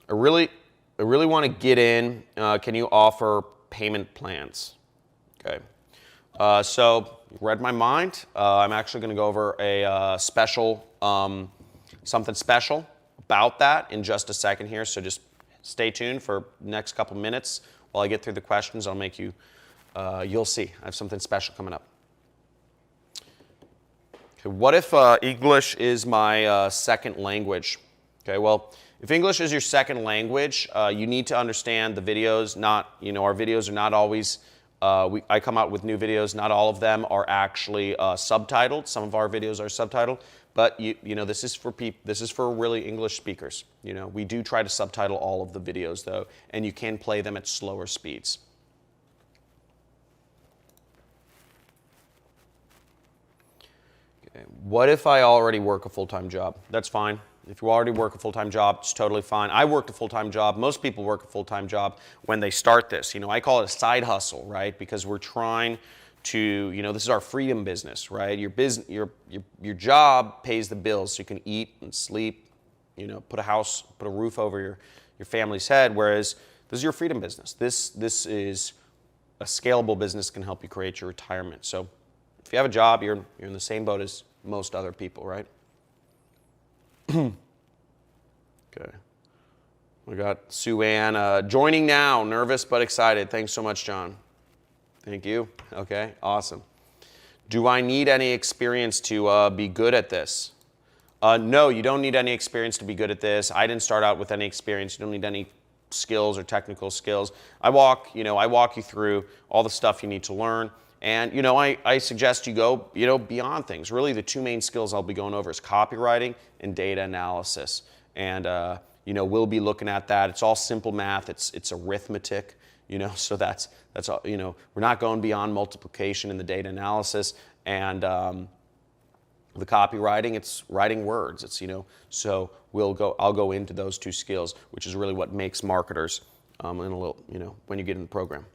I really want to get in. Can you offer payment plans? Okay. So you read my mind. I'm actually going to go over a special, something special about that in just a second here. So just stay tuned for the next couple minutes while I get through the questions. I'll make you, you'll see. I have something special coming up. Okay, what if English is my second language? Okay, well, if English is your second language, you need to understand the videos. Our videos are not always, I come out with new videos. Not all of them are actually subtitled. Some of our videos are subtitled. But this is for really English speakers. We do try to subtitle all of the videos though, and you can play them at slower speeds. Okay. What if I already work a full-time job? That's fine. If you already work a full-time job, it's totally fine. I worked a full-time job. Most people work a full-time job when they start this. I call it a side hustle, right? Because we're trying to, this is our freedom business, right? Your job pays the bills so you can eat and sleep, put a roof over your family's head, whereas this is your freedom business. This is a scalable business that can help you create your retirement. So if you have a job, you're in the same boat as most other people, right? Okay. We got Sue Ann joining now, nervous but excited. Thanks so much, John. Thank you. Okay, awesome. Do I need any experience to be good at this? No, you don't need any experience to be good at this. I didn't start out with any experience. You don't need any skills or technical skills. I walk you through all the stuff you need to learn. And, I suggest you go, beyond things. Really, the two main skills I'll be going over is copywriting and data analysis. And, we'll be looking at that. It's all simple math. It's arithmetic. So that's all, we're not going beyond multiplication in the data analysis, and the copywriting, it's writing words. It's, so I'll go into those two skills, which is really what makes marketers, in a little, when you get in the program.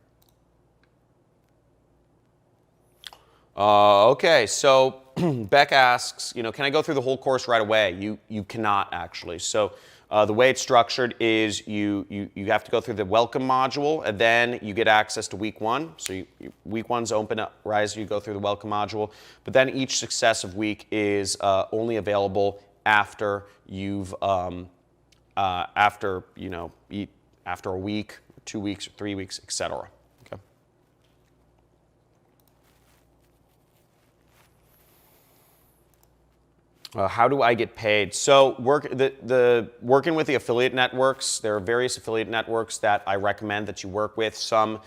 Okay, so Beck asks, can I go through the whole course right away? You cannot actually. So the way it's structured is you have to go through the welcome module, and then you get access to week 1. So week 1's open up, right? You go through the welcome module, but then each successive week is only available after you've after a week, 2 weeks, or 3 weeks, etc. How do I get paid? So working with the affiliate networks, there are various affiliate networks that I recommend that you work with. Some,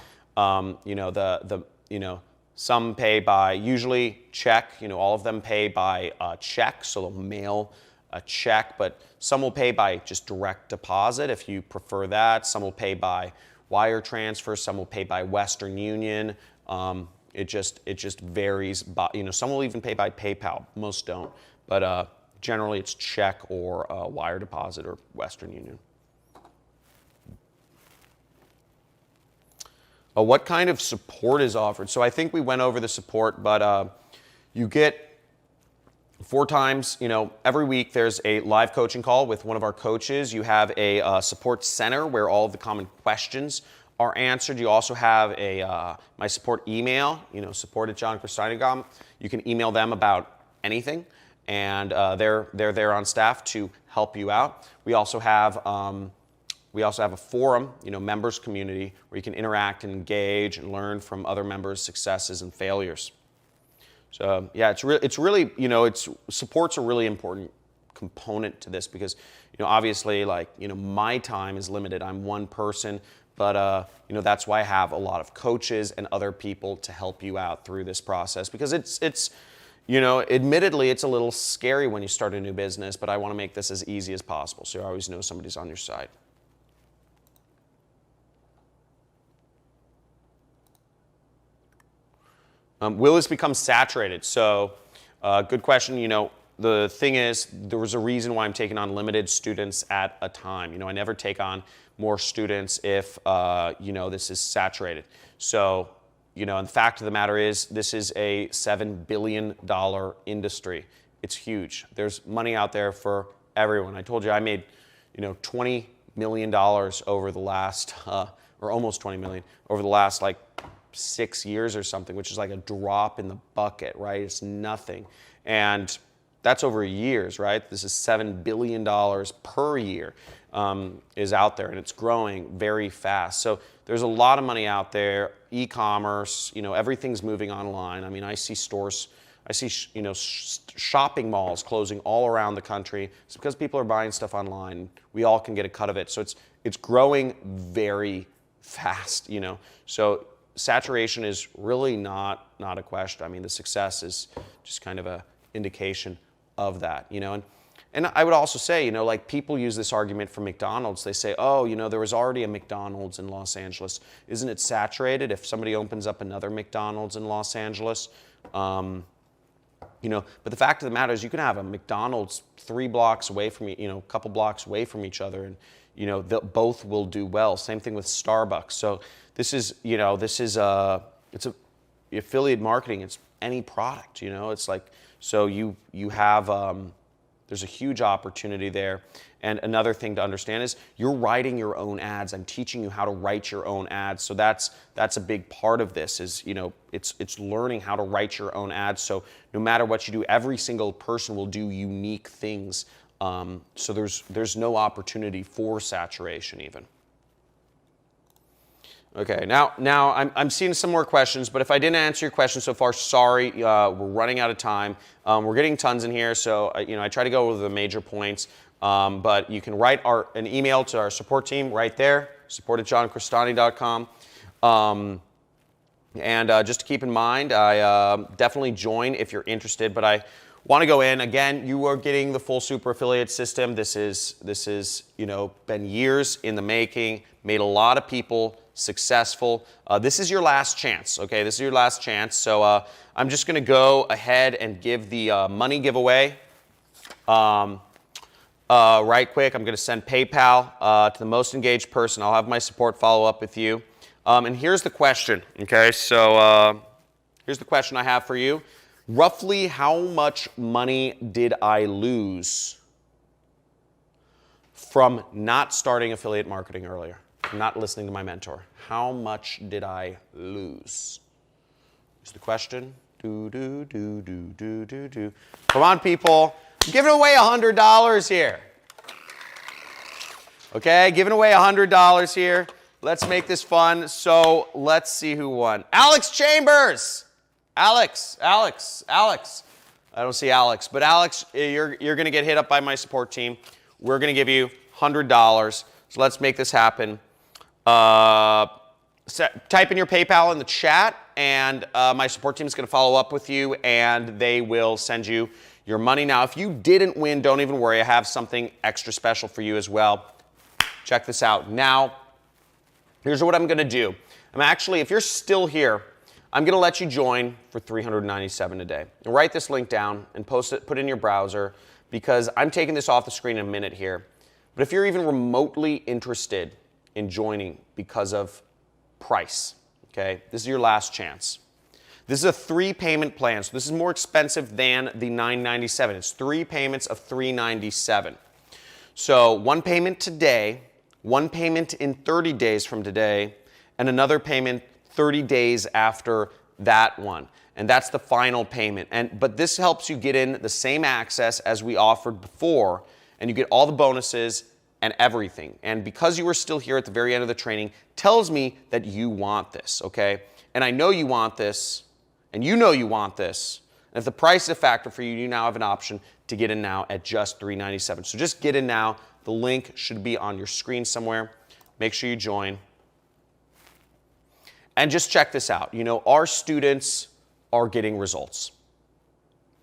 some pay by usually check. All of them pay by check, so they'll mail a check. But some will pay by just direct deposit if you prefer that. Some will pay by wire transfer. Some will pay by Western Union. It just varies. Some will even pay by PayPal. Most don't. But generally it's check or wire deposit or Western Union. What kind of support is offered? So I think we went over the support, but you get 4 times, every week there's a live coaching call with one of our coaches. You have a support center where all of the common questions are answered. You also have my support email, support@johncristani.com. You can email them about anything. And they're there on staff to help you out. We also have a forum, members community, where you can interact and engage and learn from other members' successes and failures. So yeah, it's really support's a really important component to this because obviously my time is limited. I'm one person, but that's why I have a lot of coaches and other people to help you out through this process because it's admittedly, it's a little scary when you start a new business, but I want to make this as easy as possible so you always know somebody's on your side. Will this become saturated? So, good question. The thing is, there was a reason why I'm taking on limited students at a time. I never take on more students if, this is saturated. So, and the fact of the matter is, this is a $7 billion industry. It's huge. There's money out there for everyone. I told you I made, $20 million over the last, or almost 20 million, over the last 6 years or something, which is like a drop in the bucket, right? It's nothing. And that's over years, right? This is $7 billion per year is out there, and it's growing very fast. So there's a lot of money out there. E-commerce, everything's moving online. I mean, I see stores, shopping malls closing all around the country. It's because people are buying stuff online. We all can get a cut of it. So it's growing very fast, So saturation is really not a question. I mean, the success is just kind of an indication of that, And I would also say, people use this argument for McDonald's. They say, oh, there was already a McDonald's in Los Angeles. Isn't it saturated if somebody opens up another McDonald's in Los Angeles? But the fact of the matter is you can have a McDonald's 3 blocks away from a couple blocks away from each other, and, both will do well. Same thing with Starbucks. So this is, it's affiliate marketing. It's any product, it's like, so you have, there's a huge opportunity there. And another thing to understand is you're writing your own ads. I'm teaching you how to write your own ads. So that's a big part of this is, it's learning how to write your own ads. So no matter what you do, every single person will do unique things. So there's no opportunity for saturation even. Okay, now I'm seeing some more questions, but if I didn't answer your question so far, sorry, we're running out of time. We're getting tons in here, so I try to go over the major points, but you can write an email to our support team right there, support@johncristani.com. And just to keep in mind, I definitely join if you're interested, but I want to go in. Again, you are getting the full super affiliate system. This is been years in the making, made a lot of people successful. This is your last chance, okay? This is your last chance. So I'm just going to go ahead and give the money giveaway. right quick. I'm going to send PayPal to the most engaged person. I'll have my support follow up with you. And here's the question, okay? So here's the question I have for you. Roughly how much money did I lose from not starting affiliate marketing earlier, not listening to my mentor? How much did I lose? Is the question. Come on, people. I'm giving away $100 here. Okay, giving away $100 here. Let's make this fun. So let's see who won. Alex Chambers. Alex. I don't see Alex, but Alex, you're going to get hit up by my support team. We're going to give you $100. So let's make this happen. Type in your PayPal in the chat, and my support team is going to follow up with you, and they will send you your money. Now, if you didn't win, don't even worry. I have something extra special for you as well. Check this out. Now, here's what I'm going to do. I'm actually, if you're still here, I'm going to let you join for $397 a day. And write this link down and post it, put it in your browser, because I'm taking this off the screen in a minute here. But if you're even remotely interested in joining because of price, okay, this is your last chance. This is a 3-payment plan, so this is more expensive than the $997. It's 3 payments of $397. So 1 payment today, 1 payment in 30 days from today, and another payment 30 days after that one. And that's the final payment. But this helps you get in the same access as we offered before, and you get all the bonuses and everything. And because you were still here at the very end of the training, tells me that you want this, okay? And I know you want this, and you know you want this. And if the price is a factor for you, you now have an option to get in now at just $397. So just get in now. The link should be on your screen somewhere. Make sure you join. And just check this out. You know, our students are getting results.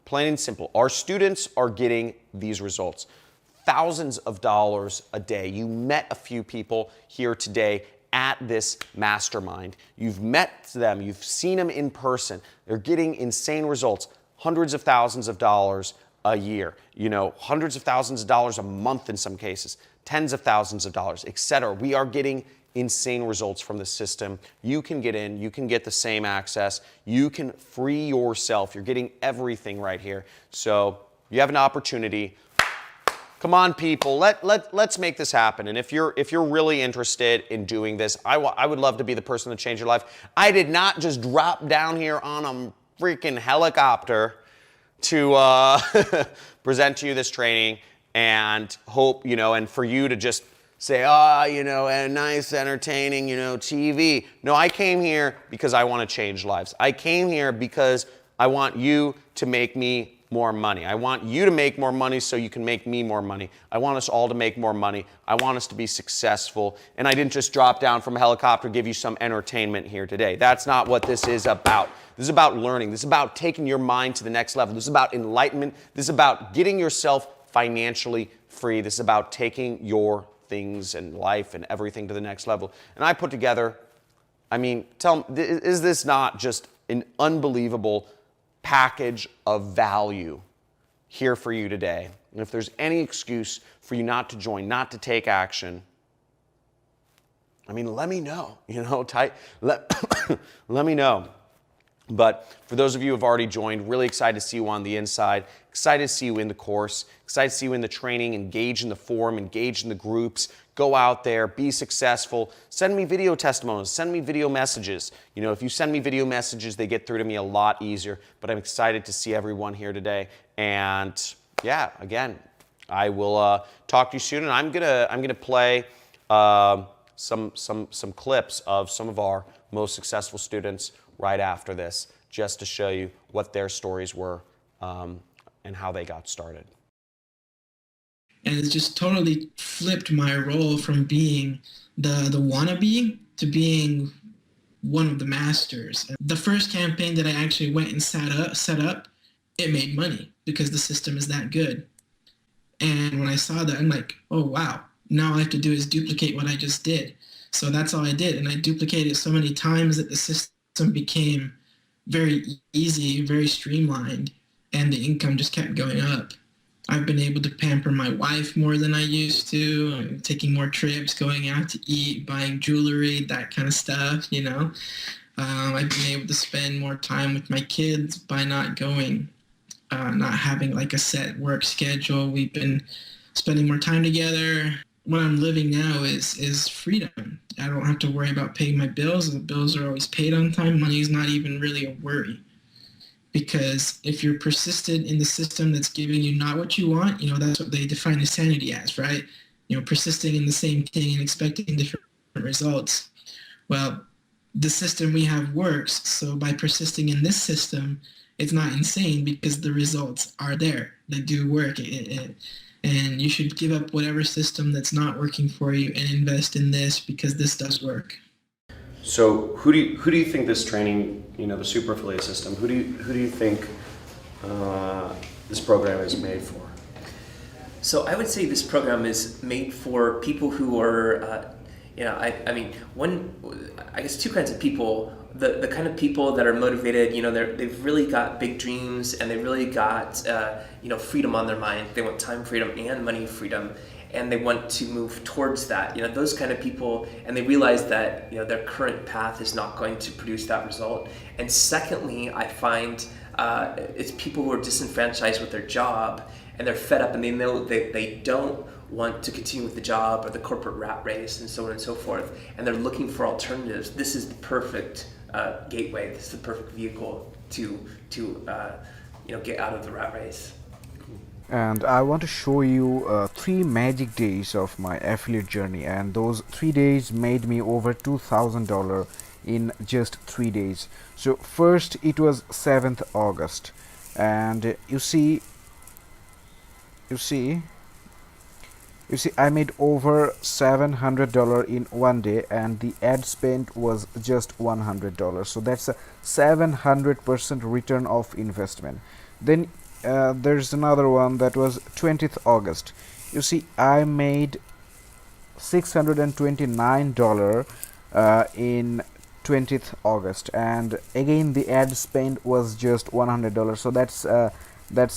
Plain and simple. Our students are getting these results. Thousands of dollars a day. You met a few people here today at this mastermind. You've met them. You've seen them in person. They're getting insane results. Hundreds of thousands of dollars a year. You know, hundreds of thousands of dollars a month in some cases. Tens of thousands of dollars, etc. We are getting insane results from the system. You can get in, you can get the same access, you can free yourself. You're getting everything right here. So you have an opportunity. Come on, people, let's make this happen. And if you're really interested in doing this, I would love to be the person to change your life. I did not just drop down here on a freaking helicopter to present to you this training and hope, you know, and for you to just say, oh, you know, a nice, entertaining, you know, TV. No, I came here because I want to change lives. I came here because I want you to make me more money. I want you to make more money so you can make me more money. I want us all to make more money. I want us to be successful. And I didn't just drop down from a helicopter, give you some entertainment here today. That's not what this is about. This is about learning. This is about taking your mind to the next level. This is about enlightenment. This is about getting yourself financially free. This is about taking your things and life and everything to the next level. And I put together, I mean, tell me, is this not just an unbelievable package of value here for you today? And if there's any excuse for you not to join, not to take action, I mean, let me know, you know, let me know. But for those of you who have already joined, really excited to see you on the inside, excited to see you in the course, excited to see you in the training, engage in the forum, engage in the groups, go out there, be successful, send me video testimonials, send me video messages. You know, if you send me video messages, they get through to me a lot easier, but I'm excited to see everyone here today. And yeah, again, I will talk to you soon, and I'm gonna play some clips of some of our most successful students right after this, just to show you what their stories were and how they got started. And it's just totally flipped my role from being the wannabe to being one of the masters. The first campaign that I actually went and set up, it made money because the system is that good. And when I saw that, I'm like, oh wow, now all I have to do is duplicate what I just did. So that's all I did, and I duplicated it so many times that the system became very easy, very streamlined, and the income just kept going up. I've been able to pamper my wife more than I used to. I'm taking more trips, going out to eat, buying jewelry, that kind of stuff, you know. I've been able to spend more time with my kids by not having like a set work schedule. We've been spending more time together. What I'm living now is freedom. I don't have to worry about paying my bills. The bills are always paid on time. Money is not even really a worry. Because if you're persistent in the system that's giving you not what you want, you know, that's what they define insanity as, right? You know, persisting in the same thing and expecting different results. Well, the system we have works, so by persisting in this system, it's not insane because the results are there. They do work. And you should give up whatever system that's not working for you and invest in this because this does work. So who do you think this training, you know, the super affiliate system, who do you think this program is made for? So I would say this program is made for people who are, I mean, I guess two kinds of people. The kind of people that are motivated, you know, they've really got big dreams and they've really got, freedom on their mind. They want time freedom and money freedom. And they want to move towards that, you know, those kind of people, and they realize that, you know, their current path is not going to produce that result. And secondly, I find it's people who are disenfranchised with their job and they're fed up and they know they don't want to continue with the job or the corporate rat race and so on and so forth, and they're looking for alternatives. This is the perfect gateway. This is the perfect vehicle to get out of the rat race. And I want to show you 3 magic days of my affiliate journey, and those 3 days made me over $2,000 in just 3 days. So first it was 7th August, and you see I made over $700 in 1 day, and the ad spend was just $100. So that's a 700% return of investment. Then there's another one that was 20th August. You see, I made $629 in 20th August, and again the ad spend was just $100. So that's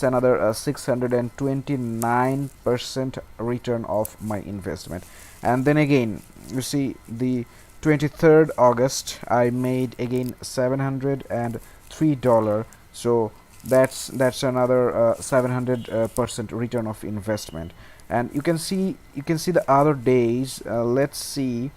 another 629% return of my investment. And then again, you see, the 23rd August I made again $703. So that's another 700% return of investment. And you can see the other days. Let's see,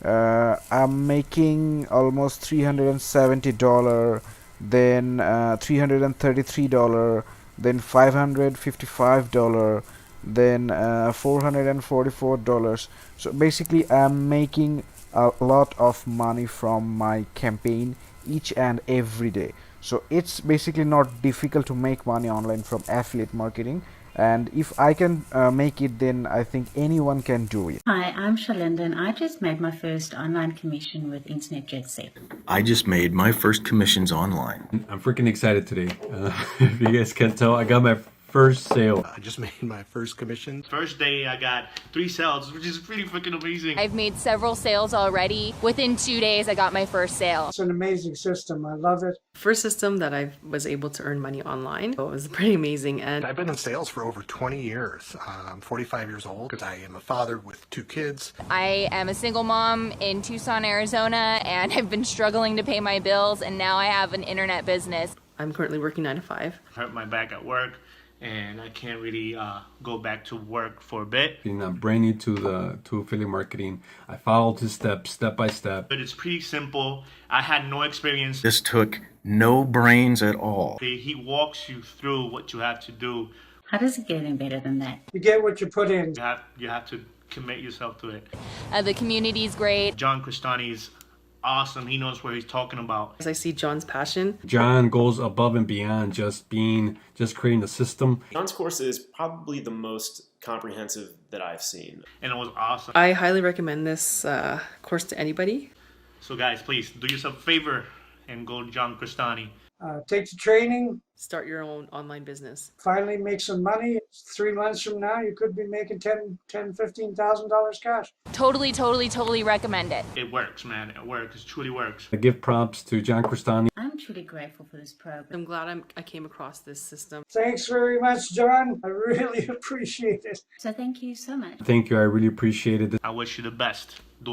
I'm making almost $370, then $333, then $555, then $444. So basically I'm making a lot of money from my campaign each and every day. So it's basically not difficult to make money online from affiliate marketing, and if I can make it, then I think anyone can do it. Hi, I'm Shalinda, and I just made my first online commission with Internet Jet Set. I just made my first commissions online. I'm freaking excited today. If you guys can tell, I got my first sale. I just made my first commission. First day I got 3 sales, which is pretty freaking amazing. I've made several sales already. Within 2 days, I got my first sale. It's an amazing system. I love it. First system that I was able to earn money online. So it was pretty amazing. And I've been in sales for over 20 years. I'm 45 years old because I am a father with 2 kids. I am a single mom in Tucson, Arizona, and I've been struggling to pay my bills, and now I have an internet business. I'm currently working 9 to 5. I hurt my back at work, and I can't really go back to work for a bit. I'm brand new to affiliate marketing. I followed his steps step by step. But it's pretty simple. I had no experience. This took no brains at all. He walks you through what you have to do. How does it get any better than that? You get what you put in. You have to commit yourself to it. The community's great. John Cristani's awesome. He knows what he's talking about. As I see John's passion. John goes above and beyond just creating a system. John's course is probably the most comprehensive that I've seen. And it was awesome. I highly recommend this course to anybody. So guys, please do yourself a favor and go to John Cristani. Take the training, Start your own online business. finally make some money. 3 months from now, you could be making $15,000 cash. Totally recommend it. It works, man. It works. It truly works. I give props to John Cristani. I'm truly grateful for this program. I'm glad I came across this system. Thanks very much, John. I really appreciate it. So thank you so much. Thank you. I really appreciated it. I wish you the best. Do it.